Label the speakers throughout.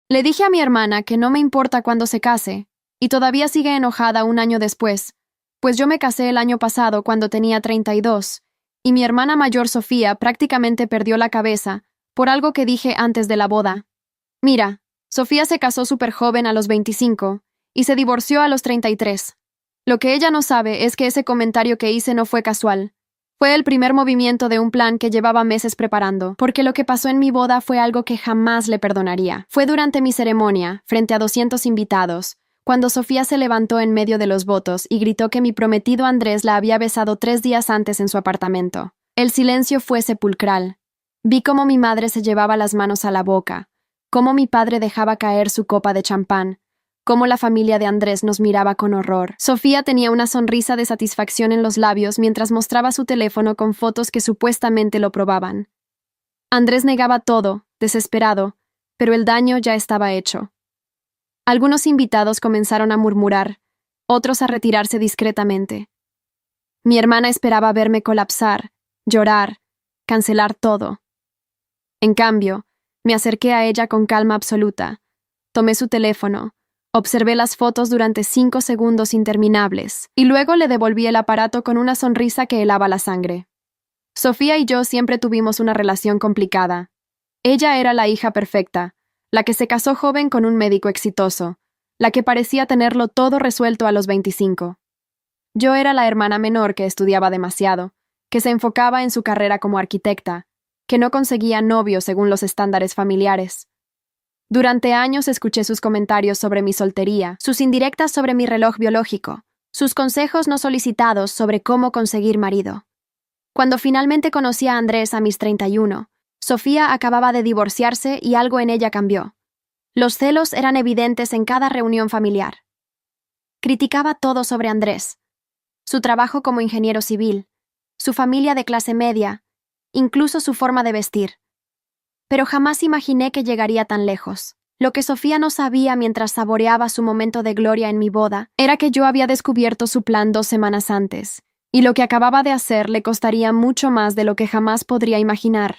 Speaker 1: Le dije a mi hermana que no me importa cuándo se case, y todavía sigue enojada un año después, pues yo me casé el año pasado cuando tenía 32, y mi hermana mayor Sofía prácticamente perdió la cabeza por algo que dije antes de la boda. Mira, Sofía se casó súper joven a los 25 y se divorció a los 33. Lo que ella no sabe es que ese comentario que hice no fue casual. Fue el primer movimiento de un plan que llevaba meses preparando, porque lo que pasó en mi boda fue algo que jamás le perdonaría. Fue durante mi ceremonia, frente a 200 invitados, cuando Sofía se levantó en medio de los votos y gritó que mi prometido Andrés la había besado 3 días antes en su apartamento. El silencio fue sepulcral. Vi cómo mi madre se llevaba las manos a la boca, cómo mi padre dejaba caer su copa de champán, cómo la familia de Andrés nos miraba con horror. Sofía tenía una sonrisa de satisfacción en los labios mientras mostraba su teléfono con fotos que supuestamente lo probaban. Andrés negaba todo, desesperado, pero el daño ya estaba hecho. Algunos invitados comenzaron a murmurar, otros a retirarse discretamente. Mi hermana esperaba verme colapsar, llorar, cancelar todo. En cambio, me acerqué a ella con calma absoluta. Tomé su teléfono, observé las fotos durante 5 segundos interminables, y luego le devolví el aparato con una sonrisa que helaba la sangre. Sofía y yo siempre tuvimos una relación complicada. Ella era la hija perfecta, la que se casó joven con un médico exitoso, la que parecía tenerlo todo resuelto a los 25. Yo era la hermana menor que estudiaba demasiado, que se enfocaba en su carrera como arquitecta, que no conseguía novio según los estándares familiares. Durante años escuché sus comentarios sobre mi soltería, sus indirectas sobre mi reloj biológico, sus consejos no solicitados sobre cómo conseguir marido. Cuando finalmente conocí a Andrés a mis 31, Sofía acababa de divorciarse y algo en ella cambió. Los celos eran evidentes en cada reunión familiar. Criticaba todo sobre Andrés: su trabajo como ingeniero civil, su familia de clase media, incluso su forma de vestir. Pero jamás imaginé que llegaría tan lejos. Lo que Sofía no sabía mientras saboreaba su momento de gloria en mi boda era que yo había descubierto su plan 2 semanas antes, y lo que acababa de hacer le costaría mucho más de lo que jamás podría imaginar.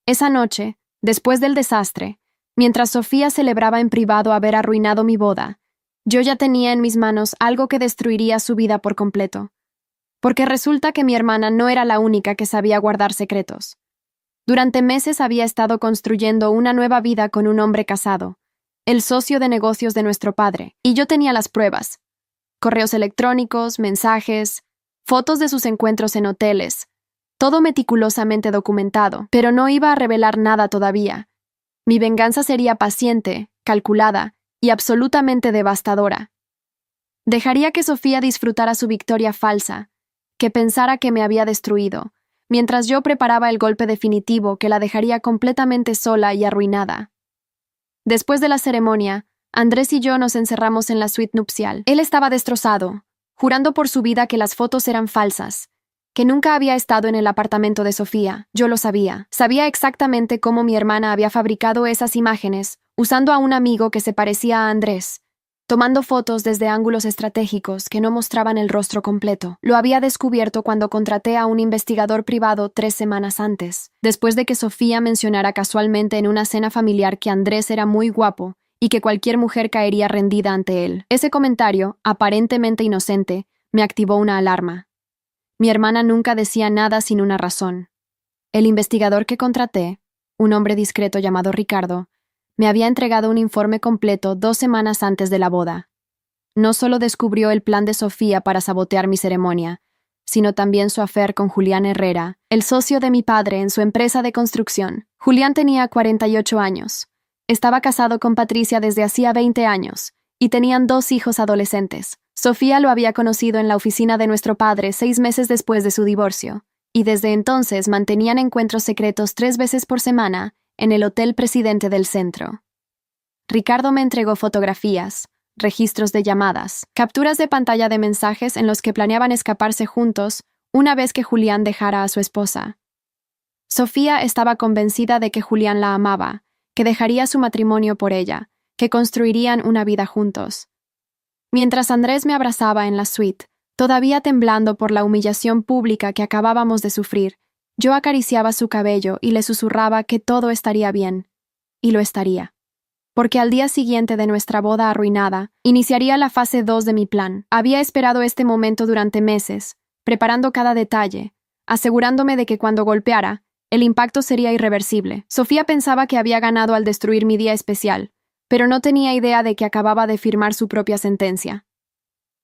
Speaker 1: Esa noche, después del desastre, mientras Sofía celebraba en privado haber arruinado mi boda, yo ya tenía en mis manos algo que destruiría su vida por completo. Porque resulta que mi hermana no era la única que sabía guardar secretos. Durante meses había estado construyendo una nueva vida con un hombre casado, el socio de negocios de nuestro padre, y yo tenía las pruebas: correos electrónicos, mensajes, fotos de sus encuentros en hoteles, todo meticulosamente documentado, pero no iba a revelar nada todavía. Mi venganza sería paciente, calculada y absolutamente devastadora. Dejaría que Sofía disfrutara su victoria falsa, que pensara que me había destruido, mientras yo preparaba el golpe definitivo que la dejaría completamente sola y arruinada. Después de la ceremonia, Andrés y yo nos encerramos en la suite nupcial. Él estaba destrozado, jurando por su vida que las fotos eran falsas, que nunca había estado en el apartamento de Sofía. Yo lo sabía. Sabía exactamente cómo mi hermana había fabricado esas imágenes, usando a un amigo que se parecía a Andrés, tomando fotos desde ángulos estratégicos que no mostraban el rostro completo. Lo había descubierto cuando contraté a un investigador privado 3 semanas antes, después de que Sofía mencionara casualmente en una cena familiar que Andrés era muy guapo y que cualquier mujer caería rendida ante él. Ese comentario, aparentemente inocente, me activó una alarma. Mi hermana nunca decía nada sin una razón. El investigador que contraté, un hombre discreto llamado Ricardo, me había entregado un informe completo 2 semanas antes de la boda. No solo descubrió el plan de Sofía para sabotear mi ceremonia, sino también su affair con Julián Herrera, el socio de mi padre en su empresa de construcción. Julián tenía 48 años. Estaba casado con Patricia desde hacía 20 años, y tenían 2 hijos adolescentes. Sofía lo había conocido en la oficina de nuestro padre 6 meses después de su divorcio, y desde entonces mantenían encuentros secretos 3 veces por semana en el Hotel Presidente del Centro. Ricardo me entregó fotografías, registros de llamadas, capturas de pantalla de mensajes en los que planeaban escaparse juntos una vez que Julián dejara a su esposa. Sofía estaba convencida de que Julián la amaba, que dejaría su matrimonio por ella, que construirían una vida juntos. Mientras Andrés me abrazaba en la suite, todavía temblando por la humillación pública que acabábamos de sufrir, yo acariciaba su cabello y le susurraba que todo estaría bien, y lo estaría. porque al día siguiente de nuestra boda arruinada, iniciaría la fase 2 de mi plan. Había esperado este momento durante meses, preparando cada detalle, asegurándome de que cuando golpeara, el impacto sería irreversible. Sofía pensaba que había ganado al destruir mi día especial, pero no tenía idea de que acababa de firmar su propia sentencia.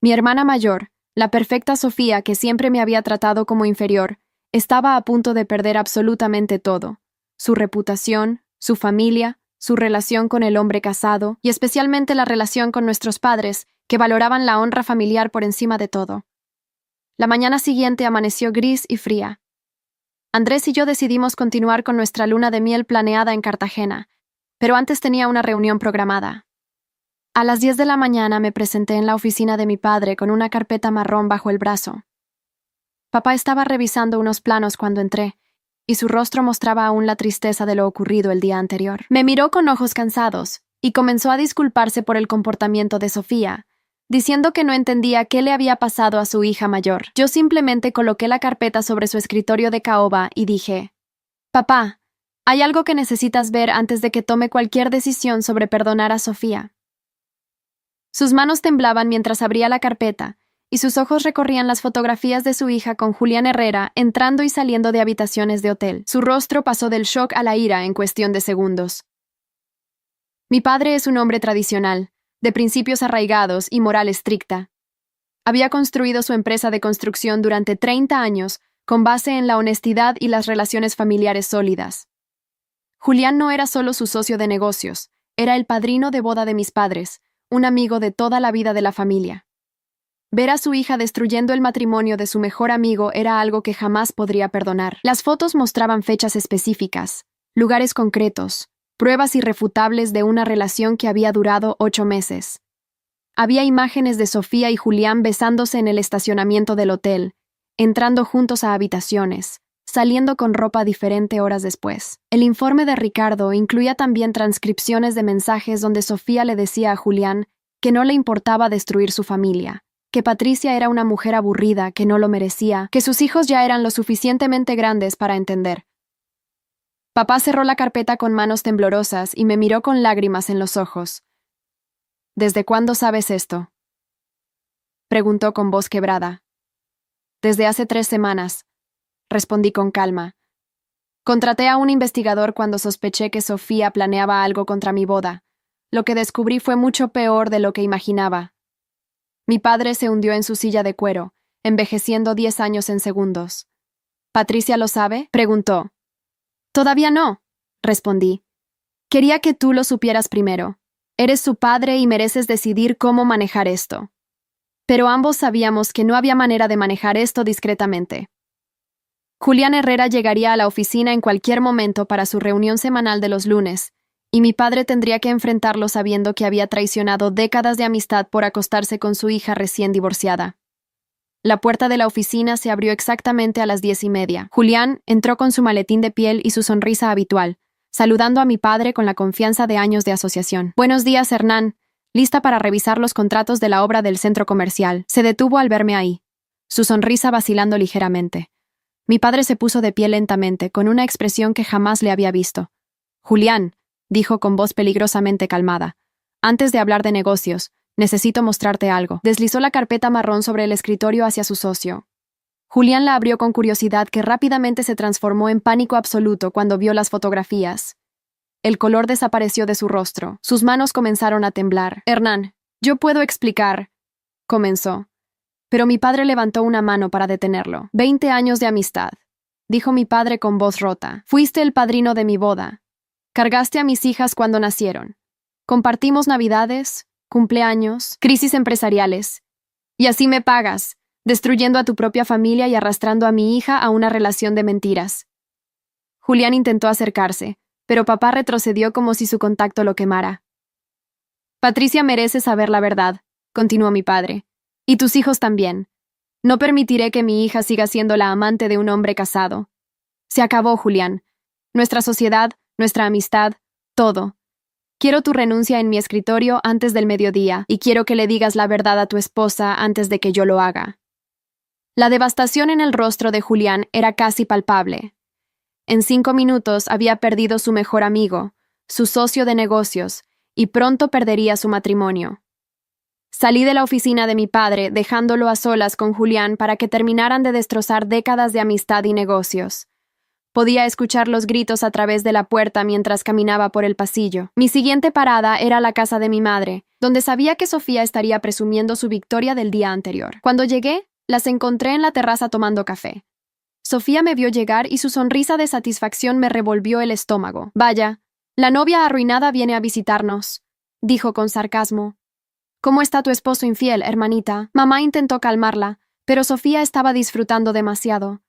Speaker 1: Mi hermana mayor, la perfecta Sofía que siempre me había tratado como inferior, estaba a punto de perder absolutamente todo: su reputación, su familia, su relación con el hombre casado y especialmente la relación con nuestros padres, que valoraban la honra familiar por encima de todo. La mañana siguiente amaneció gris y fría. Andrés y yo decidimos continuar con nuestra luna de miel planeada en Cartagena, pero antes tenía una reunión programada. A las 10 de la mañana me presenté en la oficina de mi padre con una carpeta marrón bajo el brazo. Papá estaba revisando unos planos cuando entré, y su rostro mostraba aún la tristeza de lo ocurrido el día anterior. Me miró con ojos cansados y comenzó a disculparse por el comportamiento de Sofía, diciendo que no entendía qué le había pasado a su hija mayor. Yo simplemente coloqué la carpeta sobre su escritorio de caoba y dije: «Papá, hay algo que necesitas ver antes de que tome cualquier decisión sobre perdonar a Sofía». Sus manos temblaban mientras abría la carpeta, y sus ojos recorrían las fotografías de su hija con Julián Herrera entrando y saliendo de habitaciones de hotel. Su rostro pasó del shock a la ira en cuestión de segundos. Mi padre es un hombre tradicional, de principios arraigados y moral estricta. Había construido su empresa de construcción durante 30 años con base en la honestidad y las relaciones familiares sólidas. Julián no era solo su socio de negocios, era el padrino de boda de mis padres, un amigo de toda la vida de la familia. Ver a su hija destruyendo el matrimonio de su mejor amigo era algo que jamás podría perdonar. Las fotos mostraban fechas específicas, lugares concretos, pruebas irrefutables de una relación que había durado 8 meses. Había imágenes de Sofía y Julián besándose en el estacionamiento del hotel, entrando juntos a habitaciones, saliendo con ropa diferente horas después. El informe de Ricardo incluía también transcripciones de mensajes donde Sofía le decía a Julián que no le importaba destruir su familia, que Patricia era una mujer aburrida, que no lo merecía, que sus hijos ya eran lo suficientemente grandes para entender. Papá cerró la carpeta con manos temblorosas y me miró con lágrimas en los ojos. «¿Desde cuándo sabes esto?», preguntó con voz quebrada. «Desde hace 3 semanas», respondí con calma. «Contraté a un investigador cuando sospeché que Sofía planeaba algo contra mi boda. Lo que descubrí fue mucho peor de lo que imaginaba». Mi padre se hundió en su silla de cuero, envejeciendo 10 años en segundos. «¿Patricia lo sabe?», preguntó. «Todavía no», respondí. «Quería que tú lo supieras primero. Eres su padre y mereces decidir cómo manejar esto». Pero ambos sabíamos que no había manera de manejar esto discretamente. Julián Herrera llegaría a la oficina en cualquier momento para su reunión semanal de los lunes, y mi padre tendría que enfrentarlo sabiendo que había traicionado décadas de amistad por acostarse con su hija recién divorciada. La puerta de la oficina se abrió exactamente a las 10:30. Julián entró con su maletín de piel y su sonrisa habitual, saludando a mi padre con la confianza de años de asociación. «Buenos días, Hernán. Lista para revisar los contratos de la obra del centro comercial». Se detuvo al verme ahí, su sonrisa vacilando ligeramente. Mi padre se puso de pie lentamente, con una expresión que jamás le había visto. «Julián», dijo con voz peligrosamente calmada, «antes de hablar de negocios, necesito mostrarte algo». Deslizó la carpeta marrón sobre el escritorio hacia su socio. Julián la abrió con curiosidad que rápidamente se transformó en pánico absoluto cuando vio las fotografías. El color desapareció de su rostro. Sus manos comenzaron a temblar. «Hernán, yo puedo explicar», comenzó. Pero mi padre levantó una mano para detenerlo. «20 años de amistad», dijo mi padre con voz rota. «Fuiste el padrino de mi boda. Cargaste a mis hijas cuando nacieron. Compartimos navidades, cumpleaños, crisis empresariales. Y así me pagas, destruyendo a tu propia familia y arrastrando a mi hija a una relación de mentiras». Julián intentó acercarse, pero papá retrocedió como si su contacto lo quemara. «Patricia merece saber la verdad», continuó mi padre. «Y tus hijos también. No permitiré que mi hija siga siendo la amante de un hombre casado. Se acabó, Julián. Nuestra sociedad, nuestra amistad, todo. Quiero tu renuncia en mi escritorio antes del mediodía y quiero que le digas la verdad a tu esposa antes de que yo lo haga». La devastación en el rostro de Julián era casi palpable. En 5 minutos había perdido su mejor amigo, su socio de negocios, y pronto perdería su matrimonio. Salí de la oficina de mi padre, dejándolo a solas con Julián para que terminaran de destrozar décadas de amistad y negocios. Podía escuchar los gritos a través de la puerta mientras caminaba por el pasillo. Mi siguiente parada era la casa de mi madre, donde sabía que Sofía estaría presumiendo su victoria del día anterior. Cuando llegué, las encontré en la terraza tomando café. Sofía me vio llegar y su sonrisa de satisfacción me revolvió el estómago. «Vaya, la novia arruinada viene a visitarnos», dijo con sarcasmo. «¿Cómo está tu esposo infiel, hermanita?» Mamá intentó calmarla, pero Sofía estaba disfrutando demasiado.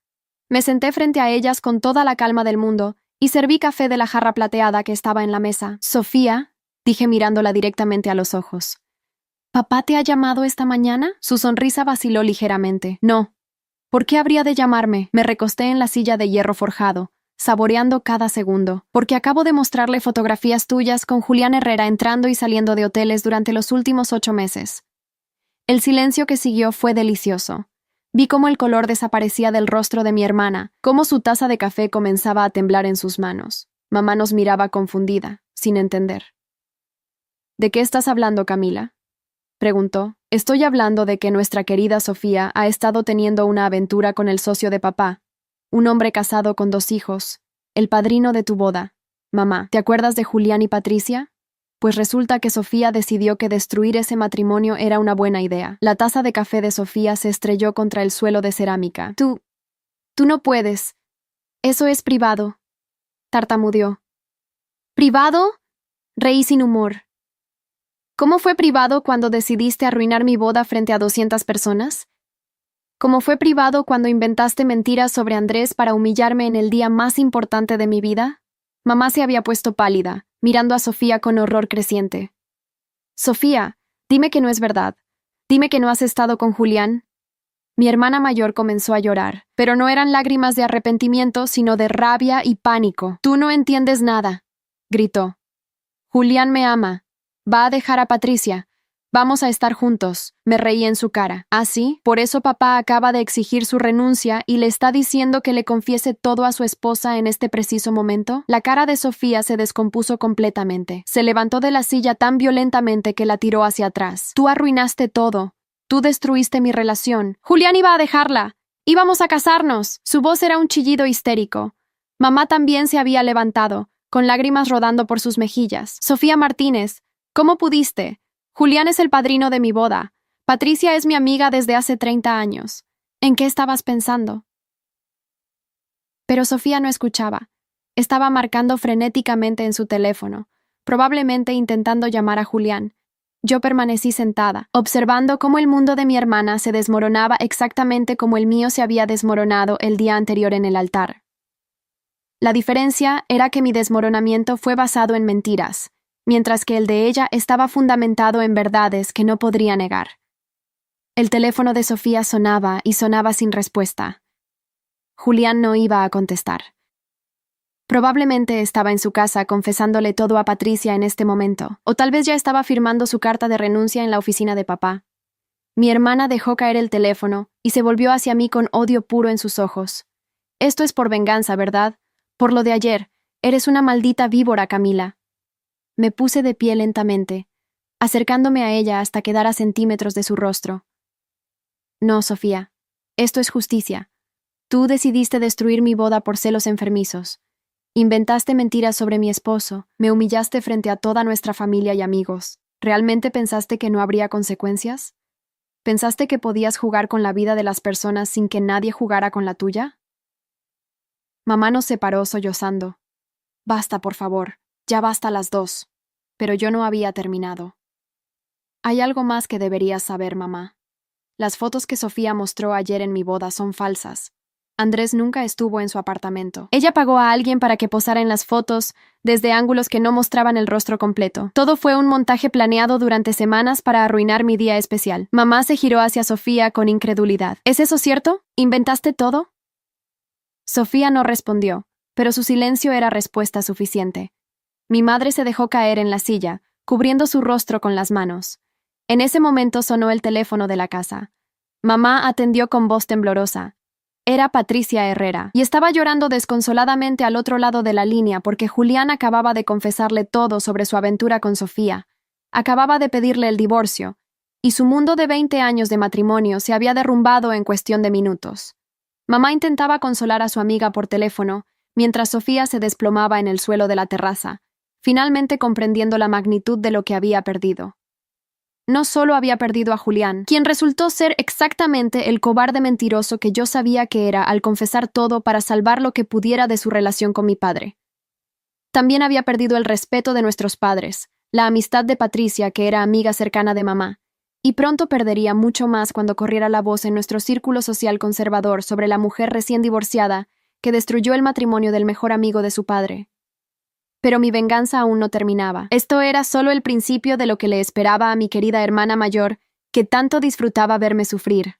Speaker 1: Me senté frente a ellas con toda la calma del mundo y serví café de la jarra plateada que estaba en la mesa. «Sofía», dije mirándola directamente a los ojos. «¿Papá te ha llamado esta mañana?» Su sonrisa vaciló ligeramente. «No». «¿Por qué habría de llamarme?» Me recosté en la silla de hierro forjado, saboreando cada segundo. «Porque acabo de mostrarle fotografías tuyas con Julián Herrera entrando y saliendo de hoteles durante los últimos 8 meses». El silencio que siguió fue delicioso. Vi cómo el color desaparecía del rostro de mi hermana, cómo su taza de café comenzaba a temblar en sus manos. Mamá nos miraba confundida, sin entender. «¿De qué estás hablando, Camila?», preguntó. «Estoy hablando de que nuestra querida Sofía ha estado teniendo una aventura con el socio de papá, un hombre casado con 2 hijos, el padrino de tu boda. Mamá, ¿te acuerdas de Julián y Patricia? Pues resulta que Sofía decidió que destruir ese matrimonio era una buena idea». La taza de café de Sofía se estrelló contra el suelo de cerámica. Tú no puedes. Eso es privado», tartamudeó. «¿Privado?», reí sin humor. «¿Cómo fue privado cuando decidiste arruinar mi boda frente a 200 personas? ¿Cómo fue privado cuando inventaste mentiras sobre Andrés para humillarme en el día más importante de mi vida?» Mamá se había puesto pálida, mirando a Sofía con horror creciente. «Sofía, dime que no es verdad. Dime que no has estado con Julián». Mi hermana mayor comenzó a llorar, pero no eran lágrimas de arrepentimiento, sino de rabia y pánico. «Tú no entiendes nada», gritó. «Julián me ama. Va a dejar a Patricia. Vamos a estar juntos». Me reí en su cara. «¿Ah, sí? Por eso papá acaba de exigir su renuncia y le está diciendo que le confiese todo a su esposa en este preciso momento». La cara de Sofía se descompuso completamente. Se levantó de la silla tan violentamente que la tiró hacia atrás. «Tú arruinaste todo. Tú destruiste mi relación. Julián iba a dejarla. Íbamos a casarnos». Su voz era un chillido histérico. Mamá también se había levantado, con lágrimas rodando por sus mejillas. «Sofía Martínez, ¿cómo pudiste? Julián es el padrino de mi boda. Patricia es mi amiga desde hace 30 años. ¿En qué estabas pensando?». Pero Sofía no escuchaba. Estaba marcando frenéticamente en su teléfono, probablemente intentando llamar a Julián. Yo permanecí sentada, observando cómo el mundo de mi hermana se desmoronaba exactamente como el mío se había desmoronado el día anterior en el altar. La diferencia era que mi desmoronamiento fue basado en mentiras, mientras que el de ella estaba fundamentado en verdades que no podría negar. El teléfono de Sofía sonaba y sonaba sin respuesta. Julián no iba a contestar. Probablemente estaba en su casa confesándole todo a Patricia en este momento, o tal vez ya estaba firmando su carta de renuncia en la oficina de papá. Mi hermana dejó caer el teléfono y se volvió hacia mí con odio puro en sus ojos. «Esto es por venganza, ¿verdad? Por lo de ayer. Eres una maldita víbora, Camila». Me puse de pie lentamente, acercándome a ella hasta quedar a centímetros de su rostro. «No, Sofía. Esto es justicia. Tú decidiste destruir mi boda por celos enfermizos. Inventaste mentiras sobre mi esposo, me humillaste frente a toda nuestra familia y amigos. ¿Realmente pensaste que no habría consecuencias? ¿Pensaste que podías jugar con la vida de las personas sin que nadie jugara con la tuya?». Mamá nos separó sollozando. «Basta, por favor. Ya basta las 2. Pero yo no había terminado. «Hay algo más que deberías saber, mamá. Las fotos que Sofía mostró ayer en mi boda son falsas. Andrés nunca estuvo en su apartamento. Ella pagó a alguien para que posara en las fotos desde ángulos que no mostraban el rostro completo. Todo fue un montaje planeado durante semanas para arruinar mi día especial». Mamá se giró hacia Sofía con incredulidad. «¿Es eso cierto? ¿Inventaste todo?». Sofía no respondió, pero su silencio era respuesta suficiente. Mi madre se dejó caer en la silla, cubriendo su rostro con las manos. En ese momento sonó el teléfono de la casa. Mamá atendió con voz temblorosa. Era Patricia Herrera, y estaba llorando desconsoladamente al otro lado de la línea porque Julián acababa de confesarle todo sobre su aventura con Sofía. Acababa de pedirle el divorcio, y su mundo de 20 años de matrimonio se había derrumbado en cuestión de minutos. Mamá intentaba consolar a su amiga por teléfono, mientras Sofía se desplomaba en el suelo de la terraza, finalmente comprendiendo la magnitud de lo que había perdido. No solo había perdido a Julián, quien resultó ser exactamente el cobarde mentiroso que yo sabía que era al confesar todo para salvar lo que pudiera de su relación con mi padre. También había perdido el respeto de nuestros padres, la amistad de Patricia, que era amiga cercana de mamá, y pronto perdería mucho más cuando corriera la voz en nuestro círculo social conservador sobre la mujer recién divorciada que destruyó el matrimonio del mejor amigo de su padre. Pero mi venganza aún no terminaba. Esto era solo el principio de lo que le esperaba a mi querida hermana mayor, que tanto disfrutaba verme sufrir.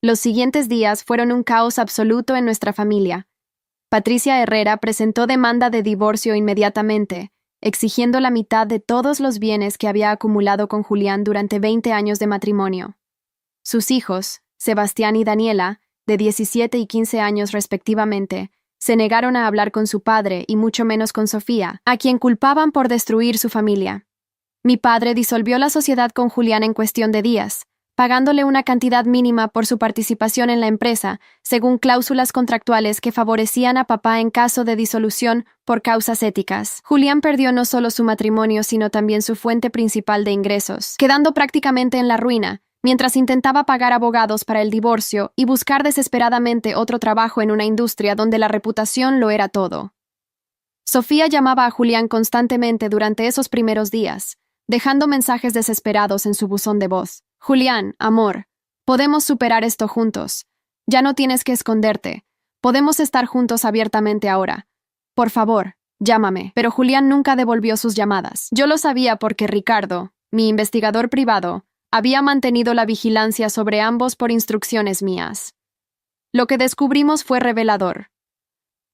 Speaker 1: Los siguientes días fueron un caos absoluto en nuestra familia. Patricia Herrera presentó demanda de divorcio inmediatamente, exigiendo la mitad de todos los bienes que había acumulado con Julián durante 20 años de matrimonio. Sus hijos, Sebastián y Daniela, de 17 y 15 años respectivamente, se negaron a hablar con su padre y mucho menos con Sofía, a quien culpaban por destruir su familia. Mi padre disolvió la sociedad con Julián en cuestión de días, pagándole una cantidad mínima por su participación en la empresa, según cláusulas contractuales que favorecían a papá en caso de disolución por causas éticas. Julián perdió no solo su matrimonio, sino también su fuente principal de ingresos, quedando prácticamente en la ruina, mientras intentaba pagar abogados para el divorcio y buscar desesperadamente otro trabajo en una industria donde la reputación lo era todo. Sofía llamaba a Julián constantemente durante esos primeros días, dejando mensajes desesperados en su buzón de voz. Julián, amor, podemos superar esto juntos. Ya no tienes que esconderte. Podemos estar juntos abiertamente ahora. Por favor, llámame. Pero Julián nunca devolvió sus llamadas. Yo lo sabía porque Ricardo, mi investigador privado, había mantenido la vigilancia sobre ambos por instrucciones mías. Lo que descubrimos fue revelador.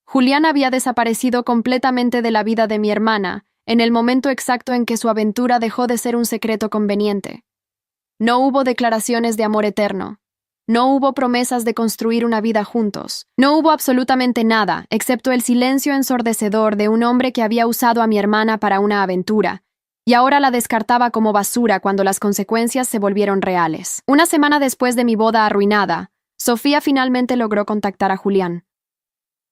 Speaker 1: Julián había desaparecido completamente de la vida de mi hermana en el momento exacto en que su aventura dejó de ser un secreto conveniente. No hubo declaraciones de amor eterno. No hubo promesas de construir una vida juntos. No hubo absolutamente nada, excepto el silencio ensordecedor de un hombre que había usado a mi hermana para una aventura, y ahora la descartaba como basura cuando las consecuencias se volvieron reales. Una semana después de mi boda arruinada, Sofía finalmente logró contactar a Julián.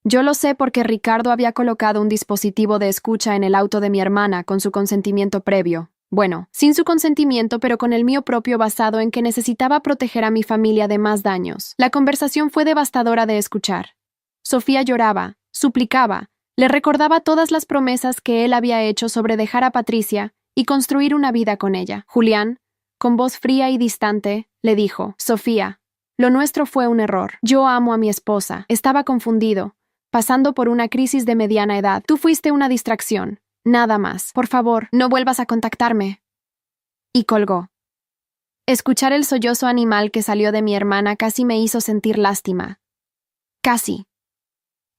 Speaker 1: Yo lo sé porque Ricardo había colocado un dispositivo de escucha en el auto de mi hermana con su consentimiento previo. Bueno, sin su consentimiento, pero con el mío propio, basado en que necesitaba proteger a mi familia de más daños. La conversación fue devastadora de escuchar. Sofía lloraba, suplicaba, le recordaba todas las promesas que él había hecho sobre dejar a Patricia y construir una vida con ella. Julián, con voz fría y distante, le dijo: Sofía, lo nuestro fue un error. Yo amo a mi esposa. Estaba confundido, pasando por una crisis de mediana edad. Tú fuiste una distracción. Nada más. Por favor, no vuelvas a contactarme. Y colgó. Escuchar el sollozo animal que salió de mi hermana casi me hizo sentir lástima. Casi.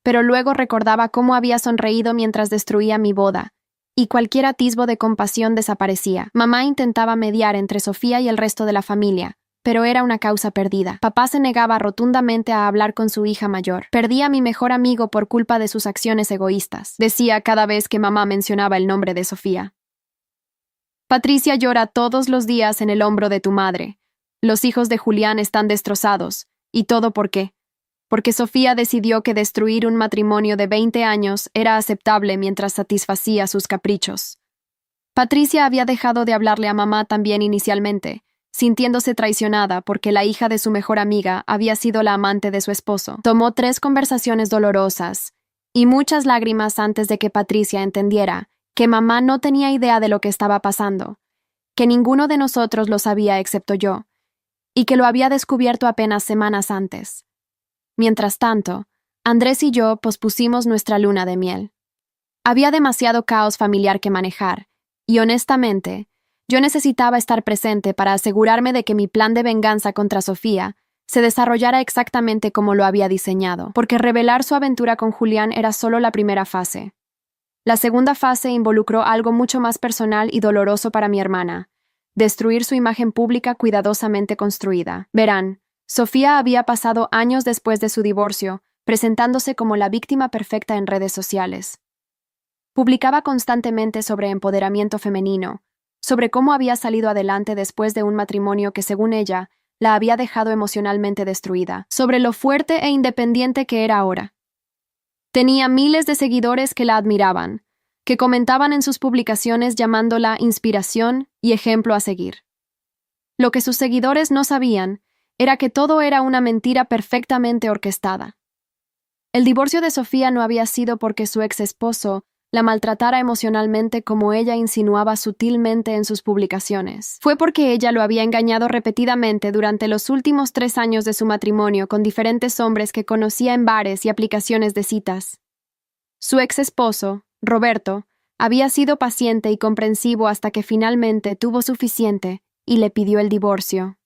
Speaker 1: Pero luego recordaba cómo había sonreído mientras destruía mi boda, y cualquier atisbo de compasión desaparecía. Mamá intentaba mediar entre Sofía y el resto de la familia, pero era una causa perdida. Papá se negaba rotundamente a hablar con su hija mayor. Perdí a mi mejor amigo por culpa de sus acciones egoístas, decía cada vez que mamá mencionaba el nombre de Sofía. Patricia llora todos los días en el hombro de tu madre. Los hijos de Julián están destrozados. ¿Y todo por qué? Porque Sofía decidió que destruir un matrimonio de 20 años era aceptable mientras satisfacía sus caprichos. Patricia había dejado de hablarle a mamá también inicialmente, sintiéndose traicionada porque la hija de su mejor amiga había sido la amante de su esposo. Tomó 3 conversaciones dolorosas y muchas lágrimas antes de que Patricia entendiera que mamá no tenía idea de lo que estaba pasando, que ninguno de nosotros lo sabía excepto yo, y que lo había descubierto apenas semanas antes. Mientras tanto, Andrés y yo pospusimos nuestra luna de miel. Había demasiado caos familiar que manejar, y honestamente, yo necesitaba estar presente para asegurarme de que mi plan de venganza contra Sofía se desarrollara exactamente como lo había diseñado, porque revelar su aventura con Julián era solo la primera fase. La segunda fase involucró algo mucho más personal y doloroso para mi hermana: destruir su imagen pública cuidadosamente construida. Verán, Sofía había pasado años después de su divorcio, presentándose como la víctima perfecta en redes sociales. Publicaba constantemente sobre empoderamiento femenino, sobre cómo había salido adelante después de un matrimonio que, según ella, la había dejado emocionalmente destruida, sobre lo fuerte e independiente que era ahora. Tenía miles de seguidores que la admiraban, que comentaban en sus publicaciones llamándola inspiración y ejemplo a seguir. Lo que sus seguidores no sabían era que todo era una mentira perfectamente orquestada. El divorcio de Sofía no había sido porque su ex esposo la maltratara emocionalmente como ella insinuaba sutilmente en sus publicaciones. Fue porque ella lo había engañado repetidamente durante los últimos 3 años de su matrimonio con diferentes hombres que conocía en bares y aplicaciones de citas. Su ex esposo, Roberto, había sido paciente y comprensivo hasta que finalmente tuvo suficiente y le pidió el divorcio.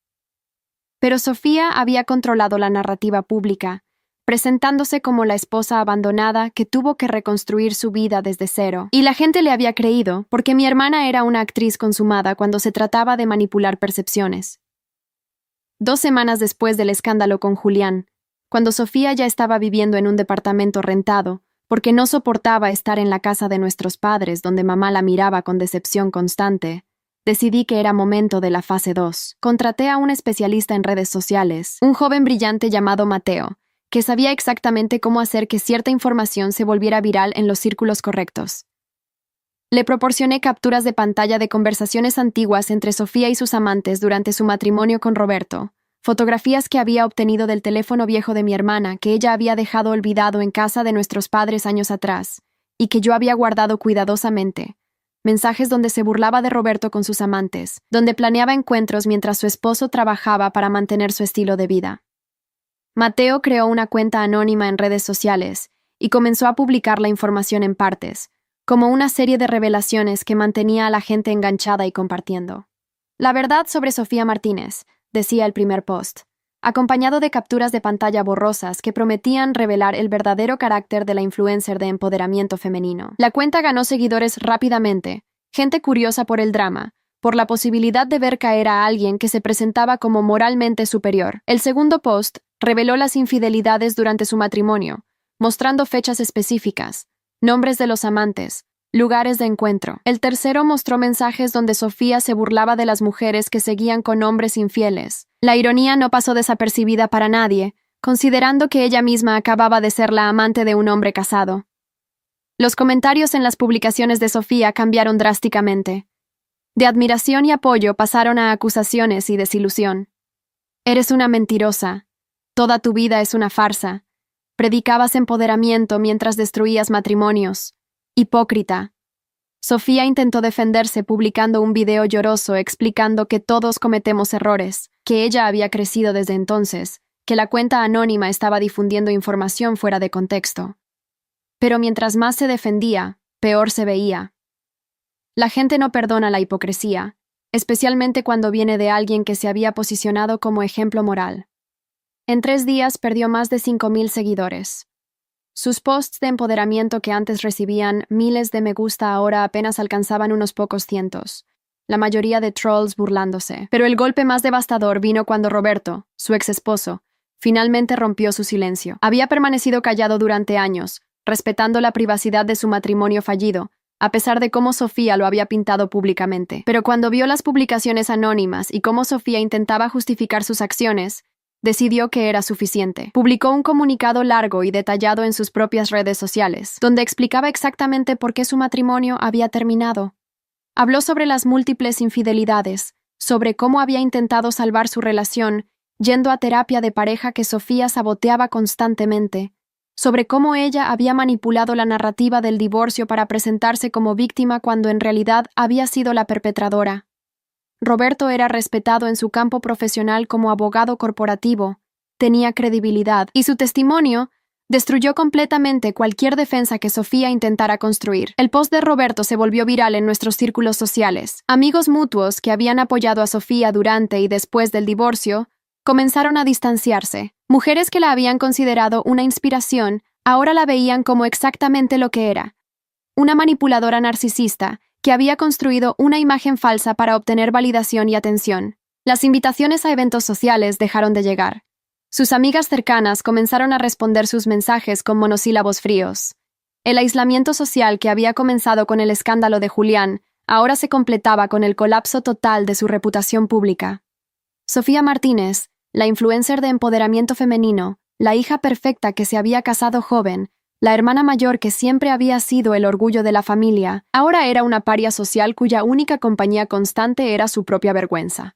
Speaker 1: Pero Sofía había controlado la narrativa pública, presentándose como la esposa abandonada que tuvo que reconstruir su vida desde cero. Y la gente le había creído, porque mi hermana era una actriz consumada cuando se trataba de manipular percepciones. 2 semanas después del escándalo con Julián, cuando Sofía ya estaba viviendo en un departamento rentado, porque no soportaba estar en la casa de nuestros padres donde mamá la miraba con decepción constante, decidí que era momento de la fase 2. Contraté a un especialista en redes sociales, un joven brillante llamado Mateo, que sabía exactamente cómo hacer que cierta información se volviera viral en los círculos correctos. Le proporcioné capturas de pantalla de conversaciones antiguas entre Sofía y sus amantes durante su matrimonio con Roberto, fotografías que había obtenido del teléfono viejo de mi hermana que ella había dejado olvidado en casa de nuestros padres años atrás, y que yo había guardado cuidadosamente, mensajes donde se burlaba de Roberto con sus amantes, donde planeaba encuentros mientras su esposo trabajaba para mantener su estilo de vida. Mateo creó una cuenta anónima en redes sociales y comenzó a publicar la información en partes, como una serie de revelaciones que mantenía a la gente enganchada y compartiendo. La verdad sobre Sofía Martínez, decía el primer post, acompañado de capturas de pantalla borrosas que prometían revelar el verdadero carácter de la influencer de empoderamiento femenino. La cuenta ganó seguidores rápidamente, gente curiosa por el drama, por la posibilidad de ver caer a alguien que se presentaba como moralmente superior. El segundo post reveló las infidelidades durante su matrimonio, mostrando fechas específicas, nombres de los amantes, lugares de encuentro. El tercero mostró mensajes donde Sofía se burlaba de las mujeres que seguían con hombres infieles. La ironía no pasó desapercibida para nadie, considerando que ella misma acababa de ser la amante de un hombre casado. Los comentarios en las publicaciones de Sofía cambiaron drásticamente. De admiración y apoyo pasaron a acusaciones y desilusión. Eres una mentirosa. Toda tu vida es una farsa. Predicabas empoderamiento mientras destruías matrimonios. Hipócrita. Sofía intentó defenderse publicando un video lloroso explicando que todos cometemos errores, que ella había crecido desde entonces, que la cuenta anónima estaba difundiendo información fuera de contexto. Pero mientras más se defendía, peor se veía. La gente no perdona la hipocresía, especialmente cuando viene de alguien que se había posicionado como ejemplo moral. En 3 días perdió más de 5,000 seguidores. Sus posts de empoderamiento que antes recibían miles de me gusta ahora apenas alcanzaban unos pocos cientos, la mayoría de trolls burlándose. Pero el golpe más devastador vino cuando Roberto, su ex esposo, finalmente rompió su silencio. Había permanecido callado durante años, respetando la privacidad de su matrimonio fallido, a pesar de cómo Sofía lo había pintado públicamente. Pero cuando vio las publicaciones anónimas y cómo Sofía intentaba justificar sus acciones, decidió que era suficiente. Publicó un comunicado largo y detallado en sus propias redes sociales, donde explicaba exactamente por qué su matrimonio había terminado. Habló sobre las múltiples infidelidades, sobre cómo había intentado salvar su relación, yendo a terapia de pareja que Sofía saboteaba constantemente, sobre cómo ella había manipulado la narrativa del divorcio para presentarse como víctima cuando en realidad había sido la perpetradora. Roberto era respetado en su campo profesional como abogado corporativo, tenía credibilidad, y su testimonio destruyó completamente cualquier defensa que Sofía intentara construir. El post de Roberto se volvió viral en nuestros círculos sociales. Amigos mutuos que habían apoyado a Sofía durante y después del divorcio comenzaron a distanciarse. Mujeres que la habían considerado una inspiración ahora la veían como exactamente lo que era: una manipuladora narcisista que había construido una imagen falsa para obtener validación y atención. Las invitaciones a eventos sociales dejaron de llegar. Sus amigas cercanas comenzaron a responder sus mensajes con monosílabos fríos. El aislamiento social que había comenzado con el escándalo de Julián ahora se completaba con el colapso total de su reputación pública. Sofía Martínez, la influencer de empoderamiento femenino, la hija perfecta que se había casado joven, la hermana mayor que siempre había sido el orgullo de la familia, ahora era una paria social cuya única compañía constante era su propia vergüenza.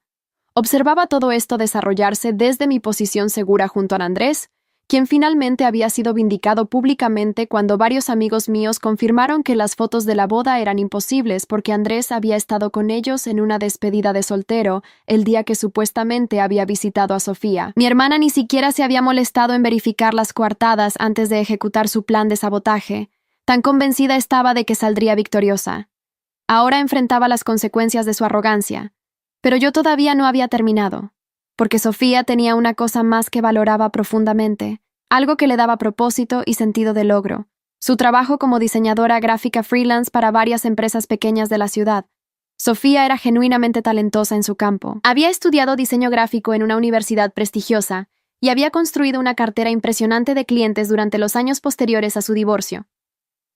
Speaker 1: Observaba todo esto desarrollarse desde mi posición segura junto a Andrés, quien finalmente había sido vindicado públicamente cuando varios amigos míos confirmaron que las fotos de la boda eran imposibles porque Andrés había estado con ellos en una despedida de soltero el día que supuestamente había visitado a Sofía. Mi hermana ni siquiera se había molestado en verificar las coartadas antes de ejecutar su plan de sabotaje. Tan convencida estaba de que saldría victoriosa. Ahora enfrentaba las consecuencias de su arrogancia. Pero yo todavía no había terminado, porque Sofía tenía una cosa más que valoraba profundamente, algo que le daba propósito y sentido de logro: su trabajo como diseñadora gráfica freelance para varias empresas pequeñas de la ciudad. Sofía era genuinamente talentosa en su campo. Había estudiado diseño gráfico en una universidad prestigiosa y había construido una cartera impresionante de clientes durante los años posteriores a su divorcio.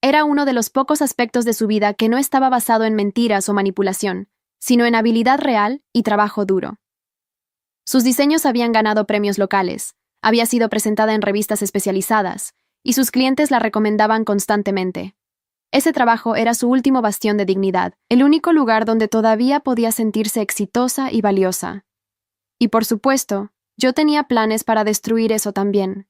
Speaker 1: Era uno de los pocos aspectos de su vida que no estaba basado en mentiras o manipulación, sino en habilidad real y trabajo duro. Sus diseños habían ganado premios locales, había sido presentada en revistas especializadas, y sus clientes la recomendaban constantemente. Ese trabajo era su último bastión de dignidad, el único lugar donde todavía podía sentirse exitosa y valiosa. Y por supuesto, yo tenía planes para destruir eso también.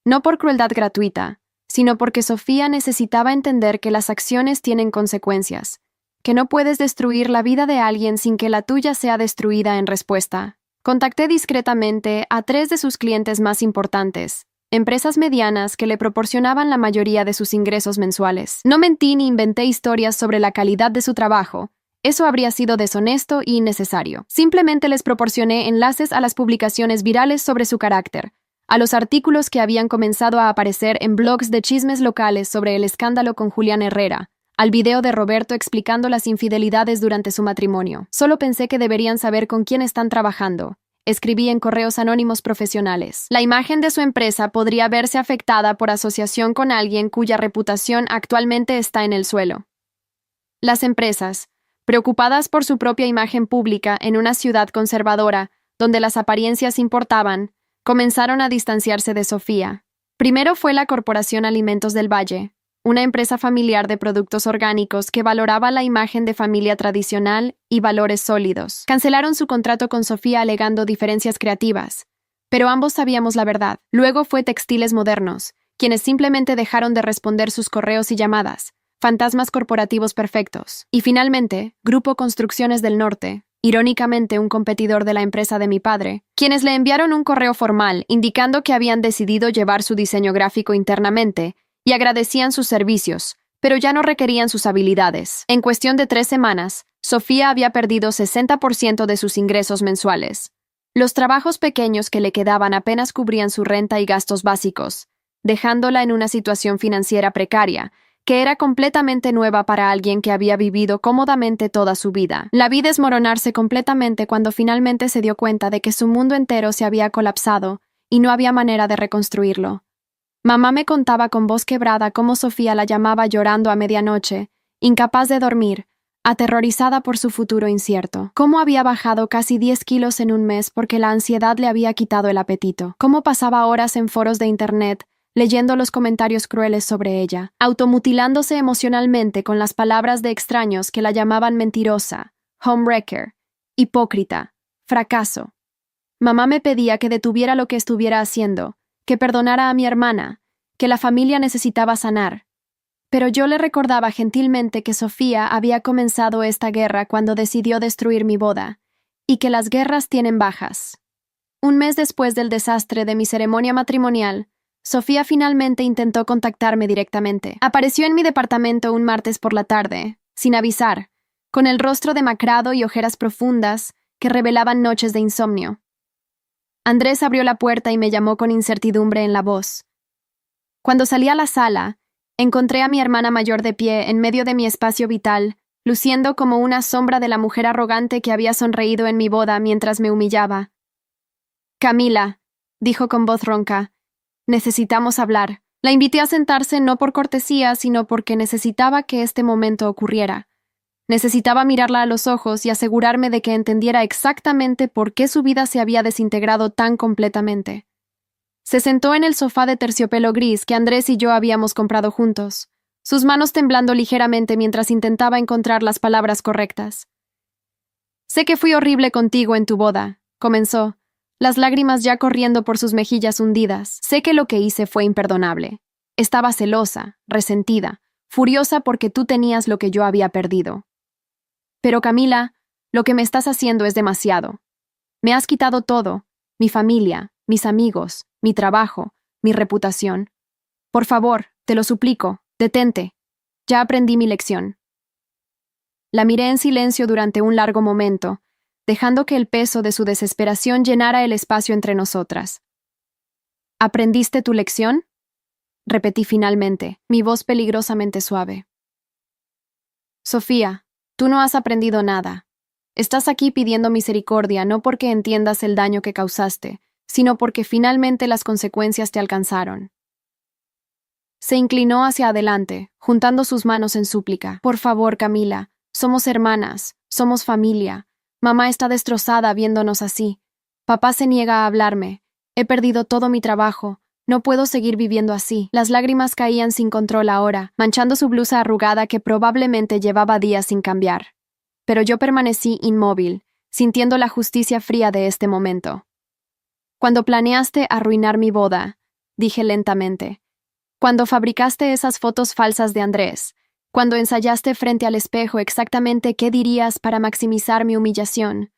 Speaker 1: No por crueldad gratuita, sino porque Sofía necesitaba entender que las acciones tienen consecuencias, que no puedes destruir la vida de alguien sin que la tuya sea destruida en respuesta. Contacté discretamente a 3 de sus clientes más importantes, empresas medianas que le proporcionaban la mayoría de sus ingresos mensuales. No mentí ni inventé historias sobre la calidad de su trabajo. Eso habría sido deshonesto y innecesario. Simplemente les proporcioné enlaces a las publicaciones virales sobre su carácter, a los artículos que habían comenzado a aparecer en blogs de chismes locales sobre el escándalo con Julián Herrera, al video de Roberto explicando las infidelidades durante su matrimonio. Solo pensé que deberían saber con quién están trabajando. Escribí en correos anónimos profesionales. La imagen de su empresa podría verse afectada por asociación con alguien cuya reputación actualmente está en el suelo. Las empresas, preocupadas por su propia imagen pública en una ciudad conservadora, donde las apariencias importaban, comenzaron a distanciarse de Sofía. Primero fue la Corporación Alimentos del Valle, una empresa familiar de productos orgánicos que valoraba la imagen de familia tradicional y valores sólidos. Cancelaron su contrato con Sofía alegando diferencias creativas, pero ambos sabíamos la verdad. Luego fue Textiles Modernos, quienes simplemente dejaron de responder sus correos y llamadas, fantasmas corporativos perfectos. Y finalmente, Grupo Construcciones del Norte, irónicamente un competidor de la empresa de mi padre, quienes le enviaron un correo formal indicando que habían decidido llevar su diseño gráfico internamente y agradecían sus servicios, pero ya no requerían sus habilidades. En cuestión de 3 semanas, Sofía había perdido 60% de sus ingresos mensuales. Los trabajos pequeños que le quedaban apenas cubrían su renta y gastos básicos, dejándola en una situación financiera precaria, que era completamente nueva para alguien que había vivido cómodamente toda su vida. La vi desmoronarse completamente cuando finalmente se dio cuenta de que su mundo entero se había colapsado y no había manera de reconstruirlo. Mamá me contaba con voz quebrada cómo Sofía la llamaba llorando a medianoche, incapaz de dormir, aterrorizada por su futuro incierto. Cómo había bajado casi 10 kilos en un mes porque la ansiedad le había quitado el apetito. Cómo pasaba horas en foros de internet, leyendo los comentarios crueles sobre ella, automutilándose emocionalmente con las palabras de extraños que la llamaban mentirosa, homewrecker, hipócrita, fracaso. Mamá me pedía que detuviera lo que estuviera haciendo, que perdonara a mi hermana, que la familia necesitaba sanar. Pero yo le recordaba gentilmente que Sofía había comenzado esta guerra cuando decidió destruir mi boda, y que las guerras tienen bajas. Un mes después del desastre de mi ceremonia matrimonial, Sofía finalmente intentó contactarme directamente. Apareció en mi departamento un martes por la tarde, sin avisar, con el rostro demacrado y ojeras profundas que revelaban noches de insomnio. Andrés abrió la puerta y me llamó con incertidumbre en la voz. Cuando salí a la sala, encontré a mi hermana mayor de pie en medio de mi espacio vital, luciendo como una sombra de la mujer arrogante que había sonreído en mi boda mientras me humillaba. «Camila», dijo con voz ronca. Necesitamos hablar. La invité a sentarse no por cortesía, sino porque necesitaba que este momento ocurriera. Necesitaba mirarla a los ojos y asegurarme de que entendiera exactamente por qué su vida se había desintegrado tan completamente. Se sentó en el sofá de terciopelo gris que Andrés y yo habíamos comprado juntos, sus manos temblando ligeramente mientras intentaba encontrar las palabras correctas. Sé que fui horrible contigo en tu boda, comenzó, las lágrimas ya corriendo por sus mejillas hundidas. Sé que lo que hice fue imperdonable. Estaba celosa, resentida, furiosa porque tú tenías lo que yo había perdido. Pero Camila, lo que me estás haciendo es demasiado. Me has quitado todo, mi familia, mis amigos, mi trabajo, mi reputación. Por favor, te lo suplico, detente. Ya aprendí mi lección. La miré en silencio durante un largo momento, dejando que el peso de su desesperación llenara el espacio entre nosotras. ¿Aprendiste tu lección?, repetí finalmente, mi voz peligrosamente suave. Sofía, tú no has aprendido nada. Estás aquí pidiendo misericordia no porque entiendas el daño que causaste, sino porque finalmente las consecuencias te alcanzaron. Se inclinó hacia adelante, juntando sus manos en súplica. Por favor, Camila, somos hermanas, somos familia. Mamá está destrozada viéndonos así. Papá se niega a hablarme. He perdido todo mi trabajo. No puedo seguir viviendo así. Las lágrimas caían sin control ahora, manchando su blusa arrugada que probablemente llevaba días sin cambiar. Pero yo permanecí inmóvil, sintiendo la justicia fría de este momento. Cuando planeaste arruinar mi boda, dije lentamente. Cuando fabricaste esas fotos falsas de Andrés, cuando ensayaste frente al espejo exactamente qué dirías para maximizar mi humillación,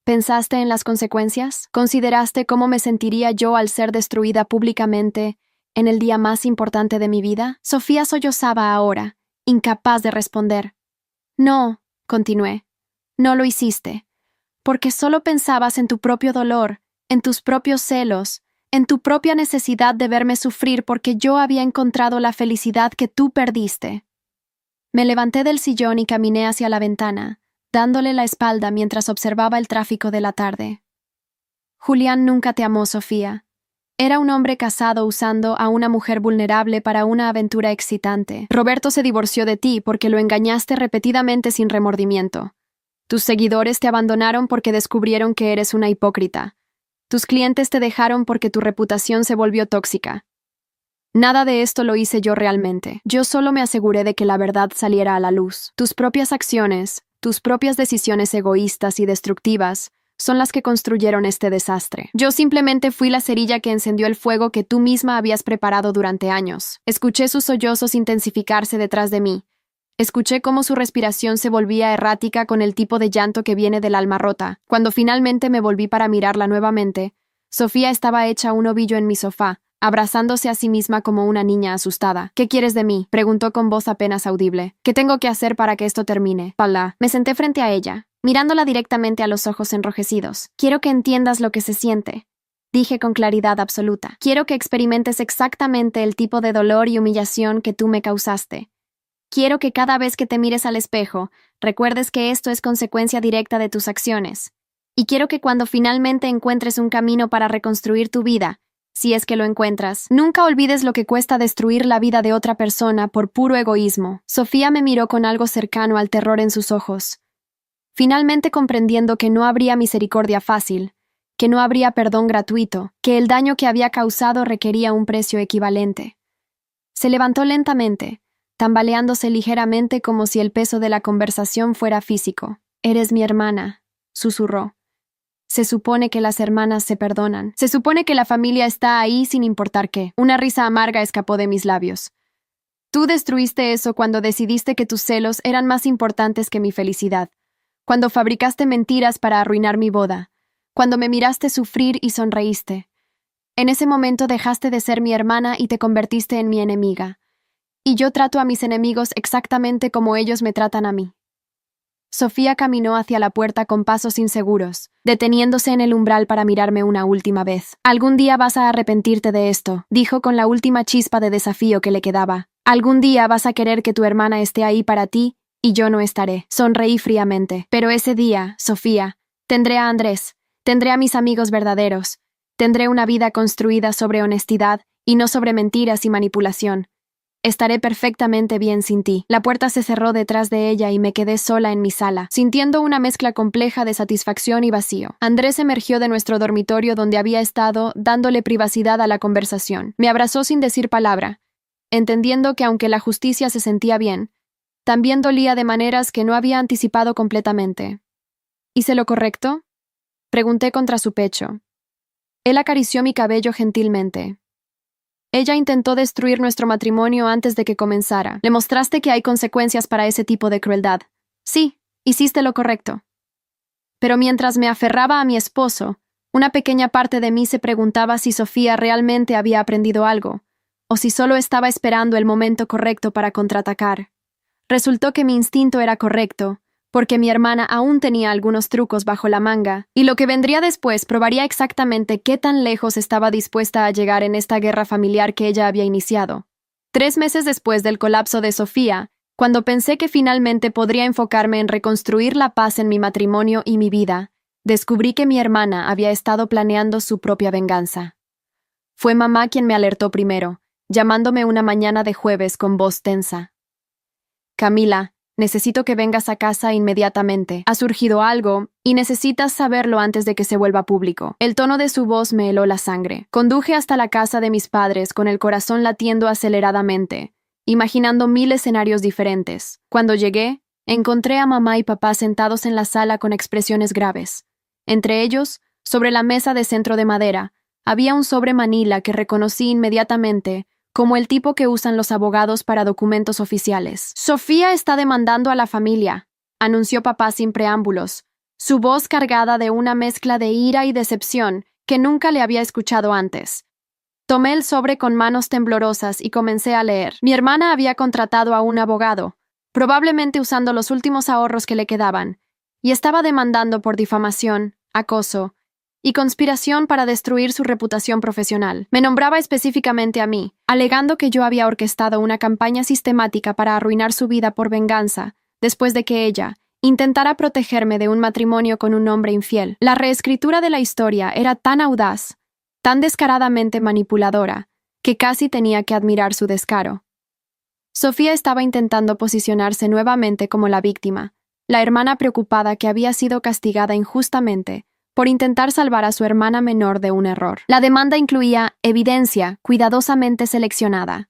Speaker 1: ¿pensaste en las consecuencias? ¿Consideraste cómo me sentiría yo al ser destruida públicamente en el día más importante de mi vida? Sofía sollozaba ahora, incapaz de responder. No, continué, no lo hiciste, porque solo pensabas en tu propio dolor, en tus propios celos, en tu propia necesidad de verme sufrir porque yo había encontrado la felicidad que tú perdiste. Me levanté del sillón y caminé hacia la ventana, dándole la espalda mientras observaba el tráfico de la tarde. Julián nunca te amó, Sofía. Era un hombre casado usando a una mujer vulnerable para una aventura excitante. Roberto se divorció de ti porque lo engañaste repetidamente sin remordimiento. Tus seguidores te abandonaron porque descubrieron que eres una hipócrita. Tus clientes te dejaron porque tu reputación se volvió tóxica. Nada de esto lo hice yo realmente. Yo solo me aseguré de que la verdad saliera a la luz. Tus propias acciones, tus propias decisiones egoístas y destructivas, son las que construyeron este desastre. Yo simplemente fui la cerilla que encendió el fuego que tú misma habías preparado durante años. Escuché sus sollozos intensificarse detrás de mí. Escuché cómo su respiración se volvía errática con el tipo de llanto que viene del alma rota. Cuando finalmente me volví para mirarla nuevamente, Sofía estaba hecha un ovillo en mi sofá, abrazándose a sí misma como una niña asustada. ¿Qué quieres de mí?, preguntó con voz apenas audible. ¿Qué tengo que hacer para que esto termine? Paula. Me senté frente a ella, mirándola directamente a los ojos enrojecidos. Quiero que entiendas lo que se siente, dije con claridad absoluta. Quiero que experimentes exactamente el tipo de dolor y humillación que tú me causaste. Quiero que cada vez que te mires al espejo, recuerdes que esto es consecuencia directa de tus acciones. Y quiero que cuando finalmente encuentres un camino para reconstruir tu vida, si es que lo encuentras, nunca olvides lo que cuesta destruir la vida de otra persona por puro egoísmo. Sofía me miró con algo cercano al terror en sus ojos, finalmente comprendiendo que no habría misericordia fácil, que no habría perdón gratuito, que el daño que había causado requería un precio equivalente. Se levantó lentamente, tambaleándose ligeramente como si el peso de la conversación fuera físico. «Eres mi hermana», susurró. Se supone que las hermanas se perdonan. Se supone que la familia está ahí sin importar qué. Una risa amarga escapó de mis labios. Tú destruiste eso cuando decidiste que tus celos eran más importantes que mi felicidad. Cuando fabricaste mentiras para arruinar mi boda. Cuando me miraste sufrir y sonreíste. En ese momento dejaste de ser mi hermana y te convertiste en mi enemiga. Y yo trato a mis enemigos exactamente como ellos me tratan a mí. Sofía caminó hacia la puerta con pasos inseguros, deteniéndose en el umbral para mirarme una última vez. «Algún día vas a arrepentirte de esto», dijo con la última chispa de desafío que le quedaba. «Algún día vas a querer que tu hermana esté ahí para ti y yo no estaré». Sonreí fríamente. «Pero ese día, Sofía, tendré a Andrés, tendré a mis amigos verdaderos, Tendré una vida construida sobre honestidad y no sobre mentiras y manipulación. Estaré perfectamente bien sin ti. La puerta se cerró detrás de ella y me quedé sola en mi sala, sintiendo una mezcla compleja de satisfacción y vacío. Andrés emergió de nuestro dormitorio donde había estado, dándole privacidad a la conversación. Me abrazó sin decir palabra, entendiendo que aunque la justicia se sentía bien, también dolía de maneras que no había anticipado completamente. ¿Hice lo correcto?, pregunté contra su pecho. Él acarició mi cabello gentilmente. Ella intentó destruir nuestro matrimonio antes de que comenzara. Le mostraste que hay consecuencias para ese tipo de crueldad. Sí, hiciste lo correcto. Pero mientras me aferraba a mi esposo, una pequeña parte de mí se preguntaba si Sofía realmente había aprendido algo, o si solo estaba esperando el momento correcto para contraatacar. Resultó que mi instinto era correcto, porque mi hermana aún tenía algunos trucos bajo la manga, y lo que vendría después probaría exactamente qué tan lejos estaba dispuesta a llegar en esta guerra familiar que ella había iniciado. 3 meses después del colapso de Sofía, cuando pensé que finalmente podría enfocarme en reconstruir la paz en mi matrimonio y mi vida, descubrí que mi hermana había estado planeando su propia venganza. Fue mamá quien me alertó primero, llamándome una mañana de jueves con voz tensa. Camila, necesito que vengas a casa inmediatamente. Ha surgido algo, y necesitas saberlo antes de que se vuelva público. El tono de su voz me heló la sangre. Conduje hasta la casa de mis padres con el corazón latiendo aceleradamente, imaginando 1000 escenarios diferentes. Cuando llegué, encontré a mamá y papá sentados en la sala con expresiones graves. Entre ellos, sobre la mesa de centro de madera, había un sobre manila que reconocí inmediatamente como el tipo que usan los abogados para documentos oficiales. Sofía está demandando a la familia, anunció papá sin preámbulos, su voz cargada de una mezcla de ira y decepción que nunca le había escuchado antes. Tomé el sobre con manos temblorosas y comencé a leer. Mi hermana había contratado a un abogado, probablemente usando los últimos ahorros que le quedaban, y estaba demandando por difamación, acoso y conspiración para destruir su reputación profesional. Me nombraba específicamente a mí, alegando que yo había orquestado una campaña sistemática para arruinar su vida por venganza, después de que ella intentara protegerme de un matrimonio con un hombre infiel. La reescritura de la historia era tan audaz, tan descaradamente manipuladora, que casi tenía que admirar su descaro. Sofía estaba intentando posicionarse nuevamente como la víctima, la hermana preocupada que había sido castigada injustamente por intentar salvar a su hermana menor de un error. La demanda incluía evidencia cuidadosamente seleccionada,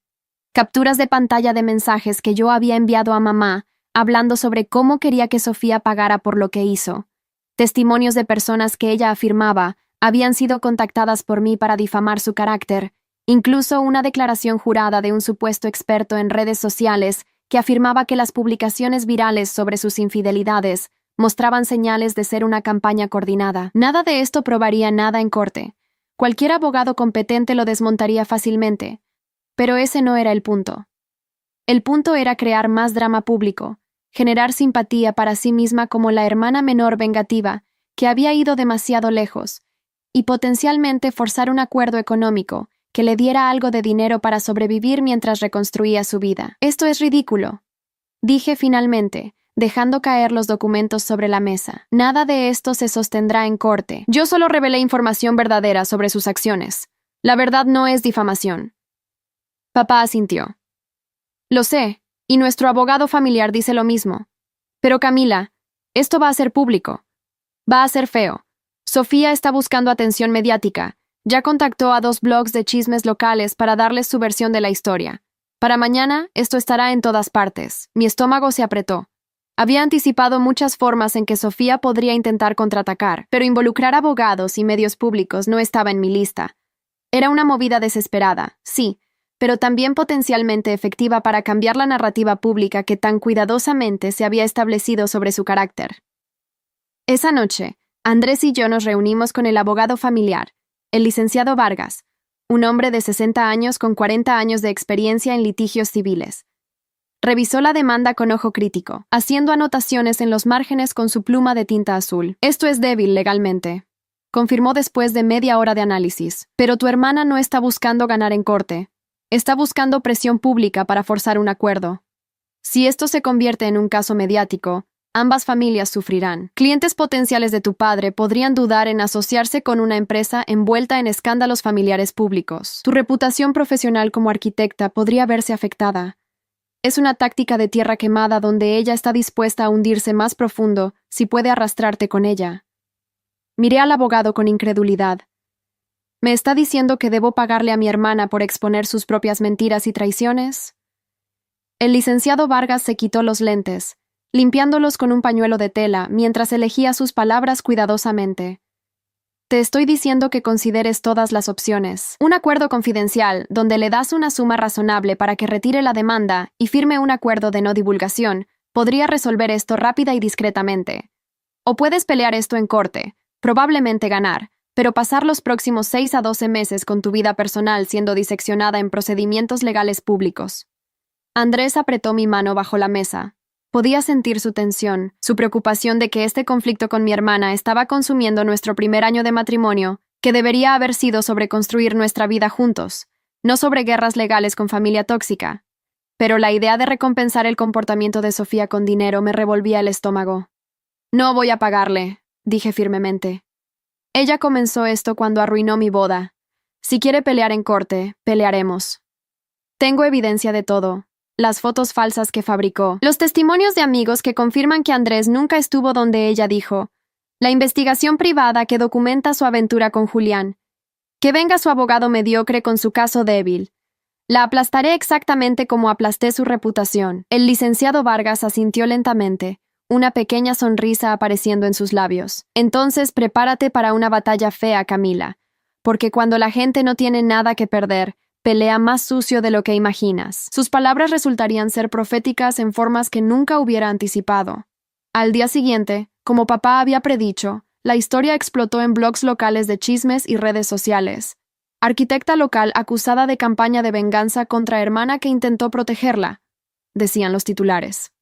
Speaker 1: capturas de pantalla de mensajes que yo había enviado a mamá, hablando sobre cómo quería que Sofía pagara por lo que hizo, testimonios de personas que ella afirmaba habían sido contactadas por mí para difamar su carácter, incluso una declaración jurada de un supuesto experto en redes sociales que afirmaba que las publicaciones virales sobre sus infidelidades mostraban señales de ser una campaña coordinada. Nada de esto probaría nada en corte. Cualquier abogado competente lo desmontaría fácilmente. Pero ese no era el punto. El punto era crear más drama público, generar simpatía para sí misma como la hermana menor vengativa, que había ido demasiado lejos, y potencialmente forzar un acuerdo económico que le diera algo de dinero para sobrevivir mientras reconstruía su vida. Esto es ridículo, dije finalmente, dejando caer los documentos sobre la mesa. Nada de esto se sostendrá en corte. Yo solo revelé información verdadera sobre sus acciones. La verdad no es difamación. Papá asintió. Lo sé, y nuestro abogado familiar dice lo mismo. Pero Camila, esto va a ser público. Va a ser feo. Sofía está buscando atención mediática. Ya contactó a 2 blogs de chismes locales para darles su versión de la historia. Para mañana, esto estará en todas partes. Mi estómago se apretó. Había anticipado muchas formas en que Sofía podría intentar contraatacar, pero involucrar abogados y medios públicos no estaba en mi lista. Era una movida desesperada, sí, pero también potencialmente efectiva para cambiar la narrativa pública que tan cuidadosamente se había establecido sobre su carácter. Esa noche, Andrés y yo nos reunimos con el abogado familiar, el licenciado Vargas, un hombre de 60 años con 40 años de experiencia en litigios civiles. Revisó la demanda con ojo crítico, haciendo anotaciones en los márgenes con su pluma de tinta azul. Esto es débil legalmente, confirmó después de media hora de análisis. Pero tu hermana no está buscando ganar en corte. Está buscando presión pública para forzar un acuerdo. Si esto se convierte en un caso mediático, ambas familias sufrirán. Clientes potenciales de tu padre podrían dudar en asociarse con una empresa envuelta en escándalos familiares públicos. Tu reputación profesional como arquitecta podría verse afectada. Es una táctica de tierra quemada donde ella está dispuesta a hundirse más profundo si puede arrastrarte con ella. Miré al abogado con incredulidad. ¿Me está diciendo que debo pagarle a mi hermana por exponer sus propias mentiras y traiciones? El licenciado Vargas se quitó los lentes, limpiándolos con un pañuelo de tela mientras elegía sus palabras cuidadosamente. Te estoy diciendo que consideres todas las opciones. Un acuerdo confidencial, donde le das una suma razonable para que retire la demanda y firme un acuerdo de no divulgación, podría resolver esto rápida y discretamente. O puedes pelear esto en corte, probablemente ganar, pero pasar los próximos 6 a 12 meses con tu vida personal siendo diseccionada en procedimientos legales públicos. Andrés apretó mi mano bajo la mesa. Podía sentir su tensión, su preocupación de que este conflicto con mi hermana estaba consumiendo nuestro primer año de matrimonio, que debería haber sido sobre construir nuestra vida juntos, no sobre guerras legales con familia tóxica. Pero la idea de recompensar el comportamiento de Sofía con dinero me revolvía el estómago. No voy a pagarle, dije firmemente. Ella comenzó esto cuando arruinó mi boda. Si quiere pelear en corte, pelearemos. Tengo evidencia de todo. Las fotos falsas que fabricó, los testimonios de amigos que confirman que Andrés nunca estuvo donde ella dijo, la investigación privada que documenta su aventura con Julián, que venga su abogado mediocre con su caso débil. La aplastaré exactamente como aplasté su reputación. El licenciado Vargas asintió lentamente, una pequeña sonrisa apareciendo en sus labios. Entonces prepárate para una batalla fea, Camila, porque cuando la gente no tiene nada que perder, pelea más sucio de lo que imaginas. Sus palabras resultarían ser proféticas en formas que nunca hubiera anticipado. Al día siguiente, como papá había predicho, la historia explotó en blogs locales de chismes y redes sociales. Arquitecta local acusada de campaña de venganza contra hermana que intentó protegerla, decían los titulares.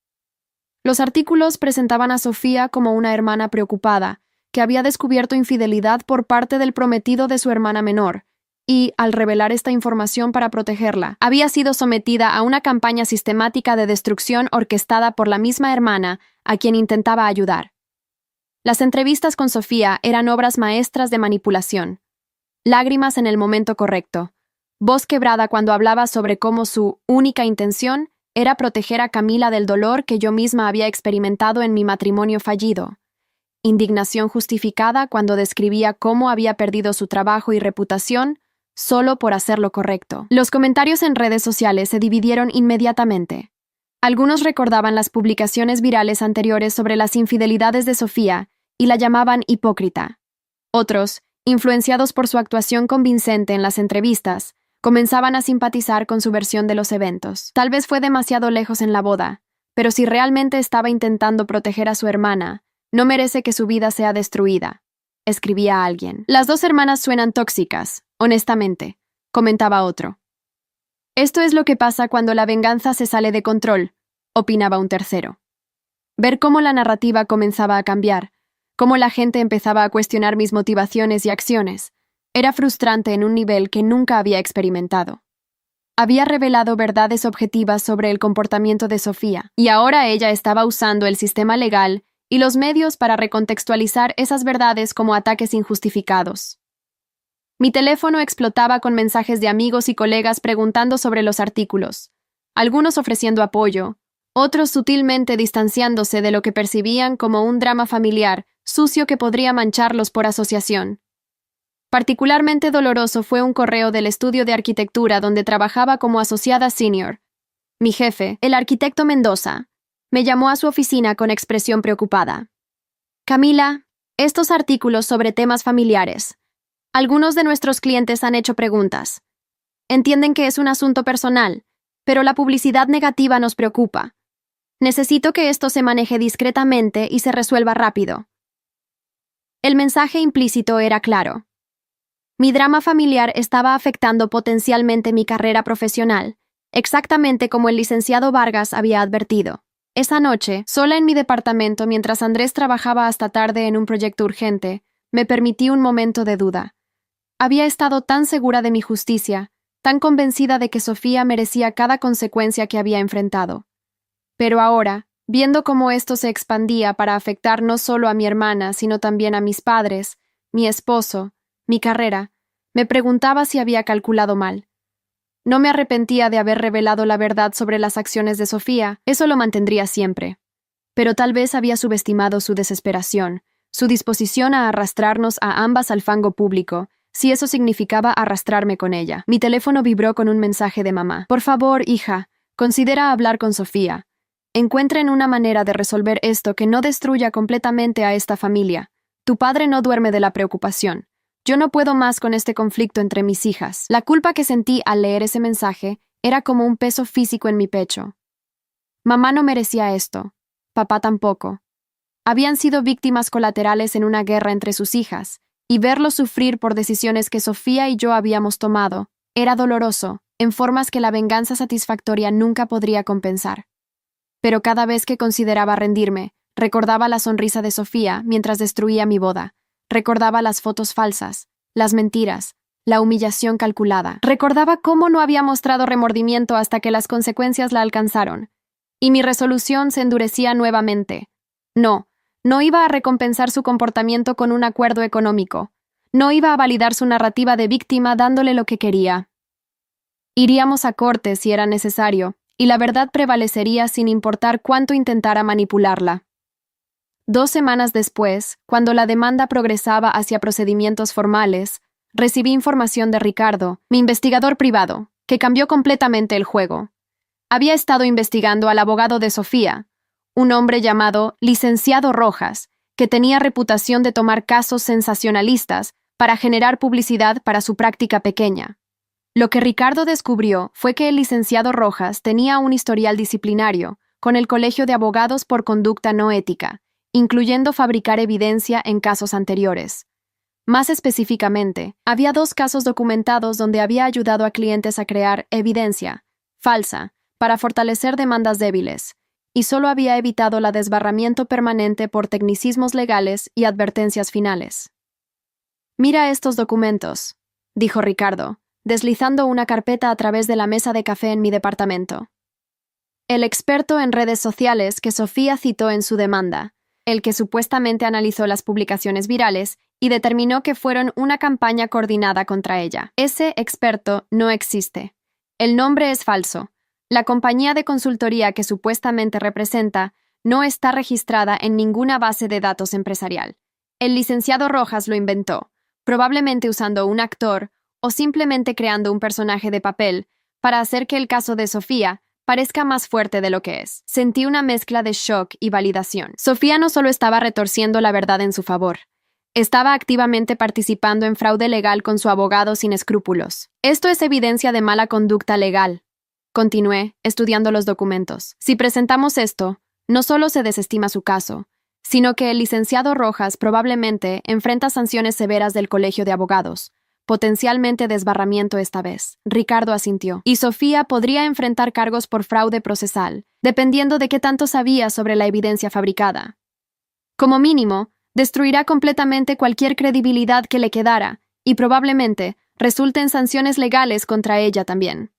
Speaker 1: Los artículos presentaban a Sofía como una hermana preocupada, que había descubierto infidelidad por parte del prometido de su hermana menor, y, al revelar esta información para protegerla, había sido sometida a una campaña sistemática de destrucción orquestada por la misma hermana a quien intentaba ayudar. Las entrevistas con Sofía eran obras maestras de manipulación. Lágrimas en el momento correcto, voz quebrada cuando hablaba sobre cómo su única intención era proteger a Camila del dolor que yo misma había experimentado en mi matrimonio fallido. Indignación justificada cuando describía cómo había perdido su trabajo y reputación solo por hacer lo correcto. Los comentarios en redes sociales se dividieron inmediatamente. Algunos recordaban las publicaciones virales anteriores sobre las infidelidades de Sofía y la llamaban hipócrita. Otros, influenciados por su actuación convincente en las entrevistas, comenzaban a simpatizar con su versión de los eventos. Tal vez fue demasiado lejos en la boda, pero si realmente estaba intentando proteger a su hermana, no merece que su vida sea destruida, escribía alguien. Las dos hermanas suenan tóxicas, honestamente, comentaba otro. Esto es lo que pasa cuando la venganza se sale de control, opinaba un tercero. Ver cómo la narrativa comenzaba a cambiar, cómo la gente empezaba a cuestionar mis motivaciones y acciones, era frustrante en un nivel que nunca había experimentado. Había revelado verdades objetivas sobre el comportamiento de Sofía, y ahora ella estaba usando el sistema legal y los medios para recontextualizar esas verdades como ataques injustificados. Mi teléfono explotaba con mensajes de amigos y colegas preguntando sobre los artículos, algunos ofreciendo apoyo, otros sutilmente distanciándose de lo que percibían como un drama familiar sucio que podría mancharlos por asociación. Particularmente doloroso fue un correo del estudio de arquitectura donde trabajaba como asociada senior. Mi jefe, el arquitecto Mendoza, me llamó a su oficina con expresión preocupada. Camila, estos artículos sobre temas familiares. Algunos de nuestros clientes han hecho preguntas. Entienden que es un asunto personal, pero la publicidad negativa nos preocupa. Necesito que esto se maneje discretamente y se resuelva rápido. El mensaje implícito era claro. Mi drama familiar estaba afectando potencialmente mi carrera profesional, exactamente como el licenciado Vargas había advertido. Esa noche, sola en mi departamento mientras Andrés trabajaba hasta tarde en un proyecto urgente, me permití un momento de duda. Había estado tan segura de mi justicia, tan convencida de que Sofía merecía cada consecuencia que había enfrentado. Pero ahora, Viendo cómo esto se expandía para afectar no solo a mi hermana, sino también a mis padres, mi esposo, mi carrera, me preguntaba si había calculado mal. No me arrepentía de haber revelado la verdad sobre las acciones de Sofía, eso lo mantendría siempre. Pero tal vez había subestimado su desesperación, su disposición a arrastrarnos a ambas al fango público, si eso significaba arrastrarme con ella. Mi teléfono vibró con un mensaje de mamá. Por favor, hija, considera hablar con Sofía. Encuentren una manera de resolver esto que no destruya completamente a esta familia. Tu padre no duerme de la preocupación. Yo no puedo más con este conflicto entre mis hijas. La culpa que sentí al leer ese mensaje era como un peso físico en mi pecho. Mamá no merecía esto. Papá tampoco. Habían sido víctimas colaterales en una guerra entre sus hijas, y verlos sufrir por decisiones que Sofía y yo habíamos tomado era doloroso, en formas que la venganza satisfactoria nunca podría compensar. Pero cada vez que consideraba rendirme, recordaba la sonrisa de Sofía mientras destruía mi boda, recordaba las fotos falsas, las mentiras, la humillación calculada, recordaba cómo no había mostrado remordimiento hasta que las consecuencias la alcanzaron, y mi resolución se endurecía nuevamente. No iba a recompensar su comportamiento con un acuerdo económico. No iba a validar su narrativa de víctima dándole lo que quería. Iríamos a corte si era necesario, y la verdad prevalecería sin importar cuánto intentara manipularla. 2 semanas después, cuando la demanda progresaba hacia procedimientos formales, recibí información de Ricardo, mi investigador privado, que cambió completamente el juego. Había estado investigando al abogado de Sofía, un hombre llamado Licenciado Rojas, que tenía reputación de tomar casos sensacionalistas para generar publicidad para su práctica pequeña. Lo que Ricardo descubrió fue que el licenciado Rojas tenía un historial disciplinario con el Colegio de Abogados por conducta no ética, incluyendo fabricar evidencia en casos anteriores. Más específicamente, había 2 casos documentados donde había ayudado a clientes a crear evidencia falsa para fortalecer demandas débiles, y solo había evitado la desbarramiento permanente por tecnicismos legales y advertencias finales. «Mira estos documentos», dijo Ricardo, deslizando una carpeta a través de la mesa de café en mi departamento. El experto en redes sociales que Sofía citó en su demanda, el que supuestamente analizó las publicaciones virales y determinó que fueron una campaña coordinada contra ella. Ese experto no existe. El nombre es falso. La compañía de consultoría que supuestamente representa no está registrada en ninguna base de datos empresarial. El licenciado Rojas lo inventó, probablemente usando un actor o simplemente creando un personaje de papel para hacer que el caso de Sofía parezca más fuerte de lo que es. Sentí una mezcla de shock y validación. Sofía no solo estaba retorciendo la verdad en su favor, estaba activamente participando en fraude legal con su abogado sin escrúpulos. Esto es evidencia de mala conducta legal. Continué, estudiando los documentos. Si presentamos esto, no solo se desestima su caso, sino que el licenciado Rojas probablemente enfrenta sanciones severas del Colegio de Abogados, potencialmente desbarramiento esta vez. Ricardo asintió. Y Sofía podría enfrentar cargos por fraude procesal, dependiendo de qué tanto sabía sobre la evidencia fabricada. Como mínimo, destruirá completamente cualquier credibilidad que le quedara, y probablemente resulte en sanciones legales contra ella también.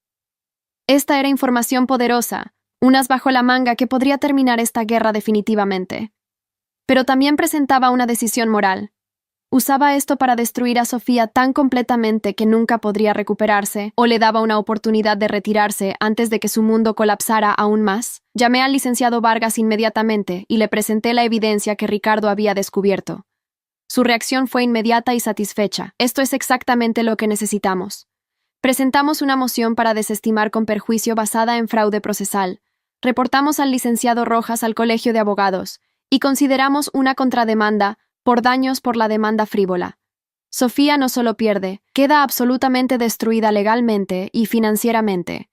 Speaker 1: Esta era información poderosa, unas bajo la manga que podría terminar esta guerra definitivamente. Pero también presentaba una decisión moral. ¿Usaba esto para destruir a Sofía tan completamente que nunca podría recuperarse, o le daba una oportunidad de retirarse antes de que su mundo colapsara aún más? Llamé al licenciado Vargas inmediatamente y le presenté la evidencia que Ricardo había descubierto. Su reacción fue inmediata y satisfecha. Esto es exactamente lo que necesitamos. Presentamos una moción para desestimar con perjuicio basada en fraude procesal. Reportamos al licenciado Rojas al Colegio de Abogados y consideramos una contrademanda por daños por la demanda frívola. Sofía no solo pierde, queda absolutamente destruida legalmente y financieramente,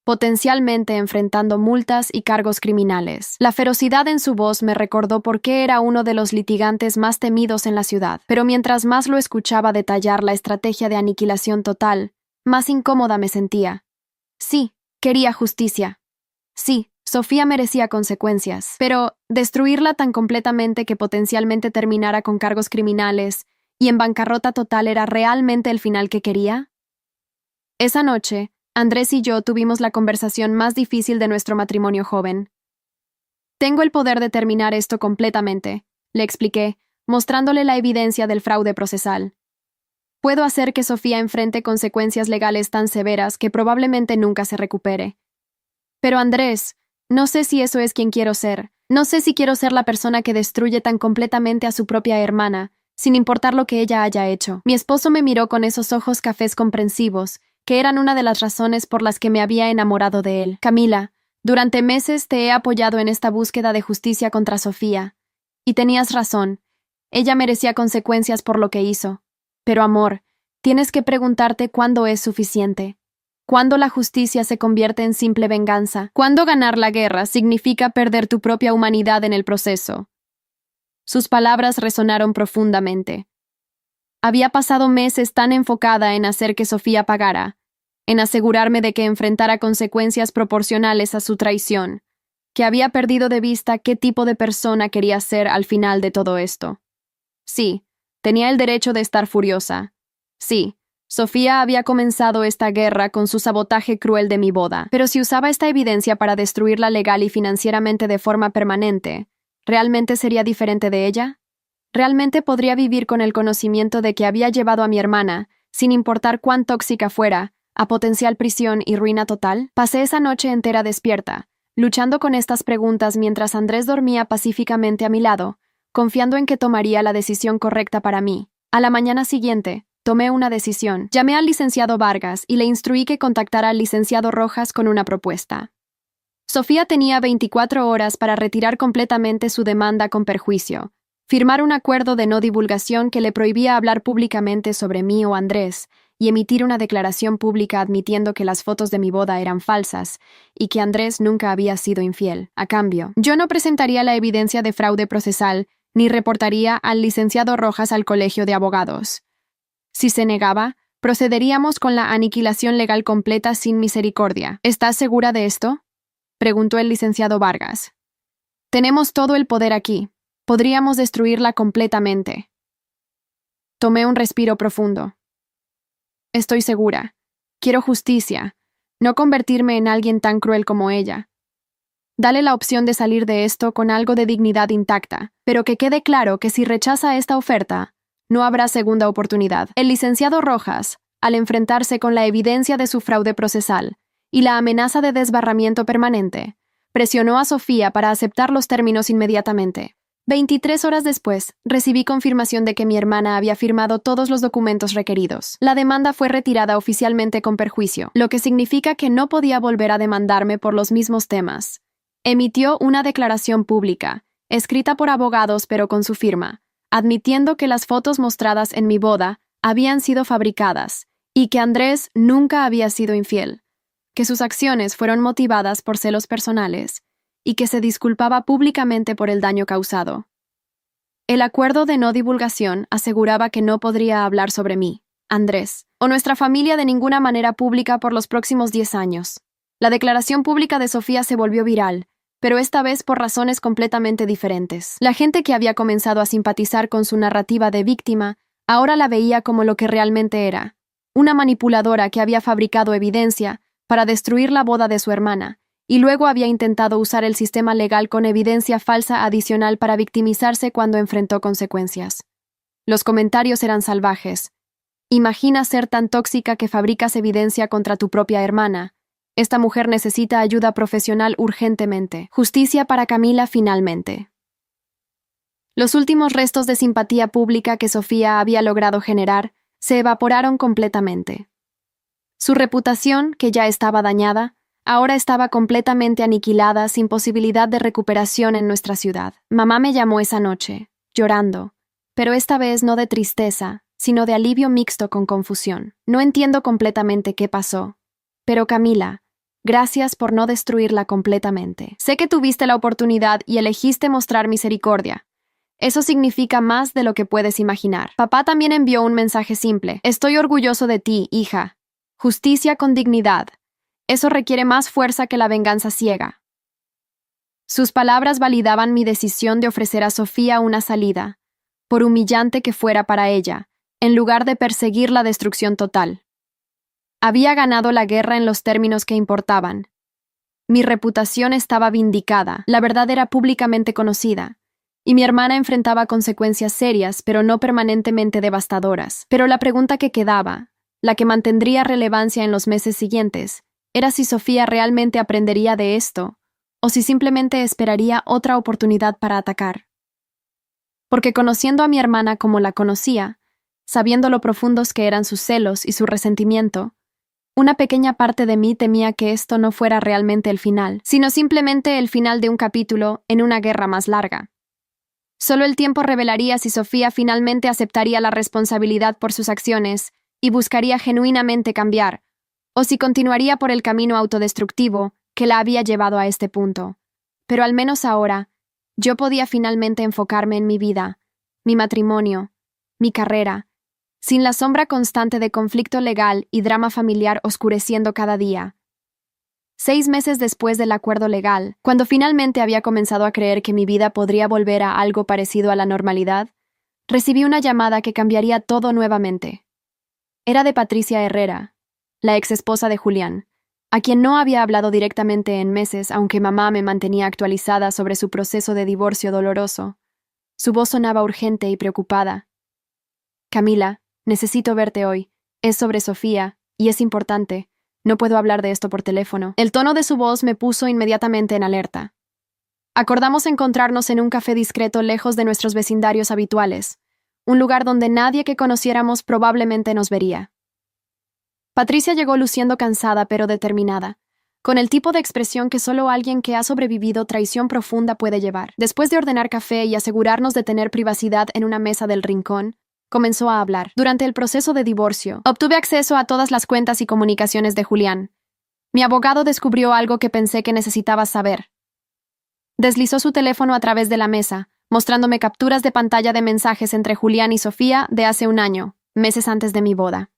Speaker 1: potencialmente enfrentando multas y cargos criminales. La ferocidad en su voz me recordó por qué era uno de los litigantes más temidos en la ciudad, pero mientras más lo escuchaba detallar la estrategia de aniquilación total, más incómoda me sentía. Sí, quería justicia. Sí, Sofía merecía consecuencias, pero destruirla tan completamente que potencialmente terminara con cargos criminales y en bancarrota total era realmente el final que quería. Esa noche, Andrés y yo tuvimos la conversación más difícil de nuestro matrimonio joven. Tengo el poder de terminar esto completamente, le expliqué, mostrándole la evidencia del fraude procesal. Puedo hacer que Sofía enfrente consecuencias legales tan severas que probablemente nunca se recupere. Pero Andrés, no sé si eso es quien quiero ser. No sé si quiero ser la persona que destruye tan completamente a su propia hermana, sin importar lo que ella haya hecho. Mi esposo me miró con esos ojos cafés comprensivos, que eran una de las razones por las que me había enamorado de él. Camila, durante meses te he apoyado en esta búsqueda de justicia contra Sofía. Y tenías razón. Ella merecía consecuencias por lo que hizo. Pero amor, tienes que preguntarte cuándo es suficiente. ¿Cuándo la justicia se convierte en simple venganza? ¿Cuándo ganar la guerra significa perder tu propia humanidad en el proceso? Sus palabras resonaron profundamente. Había pasado meses tan enfocada en hacer que Sofía pagara, en asegurarme de que enfrentara consecuencias proporcionales a su traición, que había perdido de vista qué tipo de persona quería ser al final de todo esto. Sí, tenía el derecho de estar furiosa. Sí, Sofía había comenzado esta guerra con su sabotaje cruel de mi boda, pero si usaba esta evidencia para destruirla legal y financieramente de forma permanente, ¿realmente sería diferente de ella? ¿Realmente podría vivir con el conocimiento de que había llevado a mi hermana, sin importar cuán tóxica fuera, a potencial prisión y ruina total? Pasé esa noche entera despierta, luchando con estas preguntas mientras Andrés dormía pacíficamente a mi lado, confiando en que tomaría la decisión correcta para mí. A la mañana siguiente, tomé una decisión. Llamé al licenciado Vargas y le instruí que contactara al licenciado Rojas con una propuesta. Sofía tenía 24 horas para retirar completamente su demanda con perjuicio, firmar un acuerdo de no divulgación que le prohibía hablar públicamente sobre mí o Andrés, y emitir una declaración pública admitiendo que las fotos de mi boda eran falsas y que Andrés nunca había sido infiel. A cambio, yo no presentaría la evidencia de fraude procesal ni reportaría al licenciado Rojas al colegio de abogados. Si se negaba, procederíamos con la aniquilación legal completa sin misericordia. ¿Estás segura de esto?, preguntó el licenciado Vargas. Tenemos todo el poder aquí. Podríamos destruirla completamente. Tomé un respiro profundo. Estoy segura. Quiero justicia, no convertirme en alguien tan cruel como ella. Dale la opción de salir de esto con algo de dignidad intacta, pero que quede claro que si rechaza esta oferta, no habrá segunda oportunidad. El licenciado Rojas, al enfrentarse con la evidencia de su fraude procesal y la amenaza de desbarramiento permanente, presionó a Sofía para aceptar los términos inmediatamente. 23 horas después, recibí confirmación de que mi hermana había firmado todos los documentos requeridos. La demanda fue retirada oficialmente con perjuicio, lo que significa que no podía volver a demandarme por los mismos temas. Emitió una declaración pública, escrita por abogados pero con su firma, admitiendo que las fotos mostradas en mi boda habían sido fabricadas y que Andrés nunca había sido infiel, que sus acciones fueron motivadas por celos personales y que se disculpaba públicamente por el daño causado. El acuerdo de no divulgación aseguraba que no podría hablar sobre mí, Andrés, o nuestra familia de ninguna manera pública por los próximos 10 años. La declaración pública de Sofía se volvió viral, pero esta vez por razones completamente diferentes. La gente que había comenzado a simpatizar con su narrativa de víctima ahora la veía como lo que realmente era, una manipuladora que había fabricado evidencia para destruir la boda de su hermana, y luego había intentado usar el sistema legal con evidencia falsa adicional para victimizarse cuando enfrentó consecuencias. Los comentarios eran salvajes. Imagina ser tan tóxica que fabricas evidencia contra tu propia hermana. Esta mujer necesita ayuda profesional urgentemente. Justicia para Camila finalmente. Los últimos restos de simpatía pública que Sofía había logrado generar se evaporaron completamente. Su reputación, que ya estaba dañada, ahora estaba completamente aniquilada sin posibilidad de recuperación en nuestra ciudad. Mamá me llamó esa noche, llorando, pero esta vez no de tristeza, sino de alivio mixto con confusión. No entiendo completamente qué pasó, pero Camila, gracias por no destruirla completamente. Sé que tuviste la oportunidad y elegiste mostrar misericordia. Eso significa más de lo que puedes imaginar. Papá también envió un mensaje simple. Estoy orgulloso de ti, hija. Justicia con dignidad. Eso requiere más fuerza que la venganza ciega. Sus palabras validaban mi decisión de ofrecer a Sofía una salida, por humillante que fuera para ella, en lugar de perseguir la destrucción total. Había ganado la guerra en los términos que importaban. Mi reputación estaba vindicada, la verdad era públicamente conocida, y mi hermana enfrentaba consecuencias serias, pero no permanentemente devastadoras. Pero la pregunta que quedaba, la que mantendría relevancia en los meses siguientes, era si Sofía realmente aprendería de esto, o si simplemente esperaría otra oportunidad para atacar. Porque conociendo a mi hermana como la conocía, sabiendo lo profundos que eran sus celos y su resentimiento, una pequeña parte de mí temía que esto no fuera realmente el final, sino simplemente el final de un capítulo en una guerra más larga. Solo el tiempo revelaría si Sofía finalmente aceptaría la responsabilidad por sus acciones y buscaría genuinamente cambiar, o si continuaría por el camino autodestructivo que la había llevado a este punto. Pero al menos ahora, yo podía finalmente enfocarme en mi vida, mi matrimonio, mi carrera, sin la sombra constante de conflicto legal y drama familiar oscureciendo cada día. 6 meses después del acuerdo legal, cuando finalmente había comenzado a creer que mi vida podría volver a algo parecido a la normalidad, recibí una llamada que cambiaría todo nuevamente. Era de Patricia Herrera, la exesposa de Julián, a quien no había hablado directamente en meses, aunque mamá me mantenía actualizada sobre su proceso de divorcio doloroso. Su voz sonaba urgente y preocupada. «Camila, necesito verte hoy. Es sobre Sofía, y es importante. No puedo hablar de esto por teléfono». El tono de su voz me puso inmediatamente en alerta. Acordamos encontrarnos en un café discreto lejos de nuestros vecindarios habituales, un lugar donde nadie que conociéramos probablemente nos vería. Patricia llegó luciendo cansada pero determinada, con el tipo de expresión que solo alguien que ha sobrevivido traición profunda puede llevar. Después de ordenar café y asegurarnos de tener privacidad en una mesa del rincón, comenzó a hablar. Durante el proceso de divorcio, obtuve acceso a todas las cuentas y comunicaciones de Julián. Mi abogado descubrió algo que pensé que necesitabas saber. Deslizó su teléfono a través de la mesa, mostrándome capturas de pantalla de mensajes entre Julián y Sofía de hace un año, meses antes de mi boda.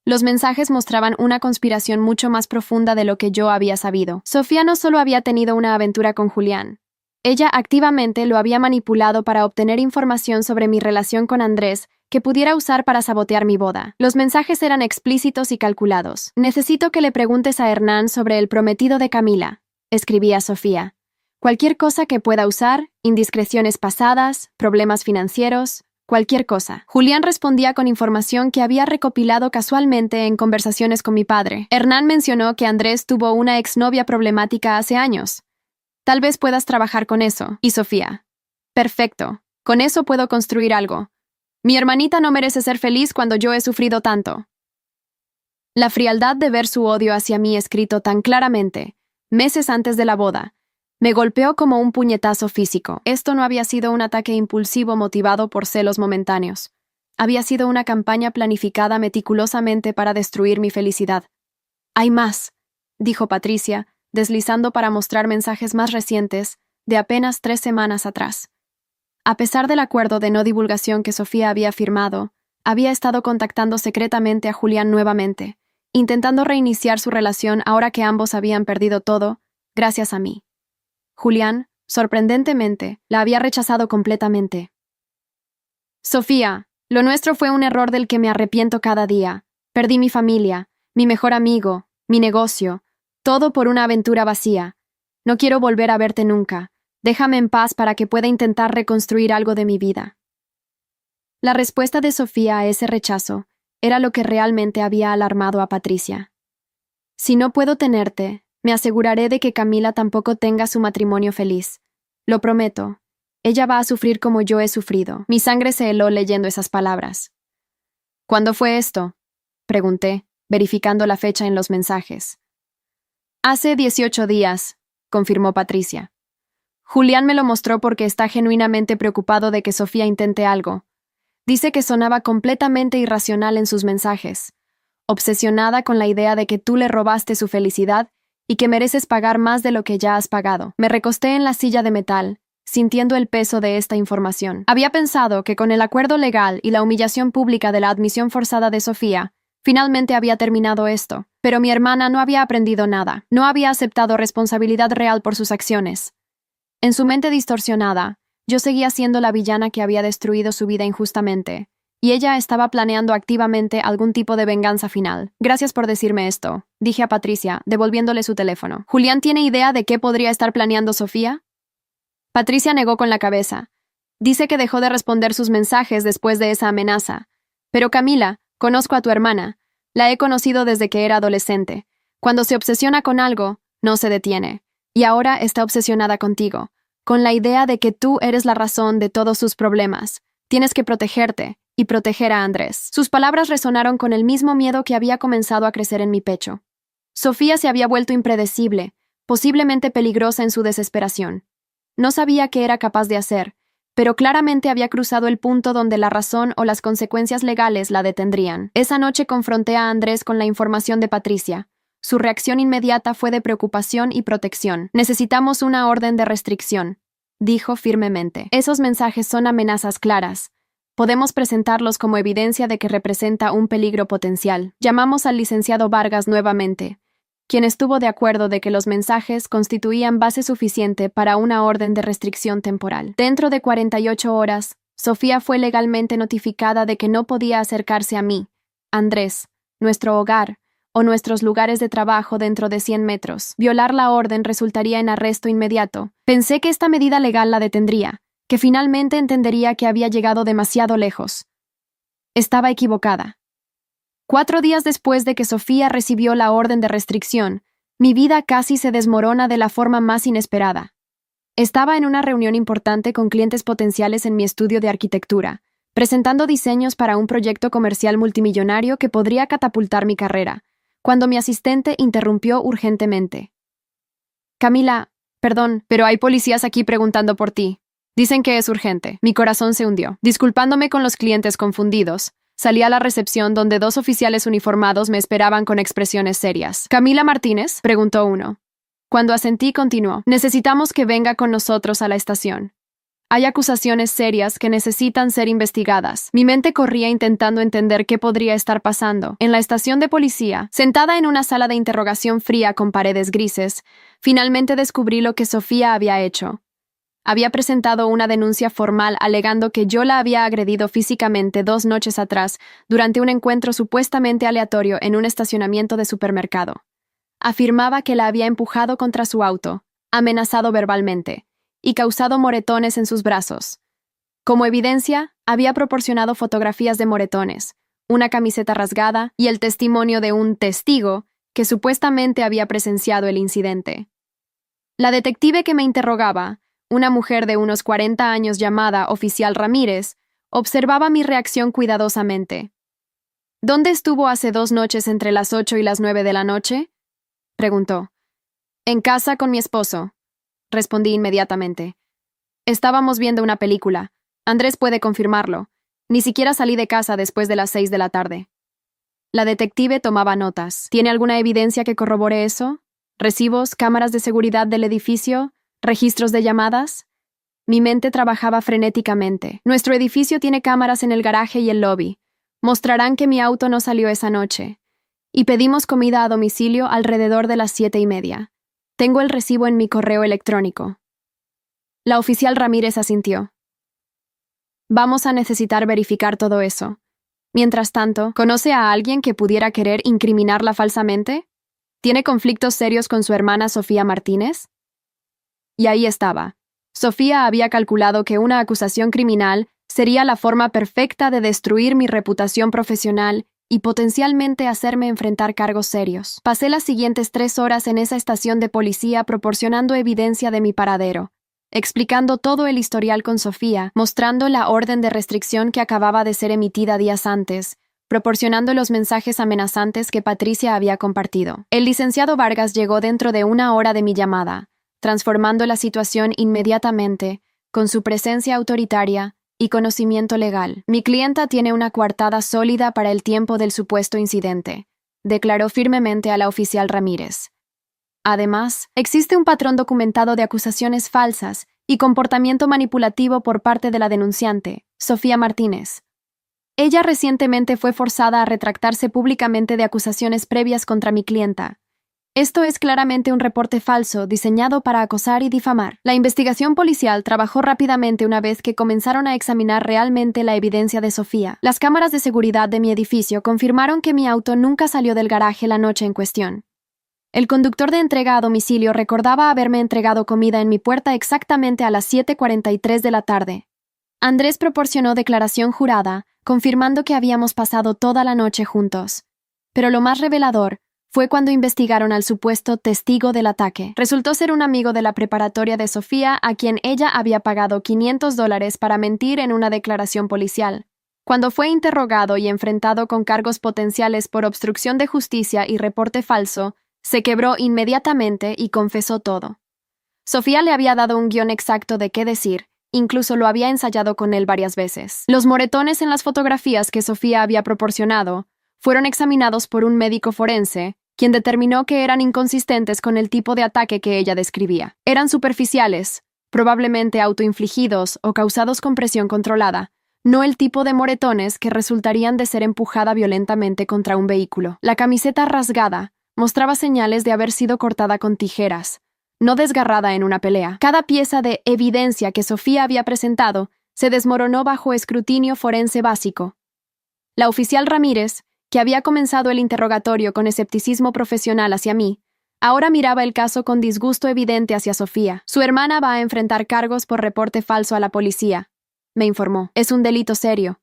Speaker 1: Los mensajes mostraban una conspiración mucho más profunda de lo que yo había sabido. Sofía no solo había tenido una aventura con Julián. Ella activamente lo había manipulado para obtener información sobre mi relación con Andrés que pudiera usar para sabotear mi boda. Los mensajes eran explícitos y calculados. «Necesito que le preguntes a Hernán sobre el prometido de Camila», escribía Sofía. «Cualquier cosa que pueda usar, indiscreciones pasadas, problemas financieros, cualquier cosa». Julián respondía con información que había recopilado casualmente en conversaciones con mi padre. Hernán mencionó que Andrés tuvo una exnovia problemática hace años. «Tal vez puedas trabajar con eso». Y Sofía: «Perfecto. Con eso puedo construir algo. Mi hermanita no merece ser feliz cuando yo he sufrido tanto». La frialdad de ver su odio hacia mí escrito tan claramente, meses antes de la boda, me golpeó como un puñetazo físico. Esto no había sido un ataque impulsivo motivado por celos momentáneos. Había sido una campaña planificada meticulosamente para destruir mi felicidad. «Hay más», dijo Patricia, deslizando para mostrar mensajes más recientes, de apenas 3 semanas atrás. A pesar del acuerdo de no divulgación que Sofía había firmado, había estado contactando secretamente a Julián nuevamente, intentando reiniciar su relación ahora que ambos habían perdido todo, gracias a mí. Julián, sorprendentemente, la había rechazado completamente. «Sofía, lo nuestro fue un error del que me arrepiento cada día. Perdí mi familia, mi mejor amigo, mi negocio, todo por una aventura vacía. No quiero volver a verte nunca. Déjame en paz para que pueda intentar reconstruir algo de mi vida». La respuesta de Sofía a ese rechazo era lo que realmente había alarmado a Patricia. «Si no puedo tenerte, me aseguraré de que Camila tampoco tenga su matrimonio feliz. Lo prometo. Ella va a sufrir como yo he sufrido». Mi sangre se heló leyendo esas palabras. «¿Cuándo fue esto?», pregunté, verificando la fecha en los mensajes. «Hace 18 días», confirmó Patricia. «Julián me lo mostró porque está genuinamente preocupado de que Sofía intente algo. Dice que sonaba completamente irracional en sus mensajes, obsesionada con la idea de que tú le robaste su felicidad y que mereces pagar más de lo que ya has pagado». Me recosté en la silla de metal, sintiendo el peso de esta información. Había pensado que con el acuerdo legal y la humillación pública de la admisión forzada de Sofía, finalmente había terminado esto, pero mi hermana no había aprendido nada, no había aceptado responsabilidad real por sus acciones. En su mente distorsionada, yo seguía siendo la villana que había destruido su vida injustamente, y ella estaba planeando activamente algún tipo de venganza final. Gracias por decirme esto, dije a Patricia, devolviéndole su teléfono. ¿Julián tiene idea de qué podría estar planeando Sofía? Patricia negó con la cabeza. Dice que dejó de responder sus mensajes después de esa amenaza. Pero Camila, conozco a tu hermana. La he conocido desde que era adolescente. Cuando se obsesiona con algo, no se detiene. Y ahora está obsesionada contigo, con la idea de que tú eres la razón de todos sus problemas. Tienes que protegerte y proteger a Andrés. Sus palabras resonaron con el mismo miedo que había comenzado a crecer en mi pecho. Sofía se había vuelto impredecible, posiblemente peligrosa en su desesperación. No sabía qué era capaz de hacer, pero claramente había cruzado el punto donde la razón o las consecuencias legales la detendrían. Esa noche confronté a Andrés con la información de Patricia. Su reacción inmediata fue de preocupación y protección. Necesitamos una orden de restricción, dijo firmemente. Esos mensajes son amenazas claras. Podemos presentarlos como evidencia de que representa un peligro potencial. Llamamos al licenciado Vargas nuevamente, quien estuvo de acuerdo de que los mensajes constituían base suficiente para una orden de restricción temporal. Dentro de 48 horas, Sofía fue legalmente notificada de que no podía acercarse a mí, Andrés, nuestro hogar, o nuestros lugares de trabajo dentro de 100 metros. Violar la orden resultaría en arresto inmediato. Pensé que esta medida legal la detendría, que finalmente entendería que había llegado demasiado lejos. Estaba equivocada. 4 días después de que Sofía recibió la orden de restricción, mi vida casi se desmorona de la forma más inesperada. Estaba en una reunión importante con clientes potenciales en mi estudio de arquitectura, presentando diseños para un proyecto comercial multimillonario que podría catapultar mi carrera, cuando mi asistente interrumpió urgentemente. Camila, perdón, pero hay policías aquí preguntando por ti. Dicen que es urgente. Mi corazón se hundió. Disculpándome con los clientes confundidos, salí a la recepción donde 2 oficiales uniformados me esperaban con expresiones serias. ¿Camila Martínez?, preguntó uno. Cuando asentí, continuó. Necesitamos que venga con nosotros a la estación. Hay acusaciones serias que necesitan ser investigadas. Mi mente corría intentando entender qué podría estar pasando. En la estación de policía, sentada en una sala de interrogación fría con paredes grises, finalmente descubrí lo que Sofía había hecho. Había presentado una denuncia formal alegando que yo la había agredido físicamente 2 noches atrás durante un encuentro supuestamente aleatorio en un estacionamiento de supermercado. Afirmaba que la había empujado contra su auto, amenazado verbalmente, y causado moretones en sus brazos. Como evidencia, había proporcionado fotografías de moretones, una camiseta rasgada y el testimonio de un testigo que supuestamente había presenciado el incidente. La detective que me interrogaba, una mujer de unos 40 años llamada Oficial Ramírez, observaba mi reacción cuidadosamente. ¿Dónde estuvo hace 2 noches entre las 8 y las 9 de la noche?, preguntó. En casa con mi esposo, respondí inmediatamente. Estábamos viendo una película. Andrés puede confirmarlo. Ni siquiera salí de casa después de las 6 de la tarde. La detective tomaba notas. ¿Tiene alguna evidencia que corrobore eso? ¿Recibos, cámaras de seguridad del edificio, registros de llamadas? Mi mente trabajaba frenéticamente. Nuestro edificio tiene cámaras en el garaje y el lobby. Mostrarán que mi auto no salió esa noche. Y pedimos comida a domicilio alrededor de las 7:30. Tengo el recibo en mi correo electrónico. La oficial Ramírez asintió. Vamos a necesitar verificar todo eso. Mientras tanto, ¿conoce a alguien que pudiera querer incriminarla falsamente? ¿Tiene conflictos serios con su hermana Sofía Martínez? Y ahí estaba. Sofía había calculado que una acusación criminal sería la forma perfecta de destruir mi reputación profesional y potencialmente hacerme enfrentar cargos serios. Pasé las siguientes 3 horas en esa estación de policía proporcionando evidencia de mi paradero, explicando todo el historial con Sofía, mostrando la orden de restricción que acababa de ser emitida días antes, proporcionando los mensajes amenazantes que Patricia había compartido. El licenciado Vargas llegó dentro de 1 hora de mi llamada, transformando la situación inmediatamente, con su presencia autoritaria y conocimiento legal. Mi clienta tiene una coartada sólida para el tiempo del supuesto incidente, declaró firmemente a la oficial Ramírez. Además, existe un patrón documentado de acusaciones falsas y comportamiento manipulativo por parte de la denunciante, Sofía Martínez. Ella recientemente fue forzada a retractarse públicamente de acusaciones previas contra mi clienta, Esto es claramente un reporte falso, diseñado para acosar y difamar. La investigación policial trabajó rápidamente una vez que comenzaron a examinar realmente la evidencia de Sofía. Las cámaras de seguridad de mi edificio confirmaron que mi auto nunca salió del garaje la noche en cuestión. El conductor de entrega a domicilio recordaba haberme entregado comida en mi puerta exactamente a las 7:43 de la tarde. Andrés proporcionó declaración jurada, confirmando que habíamos pasado toda la noche juntos. Pero lo más revelador fue cuando investigaron al supuesto testigo del ataque. Resultó ser un amigo de la preparatoria de Sofía a quien ella había pagado $500 para mentir en una declaración policial. Cuando fue interrogado y enfrentado con cargos potenciales por obstrucción de justicia y reporte falso, se quebró inmediatamente y confesó todo. Sofía le había dado un guión exacto de qué decir, incluso lo había ensayado con él varias veces. Los moretones en las fotografías que Sofía había proporcionado fueron examinados por un médico forense, quien determinó que eran inconsistentes con el tipo de ataque que ella describía. Eran superficiales, probablemente autoinfligidos o causados con presión controlada, no el tipo de moretones que resultarían de ser empujada violentamente contra un vehículo. La camiseta rasgada mostraba señales de haber sido cortada con tijeras, no desgarrada en una pelea. Cada pieza de evidencia que Sofía había presentado se desmoronó bajo escrutinio forense básico. La oficial Ramírez, que había comenzado el interrogatorio con escepticismo profesional hacia mí, ahora miraba el caso con disgusto evidente hacia Sofía. Su hermana va a enfrentar cargos por reporte falso a la policía, me informó. Es un delito serio.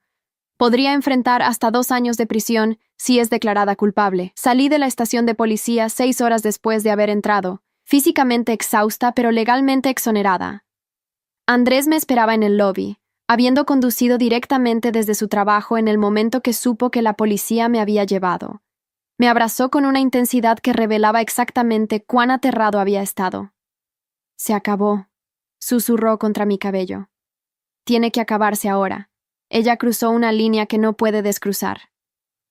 Speaker 1: Podría enfrentar hasta 2 años de prisión si es declarada culpable. Salí de la estación de policía 6 horas después de haber entrado, físicamente exhausta pero legalmente exonerada. Andrés me esperaba en el lobby, habiendo conducido directamente desde su trabajo en el momento que supo que la policía me había llevado. Me abrazó con una intensidad que revelaba exactamente cuán aterrado había estado. Se acabó, susurró contra mi cabello. Tiene que acabarse ahora. Ella cruzó una línea que no puede descruzar.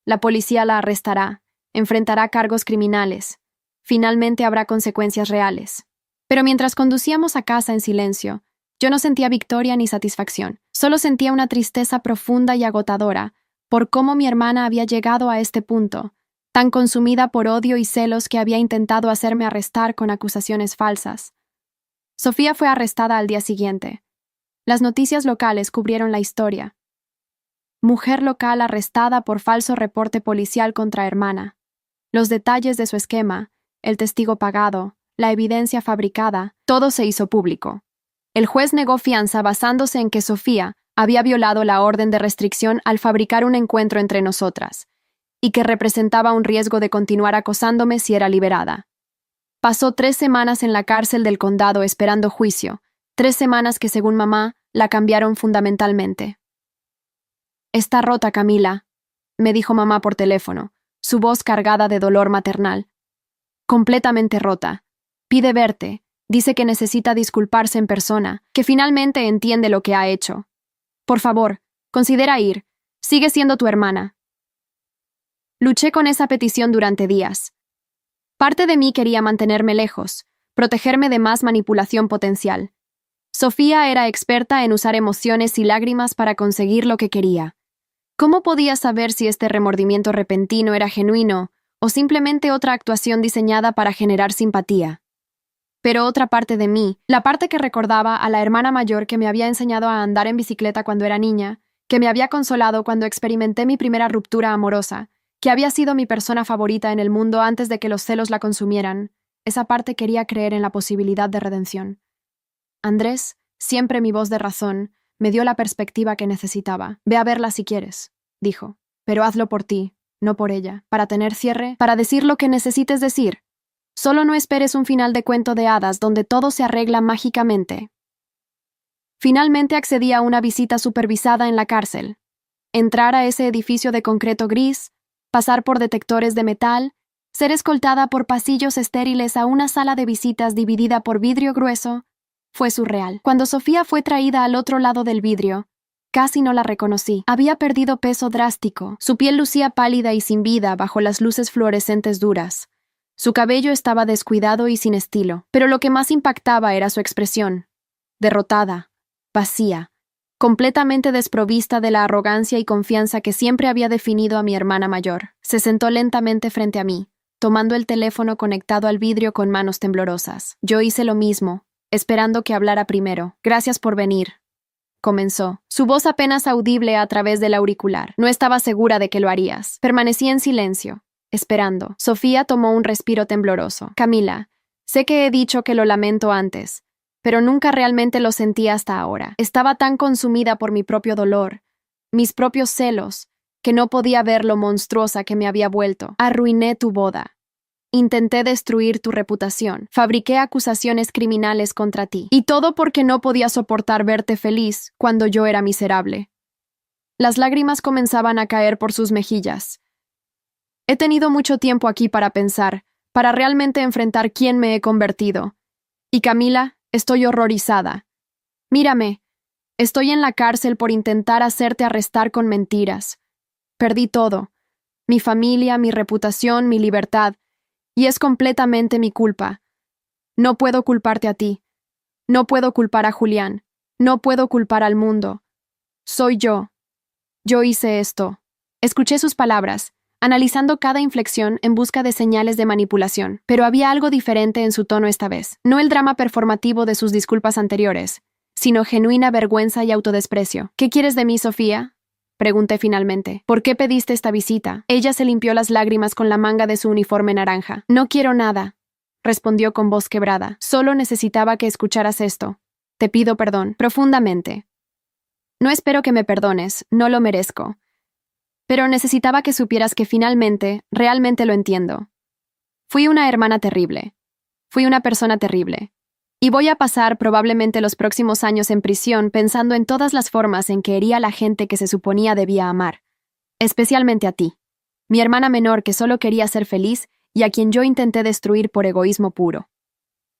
Speaker 1: La policía la arrestará, enfrentará cargos criminales. Finalmente habrá consecuencias reales. Pero mientras conducíamos a casa en silencio, yo no sentía victoria ni satisfacción. Solo sentía una tristeza profunda y agotadora por cómo mi hermana había llegado a este punto, tan consumida por odio y celos que había intentado hacerme arrestar con acusaciones falsas. Sofía fue arrestada al día siguiente. Las noticias locales cubrieron la historia. Mujer local arrestada por falso reporte policial contra hermana. Los detalles de su esquema, el testigo pagado, la evidencia fabricada, todo se hizo público. El juez negó fianza basándose en que Sofía había violado la orden de restricción al fabricar un encuentro entre nosotras, y que representaba un riesgo de continuar acosándome si era liberada. Pasó 3 semanas en la cárcel del condado esperando juicio, 3 semanas que, según mamá, la cambiaron fundamentalmente. «Está rota, Camila», me dijo mamá por teléfono, su voz cargada de dolor maternal. «Completamente rota. Pide verte. Dice que necesita disculparse en persona, que finalmente entiende lo que ha hecho. Por favor, considera ir. Sigue siendo tu hermana». Luché con esa petición durante días. Parte de mí quería mantenerme lejos, protegerme de más manipulación potencial. Sofía era experta en usar emociones y lágrimas para conseguir lo que quería. ¿Cómo podía saber si este remordimiento repentino era genuino o simplemente otra actuación diseñada para generar simpatía? Pero otra parte de mí, la parte que recordaba a la hermana mayor que me había enseñado a andar en bicicleta cuando era niña, que me había consolado cuando experimenté mi primera ruptura amorosa, que había sido mi persona favorita en el mundo antes de que los celos la consumieran, esa parte quería creer en la posibilidad de redención. Andrés, siempre mi voz de razón, me dio la perspectiva que necesitaba. «Ve a verla si quieres», dijo, «pero hazlo por ti, no por ella, para tener cierre, para decir lo que necesites decir. Solo no esperes un final de cuento de hadas donde todo se arregla mágicamente». Finalmente accedí a una visita supervisada en la cárcel. Entrar a ese edificio de concreto gris, pasar por detectores de metal, ser escoltada por pasillos estériles a una sala de visitas dividida por vidrio grueso, fue surreal. Cuando Sofía fue traída al otro lado del vidrio, casi no la reconocí. Había perdido peso drástico. Su piel lucía pálida y sin vida bajo las luces fluorescentes duras. Su cabello estaba descuidado y sin estilo, pero lo que más impactaba era su expresión. Derrotada, vacía, completamente desprovista de la arrogancia y confianza que siempre había definido a mi hermana mayor. Se sentó lentamente frente a mí, tomando el teléfono conectado al vidrio con manos temblorosas. Yo hice lo mismo, esperando que hablara primero. Gracias por venir, comenzó, su voz apenas audible a través del auricular. No estaba segura de que lo harías. Permanecí en silencio, esperando. Sofía tomó un respiro tembloroso. Camila, sé que he dicho que lo lamento antes, pero nunca realmente lo sentí hasta ahora. Estaba tan consumida por mi propio dolor, mis propios celos, que no podía ver lo monstruosa que me había vuelto. Arruiné tu boda. Intenté destruir tu reputación. Fabriqué acusaciones criminales contra ti. Y todo porque no podía soportar verte feliz cuando yo era miserable. Las lágrimas comenzaban a caer por sus mejillas. He tenido mucho tiempo aquí para pensar, para realmente enfrentar quién me he convertido. Y Camila, estoy horrorizada. Mírame, estoy en la cárcel por intentar hacerte arrestar con mentiras. Perdí todo. Mi familia, mi reputación, mi libertad. Y es completamente mi culpa. No puedo culparte a ti. No puedo culpar a Julián. No puedo culpar al mundo. Soy yo. Yo hice esto. Escuché sus palabras, analizando cada inflexión en busca de señales de manipulación, pero había algo diferente en su tono esta vez. No el drama performativo de sus disculpas anteriores, sino genuina vergüenza y autodesprecio. ¿Qué quieres de mí, Sofía?, pregunté finalmente. ¿Por qué pediste esta visita? Ella se limpió las lágrimas con la manga de su uniforme naranja. No quiero nada, respondió con voz quebrada. Solo necesitaba que escucharas esto. Te pido perdón, profundamente. No espero que me perdones, no lo merezco. Pero necesitaba que supieras que finalmente, realmente lo entiendo. Fui una hermana terrible. Fui una persona terrible. Y voy a pasar probablemente los próximos años en prisión pensando en todas las formas en que hería a la gente que se suponía debía amar. Especialmente a ti, mi hermana menor que solo quería ser feliz y a quien yo intenté destruir por egoísmo puro.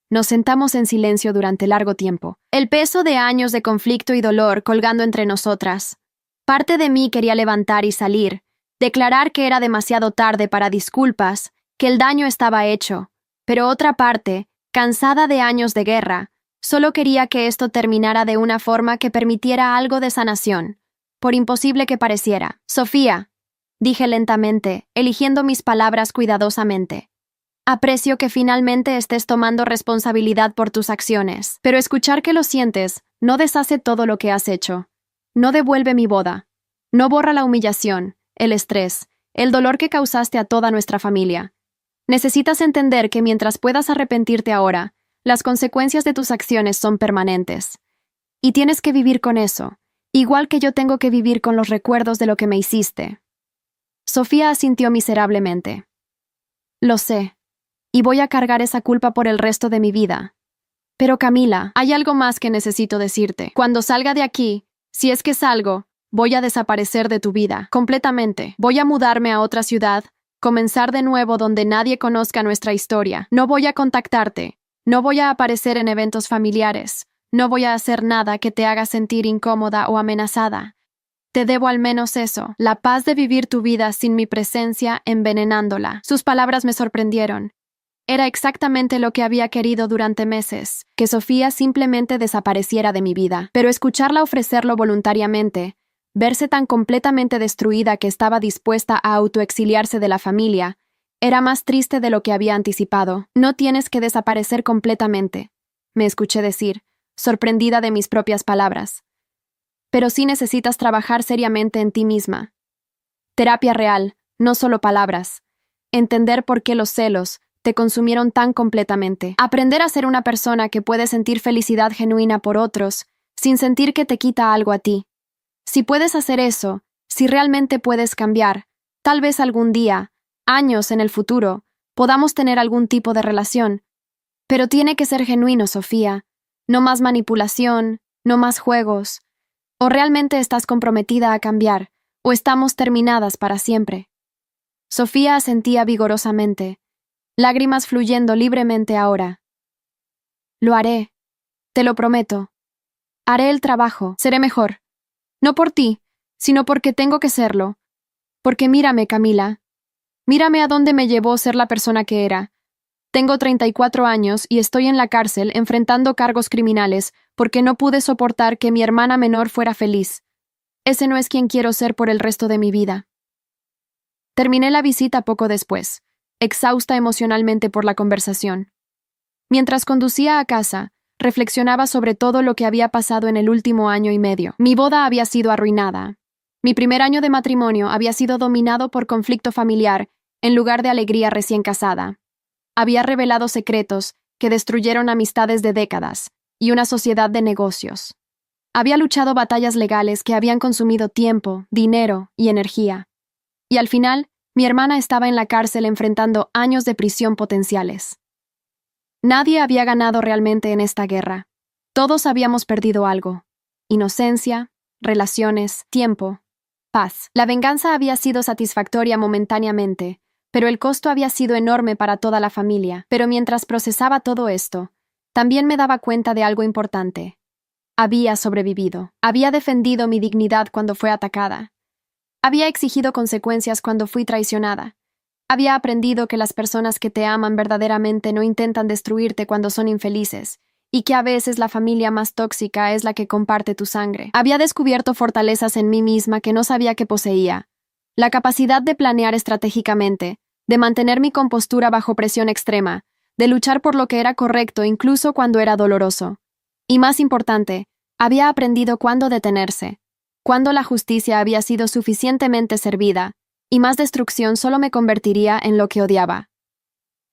Speaker 1: Nos sentamos en silencio durante largo tiempo, el peso de años de conflicto y dolor colgando entre nosotras. Parte de mí quería levantar y salir, declarar que era demasiado tarde para disculpas, que el daño estaba hecho, pero otra parte, cansada de años de guerra, solo quería que esto terminara de una forma que permitiera algo de sanación, por imposible que pareciera. Sofía, dije lentamente, eligiendo mis palabras cuidadosamente. Aprecio que finalmente estés tomando responsabilidad por tus acciones, pero escuchar que lo sientes no deshace todo lo que has hecho. No devuelve mi boda. No borra la humillación, el estrés, el dolor que causaste a toda nuestra familia. Necesitas entender que mientras puedas arrepentirte ahora, las consecuencias de tus acciones son permanentes. Y tienes que vivir con eso, igual que yo tengo que vivir con los recuerdos de lo que me hiciste. Sofía asintió miserablemente. Lo sé, y voy a cargar esa culpa por el resto de mi vida. Pero Camila, hay algo más que necesito decirte. Cuando salga de aquí, si es que salgo, voy a desaparecer de tu vida, completamente. Voy a mudarme a otra ciudad, comenzar de nuevo donde nadie conozca nuestra historia. No voy a contactarte, no voy a aparecer en eventos familiares, no voy a hacer nada que te haga sentir incómoda o amenazada. Te debo al menos eso, la paz de vivir tu vida sin mi presencia envenenándola. Sus palabras me sorprendieron. Era exactamente lo que había querido durante meses, que Sofía simplemente desapareciera de mi vida. Pero escucharla ofrecerlo voluntariamente, verse tan completamente destruida que estaba dispuesta a autoexiliarse de la familia, era más triste de lo que había anticipado. No tienes que desaparecer completamente, me escuché decir, sorprendida de mis propias palabras. Pero sí necesitas trabajar seriamente en ti misma. Terapia real, no solo palabras. Entender por qué los celos te consumieron tan completamente. Aprender a ser una persona que puede sentir felicidad genuina por otros, sin sentir que te quita algo a ti. Si puedes hacer eso, si realmente puedes cambiar, tal vez algún día, años en el futuro, podamos tener algún tipo de relación. Pero tiene que ser genuino, Sofía. No más manipulación, no más juegos. O realmente estás comprometida a cambiar, o estamos terminadas para siempre. Sofía asentía vigorosamente, lágrimas fluyendo libremente ahora. Lo haré, te lo prometo. Haré el trabajo, seré mejor. No por ti, sino porque tengo que serlo. Porque mírame, Camila. Mírame a dónde me llevó ser la persona que era. Tengo 34 años y estoy en la cárcel enfrentando cargos criminales porque no pude soportar que mi hermana menor fuera feliz. Ese no es quien quiero ser por el resto de mi vida. Terminé la visita poco después. exhausta emocionalmente por la conversación. Mientras conducía a casa, reflexionaba sobre todo lo que había pasado en el último año y medio. Mi boda había sido arruinada. Mi primer año de matrimonio había sido dominado por conflicto familiar en lugar de alegría recién casada. Había revelado secretos que destruyeron amistades de décadas y una sociedad de negocios. Había luchado batallas legales que habían consumido tiempo, dinero y energía. Y al final, mi hermana estaba en la cárcel enfrentando años de prisión potenciales. Nadie había ganado realmente en esta guerra. Todos habíamos perdido algo: inocencia, relaciones, tiempo, paz. La venganza había sido satisfactoria momentáneamente, pero el costo había sido enorme para toda la familia. Pero mientras procesaba todo esto, también me daba cuenta de algo importante. Había sobrevivido. Había defendido mi dignidad cuando fue atacada. Había exigido consecuencias cuando fui traicionada. Había aprendido que las personas que te aman verdaderamente no intentan destruirte cuando son infelices, y que a veces la familia más tóxica es la que comparte tu sangre. Había descubierto fortalezas en mí misma que no sabía que poseía. La capacidad de planear estratégicamente, de mantener mi compostura bajo presión extrema, de luchar por lo que era correcto incluso cuando era doloroso. Y más importante, había aprendido cuándo detenerse, cuándo la justicia había sido suficientemente servida, y más destrucción solo me convertiría en lo que odiaba.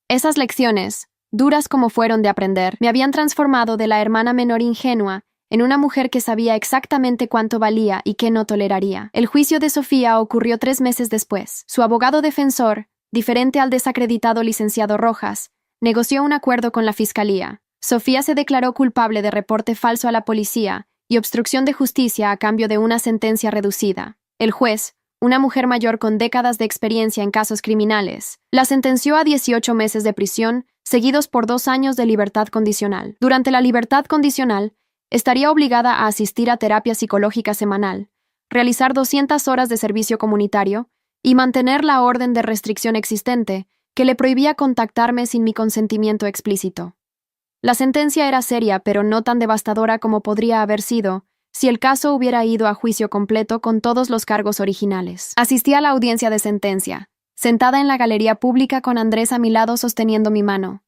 Speaker 1: Esas lecciones, duras como fueron de aprender, me habían transformado de la hermana menor ingenua en una mujer que sabía exactamente cuánto valía y qué no toleraría. El juicio de Sofía ocurrió 3 meses después. Su abogado defensor, diferente al desacreditado licenciado Rojas, negoció un acuerdo con la fiscalía. Sofía se declaró culpable de reporte falso a la policía y obstrucción de justicia a cambio de una sentencia reducida. El juez, una mujer mayor con décadas de experiencia en casos criminales, la sentenció a 18 meses de prisión, seguidos por 2 años de libertad condicional. Durante la libertad condicional, estaría obligada a asistir a terapia psicológica semanal, realizar 200 horas de servicio comunitario y mantener la orden de restricción existente, que le prohibía contactarme sin mi consentimiento explícito. La sentencia era seria, pero no tan devastadora como podría haber sido si el caso hubiera ido a juicio completo con todos los cargos originales. Asistí a la audiencia de sentencia, sentada en la galería pública con Andrés a mi lado sosteniendo mi mano.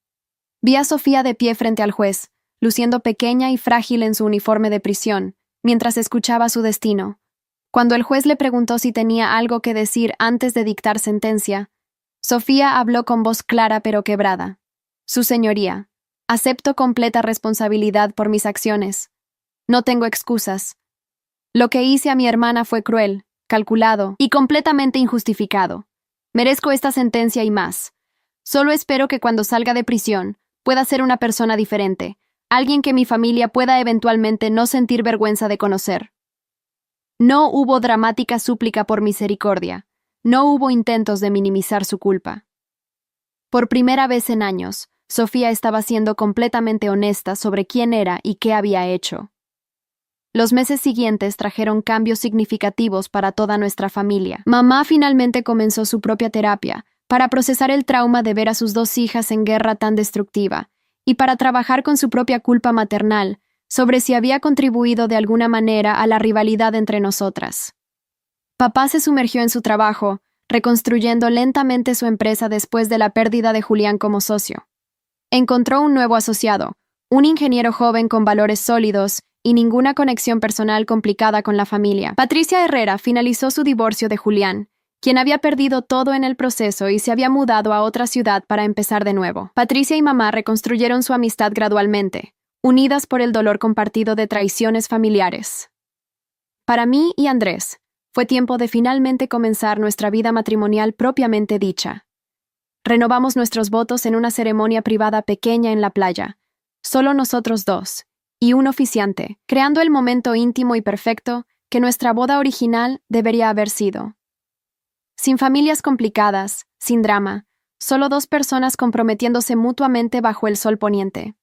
Speaker 1: Vi a Sofía de pie frente al juez, luciendo pequeña y frágil en su uniforme de prisión, mientras escuchaba su destino. Cuando el juez le preguntó si tenía algo que decir antes de dictar sentencia, Sofía habló con voz clara pero quebrada. Su señoría, acepto completa responsabilidad por mis acciones. No tengo excusas. Lo que hice a mi hermana fue cruel, calculado y completamente injustificado. Merezco esta sentencia y más. Solo espero que cuando salga de prisión pueda ser una persona diferente, alguien que mi familia pueda eventualmente no sentir vergüenza de conocer. No hubo dramática súplica por misericordia. No hubo intentos de minimizar su culpa. Por primera vez en años, Sofía estaba siendo completamente honesta sobre quién era y qué había hecho. Los meses siguientes trajeron cambios significativos para toda nuestra familia. Mamá finalmente comenzó su propia terapia para procesar el trauma de ver a sus 2 hijas en guerra tan destructiva y para trabajar con su propia culpa maternal sobre si había contribuido de alguna manera a la rivalidad entre nosotras. Papá se sumergió en su trabajo, reconstruyendo lentamente su empresa después de la pérdida de Julián como socio. Encontró un nuevo asociado, un ingeniero joven con valores sólidos y ninguna conexión personal complicada con la familia. Patricia Herrera finalizó su divorcio de Julián, quien había perdido todo en el proceso y se había mudado a otra ciudad para empezar de nuevo. Patricia y mamá reconstruyeron su amistad gradualmente, unidas por el dolor compartido de traiciones familiares. Para mí y Andrés, fue tiempo de finalmente comenzar nuestra vida matrimonial propiamente dicha. Renovamos nuestros votos en una ceremonia privada pequeña en la playa, solo nosotros 2, y un oficiante, creando el momento íntimo y perfecto que nuestra boda original debería haber sido. Sin familias complicadas, sin drama, solo 2 personas comprometiéndose mutuamente bajo el sol poniente.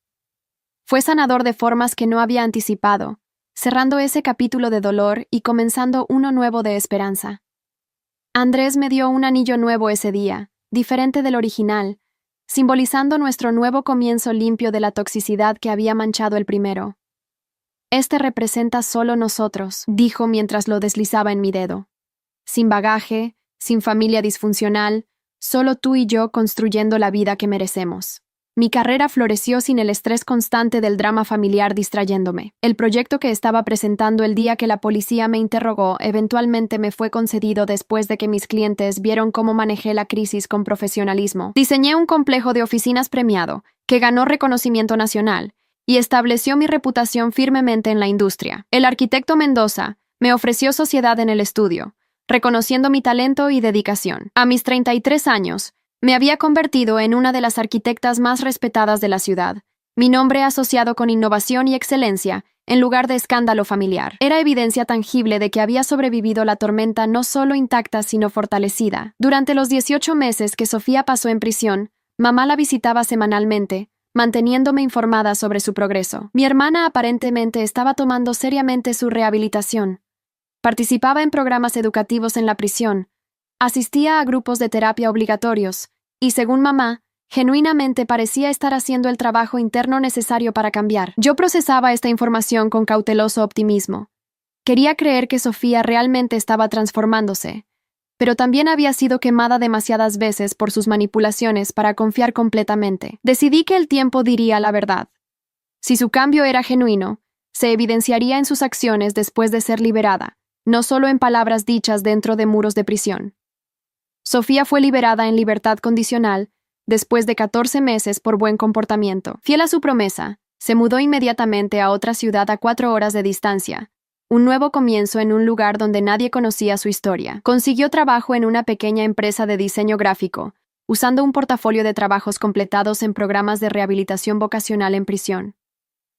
Speaker 1: Fue sanador de formas que no había anticipado, cerrando ese capítulo de dolor y comenzando uno nuevo de esperanza. Andrés me dio un anillo nuevo ese día, diferente del original, simbolizando nuestro nuevo comienzo limpio de la toxicidad que había manchado el primero. Este representa solo nosotros, dijo mientras lo deslizaba en mi dedo. Sin bagaje, sin familia disfuncional, Solo tú y yo construyendo la vida que merecemos. Mi carrera floreció sin el estrés constante del drama familiar distrayéndome. El proyecto que estaba presentando el día que la policía me interrogó eventualmente me fue concedido después de que mis clientes vieron cómo manejé la crisis con profesionalismo. Diseñé un complejo de oficinas premiado, que ganó reconocimiento nacional, y estableció mi reputación firmemente en la industria. El arquitecto Mendoza me ofreció sociedad en el estudio, reconociendo mi talento y dedicación. A mis 33 años, me había convertido en una de las arquitectas más respetadas de la ciudad, mi nombre asociado con innovación y excelencia, en lugar de escándalo familiar. Era evidencia tangible de que había sobrevivido la tormenta no solo intacta sino fortalecida. Durante los 18 meses que Sofía pasó en prisión, mamá la visitaba semanalmente, manteniéndome informada sobre su progreso. Mi hermana aparentemente estaba tomando seriamente su rehabilitación. Participaba en programas educativos en la prisión, asistía a grupos de terapia obligatorios y, según mamá, genuinamente parecía estar haciendo el trabajo interno necesario para cambiar. Yo procesaba esta información con cauteloso optimismo. Quería creer que Sofía realmente estaba transformándose, pero también había sido quemada demasiadas veces por sus manipulaciones para confiar completamente. Decidí que el tiempo diría la verdad. Si su cambio era genuino, se evidenciaría en sus acciones después de ser liberada, no solo en palabras dichas dentro de muros de prisión. Sofía fue liberada en libertad condicional después de 14 meses por buen comportamiento. Fiel a su promesa, se mudó inmediatamente a otra ciudad a 4 horas de distancia, un nuevo comienzo en un lugar donde nadie conocía su historia. Consiguió trabajo en una pequeña empresa de diseño gráfico, usando un portafolio de trabajos completados en programas de rehabilitación vocacional en prisión.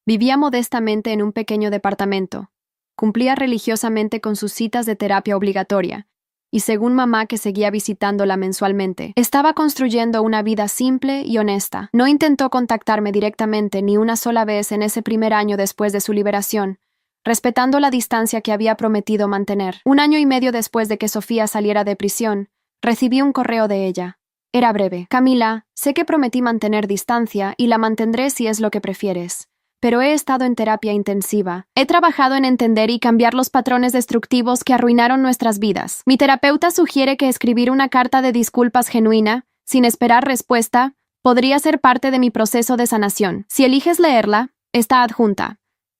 Speaker 1: Vivía modestamente en un pequeño departamento, cumplía religiosamente con sus citas de terapia obligatoria, y según mamá que seguía visitándola mensualmente, estaba construyendo una vida simple y honesta. No intentó contactarme directamente ni una sola vez en ese primer año después de su liberación, respetando la distancia que había prometido mantener. 1 año y medio después de que Sofía saliera de prisión, recibí un correo de ella. Era breve. Camila, sé que prometí mantener distancia y la mantendré si es lo que prefieres. Pero he estado en terapia intensiva. He trabajado en entender y cambiar los patrones destructivos que arruinaron nuestras vidas. Mi terapeuta sugiere que escribir una carta de disculpas genuina, sin esperar respuesta, podría ser parte de mi proceso de sanación. Si eliges leerla, está adjunta.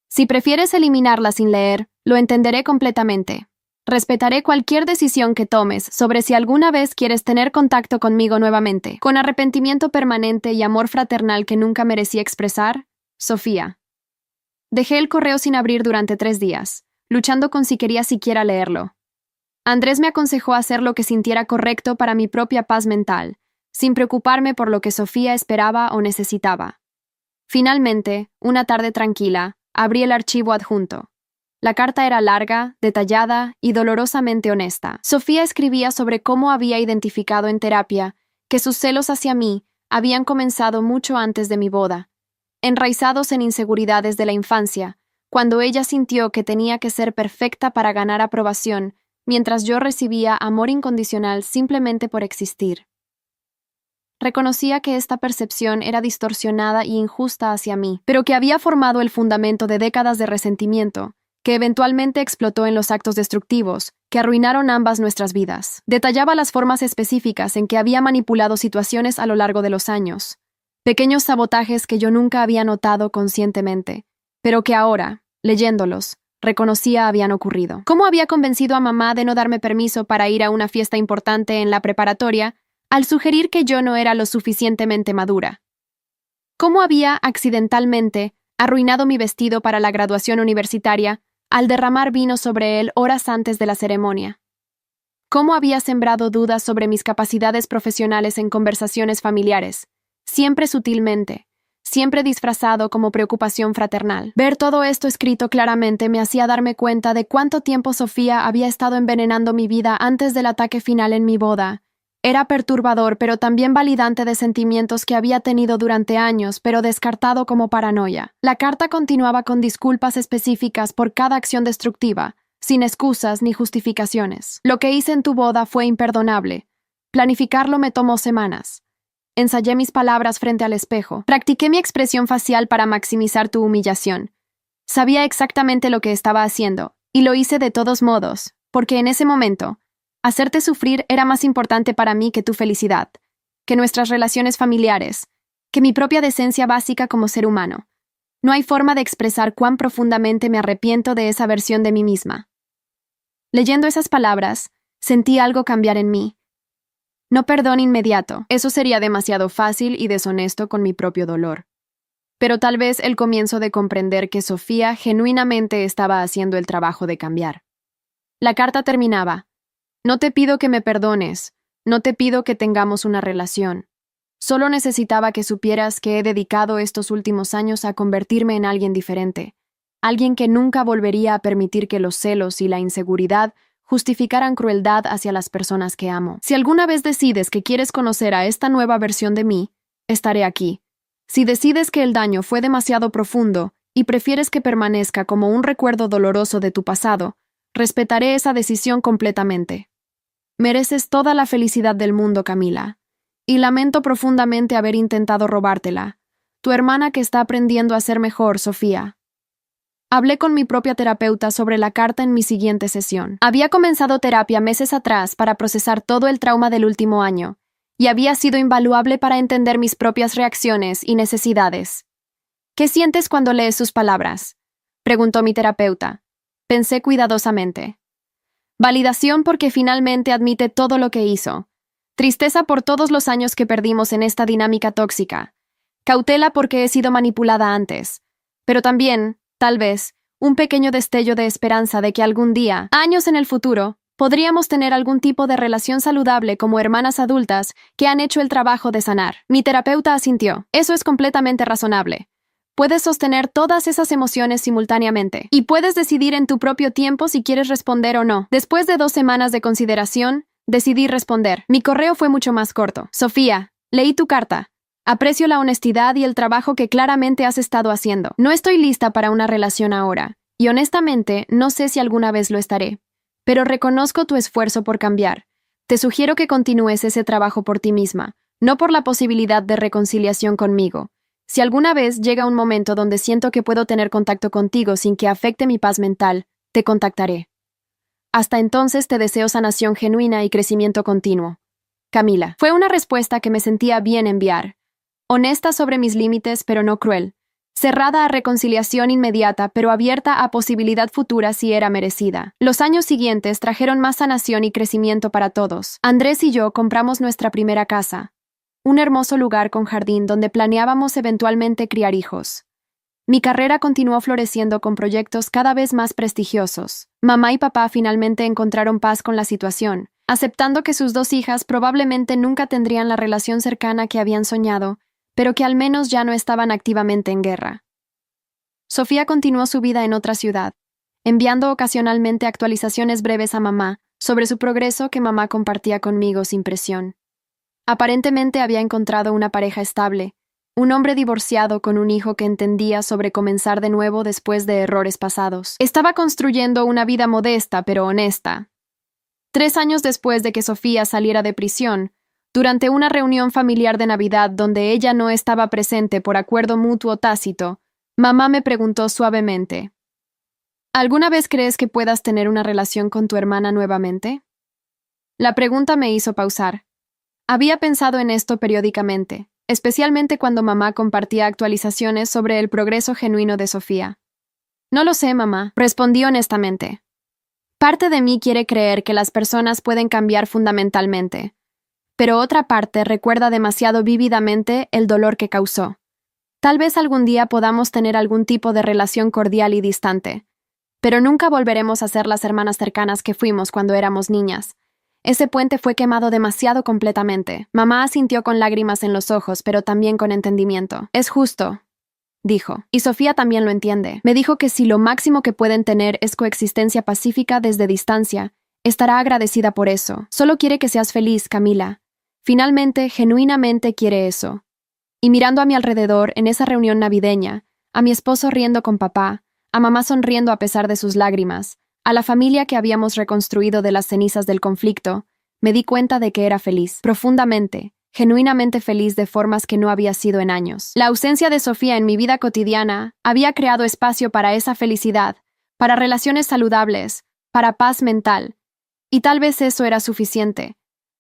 Speaker 1: Si prefieres eliminarla sin leer, lo entenderé completamente. Respetaré cualquier decisión que tomes sobre si alguna vez quieres tener contacto conmigo nuevamente. Con arrepentimiento permanente y amor fraternal que nunca merecí expresar, Sofía. Dejé el correo sin abrir durante 3 días, luchando con si quería siquiera leerlo. Andrés me aconsejó hacer lo que sintiera correcto para mi propia paz mental, sin preocuparme por lo que Sofía esperaba o necesitaba. Finalmente, una tarde tranquila, abrí el archivo adjunto. La carta era larga, detallada y dolorosamente honesta. Sofía escribía sobre cómo había identificado en terapia que sus celos hacia mí habían comenzado mucho antes de mi boda, enraizados en inseguridades de la infancia, cuando ella sintió que tenía que ser perfecta para ganar aprobación, mientras yo recibía amor incondicional simplemente por existir. Reconocía que esta percepción era distorsionada y injusta hacia mí, pero que había formado el fundamento de décadas de resentimiento, que eventualmente explotó en los actos destructivos, que arruinaron ambas nuestras vidas. Detallaba las formas específicas en que había manipulado situaciones a lo largo de los años, pequeños sabotajes que yo nunca había notado conscientemente, pero que ahora, leyéndolos, reconocía habían ocurrido. ¿Cómo había convencido a mamá de no darme permiso para ir a una fiesta importante en la preparatoria al sugerir que yo no era lo suficientemente madura? ¿Cómo había accidentalmente arruinado mi vestido para la graduación universitaria al derramar vino sobre él horas antes de la ceremonia? ¿Cómo había sembrado dudas sobre mis capacidades profesionales en conversaciones familiares, siempre sutilmente, siempre disfrazado como preocupación fraternal? Ver todo esto escrito claramente me hacía darme cuenta de cuánto tiempo Sofía había estado envenenando mi vida antes del ataque final en mi boda. Era perturbador, pero también validante de sentimientos que había tenido durante años, pero descartado como paranoia. La carta continuaba con disculpas específicas por cada acción destructiva, sin excusas ni justificaciones. Lo que hice en tu boda fue imperdonable. Planificarlo me tomó semanas. Ensayé mis palabras frente al espejo. Practiqué mi expresión facial para maximizar tu humillación. Sabía exactamente lo que estaba haciendo, y lo hice de todos modos, porque en ese momento Hacerte sufrir era más importante para mí que tu felicidad, que nuestras relaciones familiares, que mi propia decencia básica como ser humano. No hay forma de expresar cuán profundamente me arrepiento de esa versión de mí misma. Leyendo esas palabras, sentí algo cambiar en mí. No perdón inmediato, eso sería demasiado fácil y deshonesto con mi propio dolor. Pero tal vez el comienzo de comprender que Sofía genuinamente estaba haciendo el trabajo de cambiar. La carta terminaba: no te pido que me perdones, no te pido que tengamos una relación. Solo necesitaba que supieras que he dedicado estos últimos años a convertirme en alguien diferente, alguien que nunca volvería a permitir que los celos y la inseguridad justificaran crueldad hacia las personas que amo. Si alguna vez decides que quieres conocer a esta nueva versión de mí, estaré aquí. Si decides que el daño fue demasiado profundo y prefieres que permanezca como un recuerdo doloroso de tu pasado, respetaré esa decisión completamente. Mereces toda la felicidad del mundo, Camila. Y lamento profundamente haber intentado robártela. Tu hermana que está aprendiendo a ser mejor, Sofía. Hablé con mi propia terapeuta sobre la carta en mi siguiente sesión. Había comenzado terapia meses atrás para procesar todo el trauma del último año, y había sido invaluable para entender mis propias reacciones y necesidades. ¿Qué sientes cuando lees sus palabras?, preguntó mi terapeuta. Pensé cuidadosamente. Validación porque finalmente admite todo lo que hizo. Tristeza por todos los años que perdimos en esta dinámica tóxica. Cautela porque he sido manipulada antes. Pero también, tal vez, un pequeño destello de esperanza de que algún día, años en el futuro, podríamos tener algún tipo de relación saludable como hermanas adultas que han hecho el trabajo de sanar. Mi terapeuta asintió. Eso es completamente razonable. Puedes sostener todas esas emociones simultáneamente, y puedes decidir en tu propio tiempo si quieres responder o no. Después de 2 semanas de consideración, decidí responder. Mi correo fue mucho más corto. Sofía, leí tu carta. Aprecio la honestidad y el trabajo que claramente has estado haciendo. No estoy lista para una relación ahora, y honestamente no sé si alguna vez lo estaré. Pero reconozco tu esfuerzo por cambiar. Te sugiero que continúes ese trabajo por ti misma, no por la posibilidad de reconciliación conmigo. Si alguna vez llega un momento donde siento que puedo tener contacto contigo sin que afecte mi paz mental, te contactaré. Hasta entonces te deseo sanación genuina y crecimiento continuo. Camila. Fue una respuesta que me sentía bien enviar. Honesta sobre mis límites, pero no cruel. Cerrada a reconciliación inmediata, pero abierta a posibilidad futura si era merecida. Los años siguientes trajeron más sanación y crecimiento para todos. Andrés y yo compramos nuestra primera casa. Un hermoso lugar con jardín donde planeábamos eventualmente criar hijos. Mi carrera continuó floreciendo con proyectos cada vez más prestigiosos. Mamá y papá finalmente encontraron paz con la situación, aceptando que sus 2 hijas probablemente nunca tendrían la relación cercana que habían soñado, pero que al menos ya no estaban activamente en guerra. Sofía continuó su vida en otra ciudad, enviando ocasionalmente actualizaciones breves a mamá sobre su progreso que mamá compartía conmigo sin presión. Aparentemente había encontrado una pareja estable, un hombre divorciado con un hijo que entendía sobre comenzar de nuevo después de errores pasados. Estaba construyendo una vida modesta pero honesta. 3 años después de que Sofía saliera de prisión, durante una reunión familiar de Navidad donde ella no estaba presente por acuerdo mutuo tácito, mamá me preguntó suavemente: ¿alguna vez crees que puedas tener una relación con tu hermana nuevamente? La pregunta me hizo pausar. Había pensado en esto periódicamente, especialmente cuando mamá compartía actualizaciones sobre el progreso genuino de Sofía. No lo sé, mamá, respondí honestamente. Parte de mí quiere creer que las personas pueden cambiar fundamentalmente, pero otra parte recuerda demasiado vívidamente el dolor que causó. Tal vez algún día podamos tener algún tipo de relación cordial y distante, pero nunca volveremos a ser las hermanas cercanas que fuimos cuando éramos niñas. Ese puente fue quemado demasiado completamente. Mamá asintió con lágrimas en los ojos, pero también con entendimiento. Es justo, dijo. Y Sofía también lo entiende. Me dijo que si lo máximo que pueden tener es coexistencia pacífica desde distancia, estará agradecida por eso. Solo quiere que seas feliz, Camila. Finalmente, genuinamente quiere eso. Y mirando a mi alrededor en esa reunión navideña, a mi esposo riendo con papá, a mamá sonriendo a pesar de sus lágrimas, a la familia que habíamos reconstruido de las cenizas del conflicto, me di cuenta de que era feliz, profundamente, genuinamente feliz de formas que no había sido en años. La ausencia de Sofía en mi vida cotidiana había creado espacio para esa felicidad, para relaciones saludables, para paz mental. Y tal vez eso era suficiente.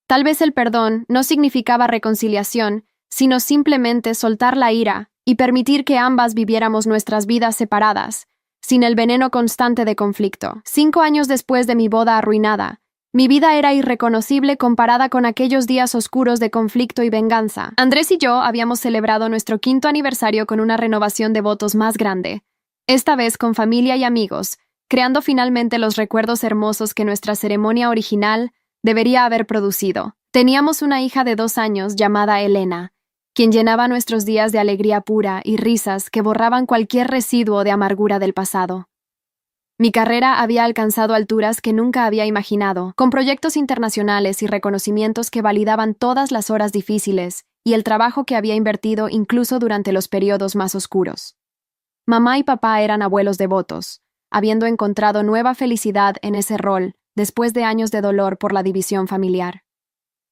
Speaker 1: Tal vez el perdón no significaba reconciliación, sino simplemente soltar la ira y permitir que ambas viviéramos nuestras vidas separadas, sin el veneno constante de conflicto. 5 años después de mi boda arruinada, mi vida era irreconocible comparada con aquellos días oscuros de conflicto y venganza. Andrés y yo habíamos celebrado nuestro 5º aniversario con una renovación de votos más grande, esta vez con familia y amigos, creando finalmente los recuerdos hermosos que nuestra ceremonia original debería haber producido. Teníamos una hija de 2 años llamada Elena, quien llenaba nuestros días de alegría pura y risas que borraban cualquier residuo de amargura del pasado. Mi carrera había alcanzado alturas que nunca había imaginado, con proyectos internacionales y reconocimientos que validaban todas las horas difíciles y el trabajo que había invertido incluso durante los periodos más oscuros. Mamá y papá eran abuelos devotos, habiendo encontrado nueva felicidad en ese rol después de años de dolor por la división familiar.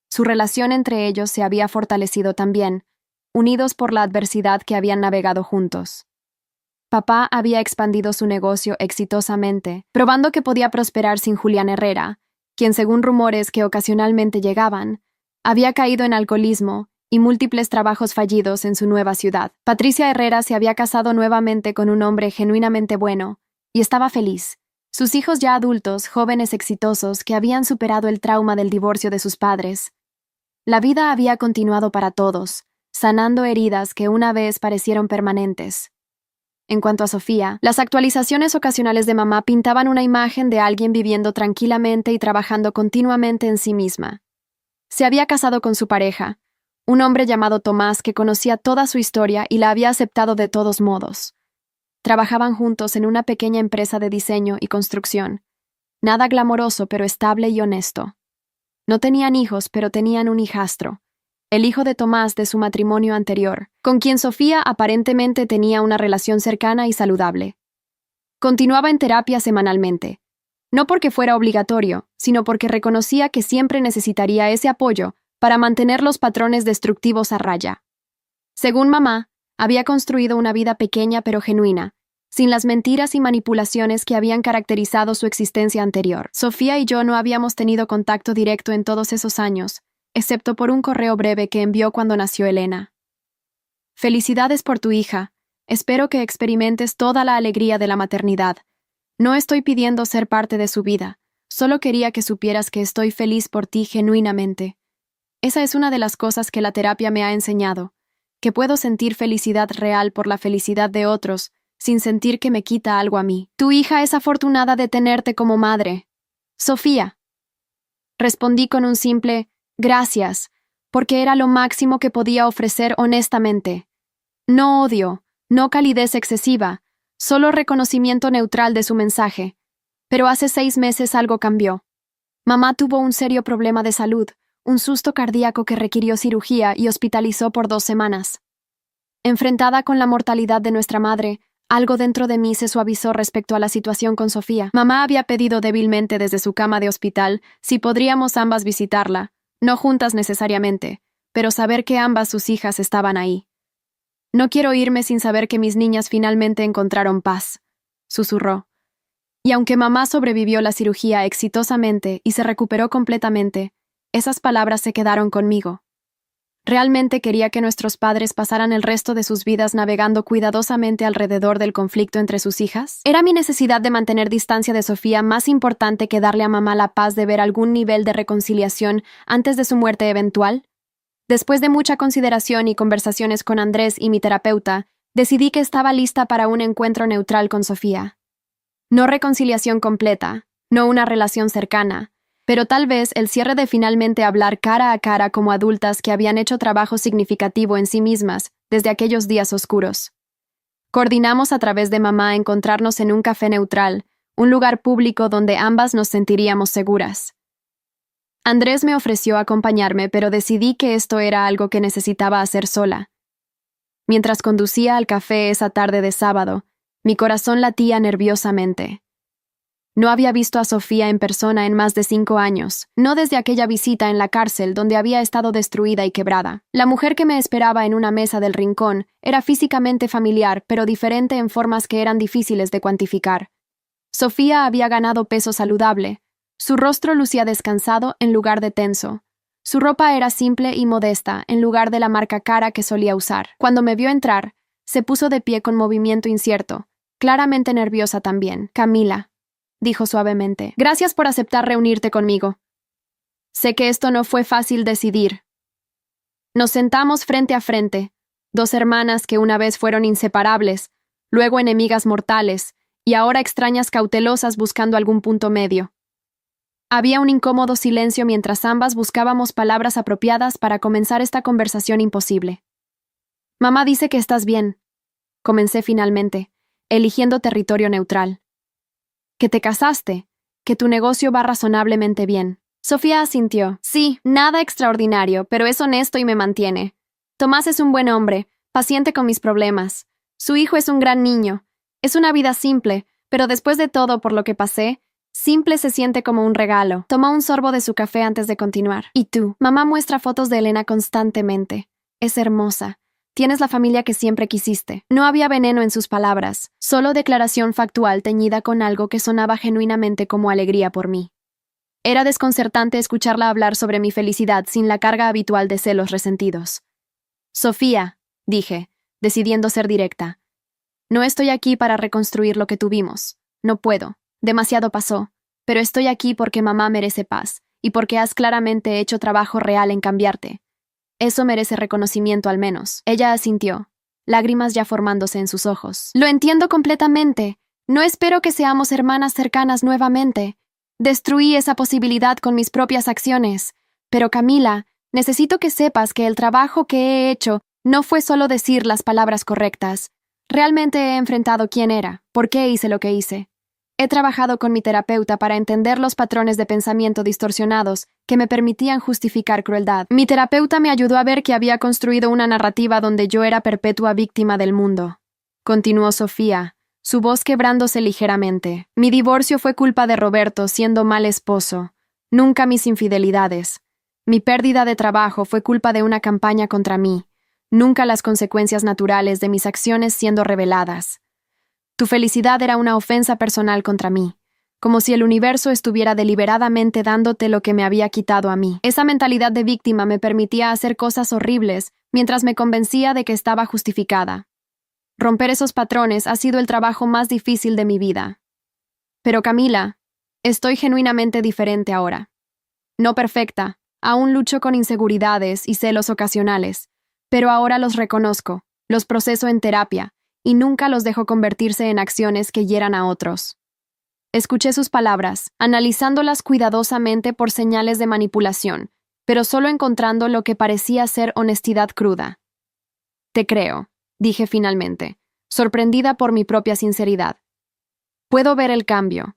Speaker 1: Su relación entre ellos se había fortalecido también, unidos por la adversidad que habían navegado juntos. Papá había expandido su negocio exitosamente, probando que podía prosperar sin Julián Herrera, quien, según rumores que ocasionalmente llegaban, había caído en alcoholismo y múltiples trabajos fallidos en su nueva ciudad. Patricia Herrera se había casado nuevamente con un hombre genuinamente bueno y estaba feliz. Sus hijos ya adultos, jóvenes exitosos que habían superado el trauma del divorcio de sus padres. La vida había continuado para todos, sanando heridas que una vez parecieron permanentes. En cuanto a Sofía, las actualizaciones ocasionales de mamá pintaban una imagen de alguien viviendo tranquilamente y trabajando continuamente en sí misma. Se había casado con su pareja, un hombre llamado Tomás que conocía toda su historia y la había aceptado de todos modos. Trabajaban juntos en una pequeña empresa de diseño y construcción. Nada glamoroso, pero estable y honesto. No tenían hijos, pero tenían un hijastro, el hijo de Tomás de su matrimonio anterior, con quien Sofía aparentemente tenía una relación cercana y saludable. Continuaba en terapia semanalmente, no porque fuera obligatorio, sino porque reconocía que siempre necesitaría ese apoyo para mantener los patrones destructivos a raya. Según mamá, había construido una vida pequeña pero genuina, sin las mentiras y manipulaciones que habían caracterizado su existencia anterior. Sofía y yo no habíamos tenido contacto directo en todos esos años, excepto por un correo breve que envió cuando nació Elena. Felicidades por tu hija. Espero que experimentes toda la alegría de la maternidad. No estoy pidiendo ser parte de su vida, solo quería que supieras que estoy feliz por ti genuinamente. Esa es una de las cosas que la terapia me ha enseñado, que puedo sentir felicidad real por la felicidad de otros, sin sentir que me quita algo a mí. Tu hija es afortunada de tenerte como madre. Sofía. Respondí con un simple gracias, porque era lo máximo que podía ofrecer honestamente. No odio, no calidez excesiva, solo reconocimiento neutral de su mensaje. Pero hace 6 meses algo cambió. Mamá tuvo un serio problema de salud, un susto cardíaco que requirió cirugía y hospitalizó por 2 semanas. Enfrentada con la mortalidad de nuestra madre, algo dentro de mí se suavizó respecto a la situación con Sofía. Mamá había pedido débilmente desde su cama de hospital si podríamos ambas visitarla, no juntas necesariamente, pero saber que ambas sus hijas estaban ahí. No quiero irme sin saber que mis niñas finalmente encontraron paz, susurró. Y aunque mamá sobrevivió la cirugía exitosamente y se recuperó completamente, esas palabras se quedaron conmigo. Realmente quería que nuestros padres pasaran el resto de sus vidas navegando cuidadosamente alrededor del conflicto entre sus hijas. ¿Era mi necesidad de mantener distancia de Sofía más importante que darle a mamá la paz de ver algún nivel de reconciliación antes de su muerte eventual? Después de mucha consideración y conversaciones con Andrés y mi terapeuta, decidí que estaba lista para un encuentro neutral con Sofía. No reconciliación completa, no una relación cercana, pero tal vez el cierre de finalmente hablar cara a cara como adultas que habían hecho trabajo significativo en sí mismas desde aquellos días oscuros. Coordinamos a través de mamá encontrarnos en un café neutral, un lugar público donde ambas nos sentiríamos seguras. Andrés me ofreció acompañarme, pero decidí que esto era algo que necesitaba hacer sola. Mientras conducía al café esa tarde de sábado, mi corazón latía nerviosamente. No había visto a Sofía en persona en más de 5 años, no desde aquella visita en la cárcel donde había estado destruida y quebrada. La mujer que me esperaba en una mesa del rincón era físicamente familiar, pero diferente en formas que eran difíciles de cuantificar. Sofía había ganado peso saludable, Su rostro lucía descansado en lugar de tenso. Su ropa era simple y modesta en lugar de la marca cara que solía usar. Cuando me vio entrar, se puso de pie con movimiento incierto, claramente nerviosa también. «Camila», dijo suavemente, «gracias por aceptar reunirte conmigo. Sé que esto no fue fácil decidir». Nos sentamos frente a frente, dos hermanas que una vez fueron inseparables, luego enemigas mortales, y ahora extrañas cautelosas buscando algún punto medio. Había un incómodo silencio mientras ambas buscábamos palabras apropiadas para comenzar esta conversación imposible. «Mamá dice que estás bien», comencé finalmente, eligiendo territorio neutral. «Que te casaste, que tu negocio va razonablemente bien». Sofía asintió. «Sí, nada extraordinario, pero es honesto y me mantiene. Tomás es un buen hombre, paciente con mis problemas. Su hijo es un gran niño. Es una vida simple, pero después de todo por lo que pasé, simple se siente como un regalo». Tomó un sorbo de su café antes de continuar. «¿Y tú?» Mamá muestra fotos de Elena constantemente. Es hermosa. Tienes la familia que siempre quisiste. No había veneno en sus palabras, solo declaración factual teñida con algo que sonaba genuinamente como alegría por mí. Era desconcertante escucharla hablar sobre mi felicidad sin la carga habitual de celos resentidos. «Sofía», dije, decidiendo ser directa, «no estoy aquí para reconstruir lo que tuvimos. No puedo. Demasiado pasó. Pero estoy aquí porque mamá merece paz, y porque has claramente hecho trabajo real en cambiarte. Eso merece reconocimiento al menos». Ella asintió, lágrimas ya formándose en sus ojos. «Lo entiendo completamente. No espero que seamos hermanas cercanas nuevamente. Destruí esa posibilidad con mis propias acciones. Pero Camila, necesito que sepas que el trabajo que he hecho no fue solo decir las palabras correctas. Realmente he enfrentado quién era, por qué hice lo que hice. He trabajado con mi terapeuta para entender los patrones de pensamiento distorsionados que me permitían justificar crueldad. Mi terapeuta me ayudó a ver que había construido una narrativa donde yo era perpetua víctima del mundo. Continuó Sofía, su voz quebrándose ligeramente. Mi divorcio fue culpa de Roberto siendo mal esposo, nunca mis infidelidades. Mi pérdida de trabajo fue culpa de una campaña contra mí, nunca las consecuencias naturales de mis acciones siendo reveladas. Tu felicidad era una ofensa personal contra mí, como si el universo estuviera deliberadamente dándote lo que me había quitado a mí. Esa mentalidad de víctima me permitía hacer cosas horribles mientras me convencía de que estaba justificada. Romper esos patrones ha sido el trabajo más difícil de mi vida. Pero Camila, estoy genuinamente diferente ahora. No perfecta, aún lucho con inseguridades y celos ocasionales, pero ahora los reconozco, los proceso en terapia, y nunca los dejo convertirse en acciones que hieran a otros. Escuché sus palabras, analizándolas cuidadosamente por señales de manipulación, pero solo encontrando lo que parecía ser honestidad cruda. «Te creo», dije finalmente, sorprendida por mi propia sinceridad. «Puedo ver el cambio,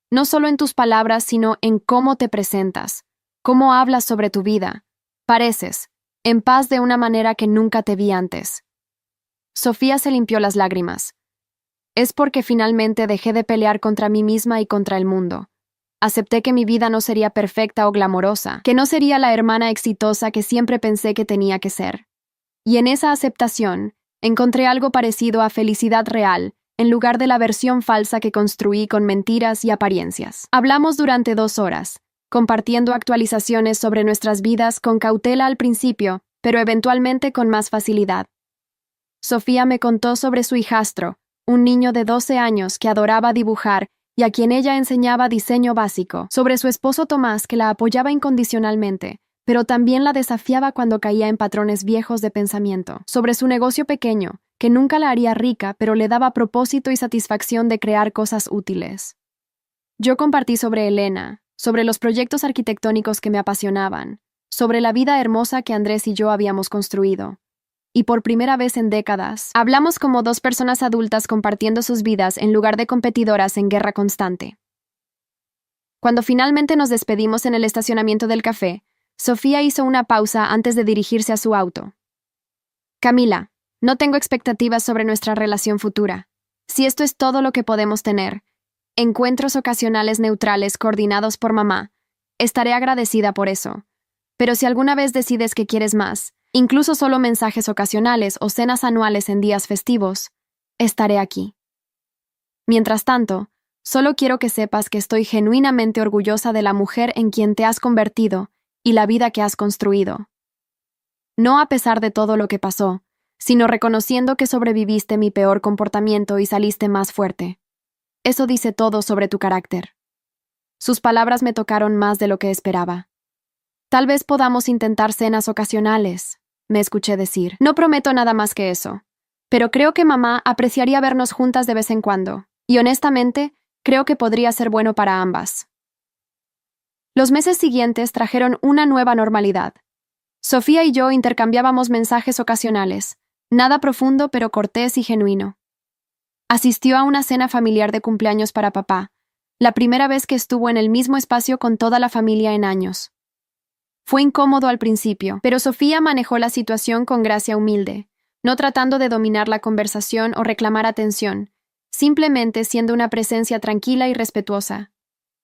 Speaker 1: no solo en tus palabras, sino en cómo te presentas, cómo hablas sobre tu vida. Pareces, en paz de una manera que nunca te vi antes». Sofía se limpió las lágrimas. «Es porque finalmente dejé de pelear contra mí misma y contra el mundo. Acepté que mi vida no sería perfecta o glamorosa, que no sería la hermana exitosa que siempre pensé que tenía que ser. Y en esa aceptación, encontré algo parecido a felicidad real, en lugar de la versión falsa que construí con mentiras y apariencias». Hablamos durante 2 horas, compartiendo actualizaciones sobre nuestras vidas con cautela al principio, pero eventualmente con más facilidad. Sofía me contó sobre su hijastro, un niño de 12 años que adoraba dibujar y a quien ella enseñaba diseño básico, sobre su esposo Tomás que la apoyaba incondicionalmente, pero también la desafiaba cuando caía en patrones viejos de pensamiento, sobre su negocio pequeño, que nunca la haría rica, pero le daba propósito y satisfacción de crear cosas útiles. Yo compartí sobre Elena, sobre los proyectos arquitectónicos que me apasionaban, sobre la vida hermosa que Andrés y yo habíamos construido. Y por primera vez en décadas, hablamos como 2 personas adultas compartiendo sus vidas en lugar de competidoras en guerra constante. Cuando finalmente nos despedimos en el estacionamiento del café, Sofía hizo una pausa antes de dirigirse a su auto. «Camila, no tengo expectativas sobre nuestra relación futura. Si esto es todo lo que podemos tener, encuentros ocasionales neutrales coordinados por mamá, estaré agradecida por eso. Pero si alguna vez decides que quieres más, incluso solo mensajes ocasionales o cenas anuales en días festivos, estaré aquí». Mientras tanto, Solo quiero que sepas que estoy genuinamente orgullosa de la mujer en quien te has convertido y la vida que has construido. No a pesar de todo lo que pasó, sino reconociendo que sobreviviste mi peor comportamiento y saliste más fuerte. Eso dice todo sobre tu carácter. Sus palabras me tocaron más de lo que esperaba. Tal vez podamos intentar cenas ocasionales, me escuché decir. No prometo nada más que eso, pero creo que mamá apreciaría vernos juntas de vez en cuando, y honestamente, creo que podría ser bueno para ambas. Los meses siguientes trajeron una nueva normalidad. Sofía y yo intercambiábamos mensajes ocasionales, nada profundo pero cortés y genuino. Asistió a una cena familiar de cumpleaños para papá, la primera vez que estuvo en el mismo espacio con toda la familia en años. Fue incómodo al principio, pero Sofía manejó la situación con gracia humilde, no tratando de dominar la conversación o reclamar atención, simplemente siendo una presencia tranquila y respetuosa.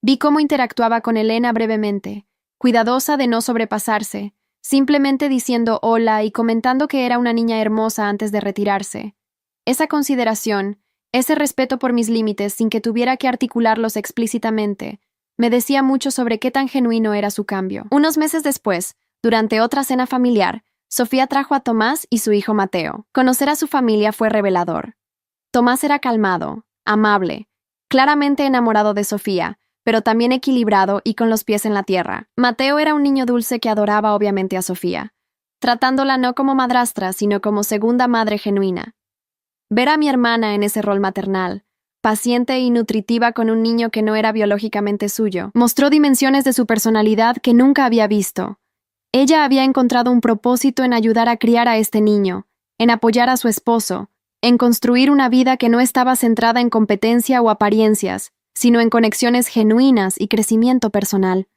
Speaker 1: Vi cómo interactuaba con Elena brevemente, cuidadosa de no sobrepasarse, simplemente diciendo hola y comentando que era una niña hermosa antes de retirarse. Esa consideración, ese respeto por mis límites sin que tuviera que articularlos explícitamente, me decía mucho sobre qué tan genuino era su cambio. Unos meses después, durante otra cena familiar, Sofía trajo a Tomás y su hijo Mateo. Conocer a su familia fue revelador. Tomás era calmado, amable, claramente enamorado de Sofía, pero también equilibrado y con los pies en la tierra. Mateo era un niño dulce que adoraba obviamente a Sofía, tratándola no como madrastra, sino como segunda madre genuina. Ver a mi hermana en ese rol maternal, paciente y nutritiva con un niño que no era biológicamente suyo, mostró dimensiones de su personalidad que nunca había visto. Ella había encontrado un propósito en ayudar a criar a este niño, en apoyar a su esposo, en construir una vida que no estaba centrada en competencia o apariencias, sino en conexiones genuinas y crecimiento personal.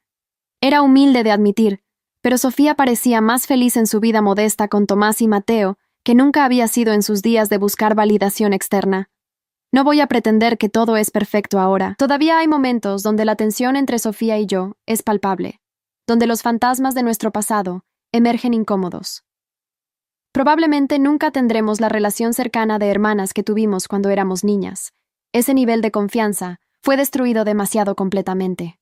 Speaker 1: Era humilde de admitir, pero Sofía parecía más feliz en su vida modesta con Tomás y Mateo que nunca había sido en sus días de buscar validación externa. No voy a pretender que todo es perfecto ahora. Todavía hay momentos donde la tensión entre Sofía y yo es palpable, donde los fantasmas de nuestro pasado emergen incómodos. Probablemente nunca tendremos la relación cercana de hermanas que tuvimos cuando éramos niñas. Ese nivel de confianza fue destruido demasiado completamente.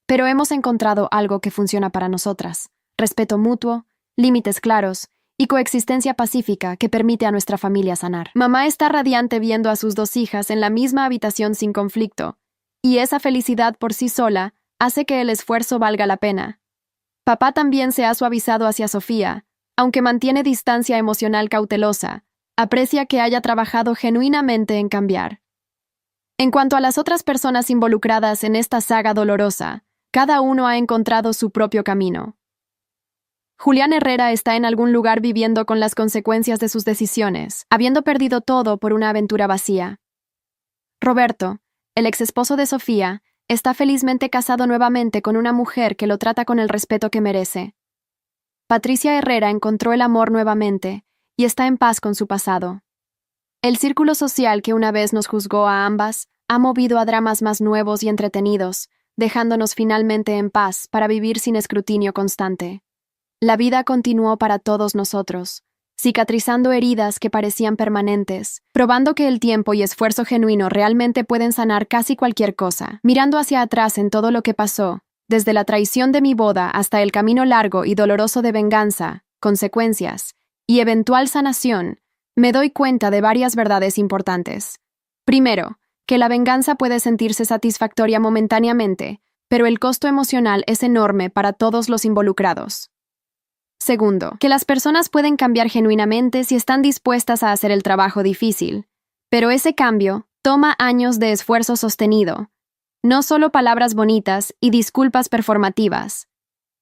Speaker 1: Pero hemos encontrado algo que funciona para nosotras: respeto mutuo, límites claros y coexistencia pacífica que permite a nuestra familia sanar. Mamá está radiante viendo a sus dos hijas en la misma habitación sin conflicto, y esa felicidad por sí sola hace que el esfuerzo valga la pena. Papá también se ha suavizado hacia Sofía, aunque mantiene distancia emocional cautelosa, aprecia que haya trabajado genuinamente en cambiar. En cuanto a las otras personas involucradas en esta saga dolorosa, cada uno ha encontrado su propio camino. Julián Herrera está en algún lugar viviendo con las consecuencias de sus decisiones, habiendo perdido todo por una aventura vacía. Roberto, el exesposo de Sofía, está felizmente casado nuevamente con una mujer que lo trata con el respeto que merece. Patricia Herrera encontró el amor nuevamente y está en paz con su pasado. El círculo social que una vez nos juzgó a ambas ha movido a dramas más nuevos y entretenidos, dejándonos finalmente en paz para vivir sin escrutinio constante. La vida continuó para todos nosotros, cicatrizando heridas que parecían permanentes, probando que el tiempo y esfuerzo genuino realmente pueden sanar casi cualquier cosa. Mirando hacia atrás en todo lo que pasó, desde la traición de mi boda hasta el camino largo y doloroso de venganza, consecuencias y eventual sanación, me doy cuenta de varias verdades importantes. Primero, que la venganza puede sentirse satisfactoria momentáneamente, pero el costo emocional es enorme para todos los involucrados. Segundo, que las personas pueden cambiar genuinamente si están dispuestas a hacer el trabajo difícil, pero ese cambio toma años de esfuerzo sostenido, no solo palabras bonitas y disculpas performativas.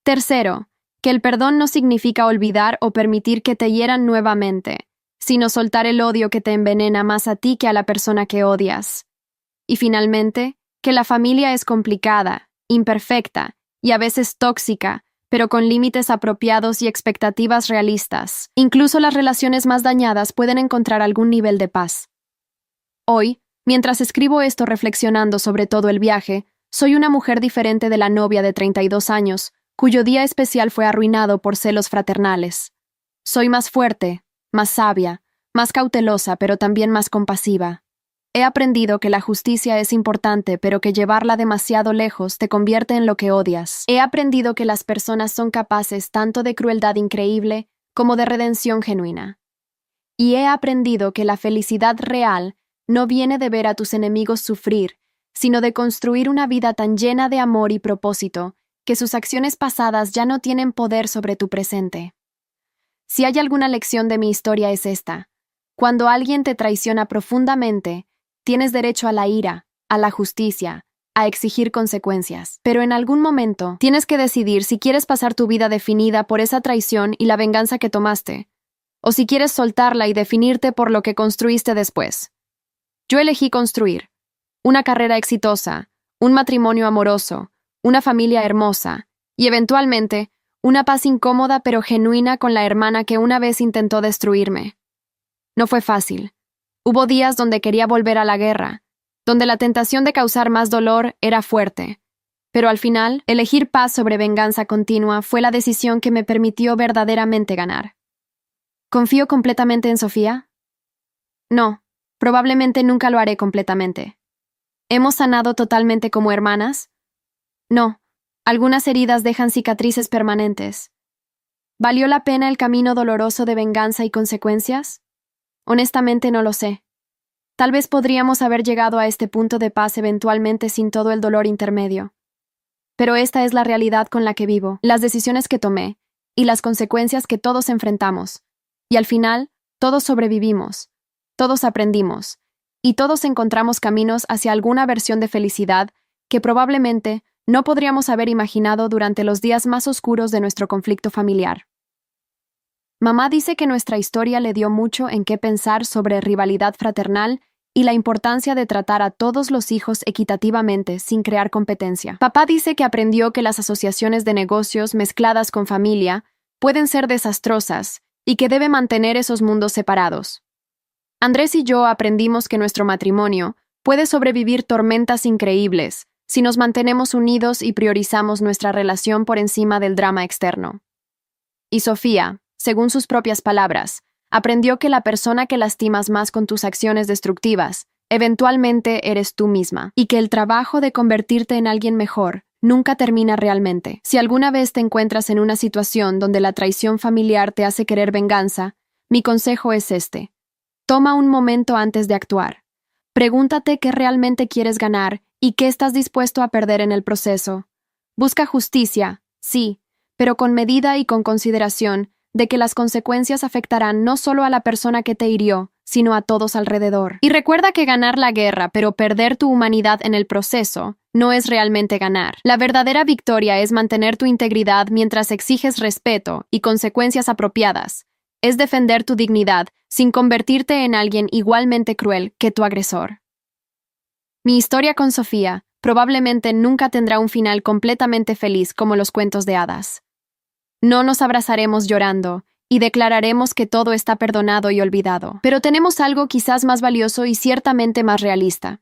Speaker 1: Tercero, que el perdón no significa olvidar o permitir que te hieran nuevamente, sino soltar el odio que te envenena más a ti que a la persona que odias. Y finalmente, que la familia es complicada, imperfecta y a veces tóxica, pero con límites apropiados y expectativas realistas. Incluso las relaciones más dañadas pueden encontrar algún nivel de paz. Hoy, mientras escribo esto reflexionando sobre todo el viaje, soy una mujer diferente de la novia de 32 años, cuyo día especial fue arruinado por celos fraternales. Soy más fuerte, más sabia, más cautelosa, pero también más compasiva. He aprendido que la justicia es importante, pero que llevarla demasiado lejos te convierte en lo que odias. He aprendido que las personas son capaces tanto de crueldad increíble como de redención genuina. Y he aprendido que la felicidad real no viene de ver a tus enemigos sufrir, sino de construir una vida tan llena de amor y propósito que sus acciones pasadas ya no tienen poder sobre tu presente. Si hay alguna lección de mi historia es esta: cuando alguien te traiciona profundamente, tienes derecho a la ira, a la justicia, a exigir consecuencias. Pero en algún momento tienes que decidir si quieres pasar tu vida definida por esa traición y la venganza que tomaste, o si quieres soltarla y definirte por lo que construiste después. Yo elegí construir una carrera exitosa, un matrimonio amoroso, una familia hermosa y, eventualmente, una paz incómoda pero genuina con la hermana que una vez intentó destruirme. No fue fácil. Hubo días donde quería volver a la guerra, donde la tentación de causar más dolor era fuerte, pero al final, elegir paz sobre venganza continua fue la decisión que me permitió verdaderamente ganar. ¿Confío completamente en Sofía? No, probablemente nunca lo haré completamente. ¿Hemos sanado totalmente como hermanas? No, algunas heridas dejan cicatrices permanentes. ¿Valió la pena el camino doloroso de venganza y consecuencias? Honestamente no lo sé. Tal vez podríamos haber llegado a este punto de paz eventualmente sin todo el dolor intermedio. Pero esta es la realidad con la que vivo, las decisiones que tomé y las consecuencias que todos enfrentamos. Y al final, todos sobrevivimos, todos aprendimos, y todos encontramos caminos hacia alguna versión de felicidad que probablemente no podríamos haber imaginado durante los días más oscuros de nuestro conflicto familiar. Mamá dice que nuestra historia le dio mucho en qué pensar sobre rivalidad fraternal y la importancia de tratar a todos los hijos equitativamente sin crear competencia. Papá dice que aprendió que las asociaciones de negocios mezcladas con familia pueden ser desastrosas y que debe mantener esos mundos separados. Andrés y yo aprendimos que nuestro matrimonio puede sobrevivir tormentas increíbles si nos mantenemos unidos y priorizamos nuestra relación por encima del drama externo. Y Sofía, según sus propias palabras, aprendió que la persona que lastimas más con tus acciones destructivas, eventualmente eres tú misma, y que el trabajo de convertirte en alguien mejor nunca termina realmente. Si alguna vez te encuentras en una situación donde la traición familiar te hace querer venganza, mi consejo es este: toma un momento antes de actuar. Pregúntate qué realmente quieres ganar y qué estás dispuesto a perder en el proceso. Busca justicia, sí, pero con medida y con consideración de que las consecuencias afectarán no solo a la persona que te hirió, sino a todos alrededor. Y recuerda que ganar la guerra, pero perder tu humanidad en el proceso, no es realmente ganar. La verdadera victoria es mantener tu integridad mientras exiges respeto y consecuencias apropiadas. Es defender tu dignidad sin convertirte en alguien igualmente cruel que tu agresor. Mi historia con Sofía probablemente nunca tendrá un final completamente feliz como los cuentos de hadas. No nos abrazaremos llorando y declararemos que todo está perdonado y olvidado. Pero tenemos algo quizás más valioso y ciertamente más realista.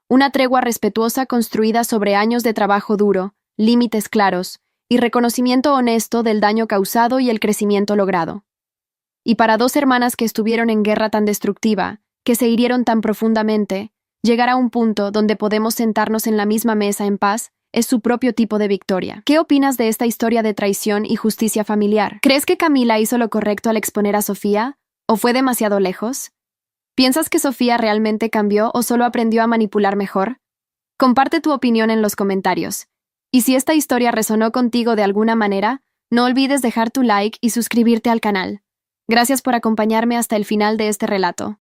Speaker 1: Una tregua respetuosa construida sobre años de trabajo duro, límites claros y reconocimiento honesto del daño causado y el crecimiento logrado. Y para dos hermanas que estuvieron en guerra tan destructiva, que se hirieron tan profundamente, llegar a un punto donde podemos sentarnos en la misma mesa en paz es su propio tipo de victoria. ¿Qué opinas de esta historia de traición y justicia familiar? ¿Crees que Camila hizo lo correcto al exponer a Sofía? ¿O fue demasiado lejos? ¿Piensas que Sofía realmente cambió o solo aprendió a manipular mejor? Comparte tu opinión en los comentarios. Y si esta historia resonó contigo de alguna manera, no olvides dejar tu like y suscribirte al canal. Gracias por acompañarme hasta el final de este relato.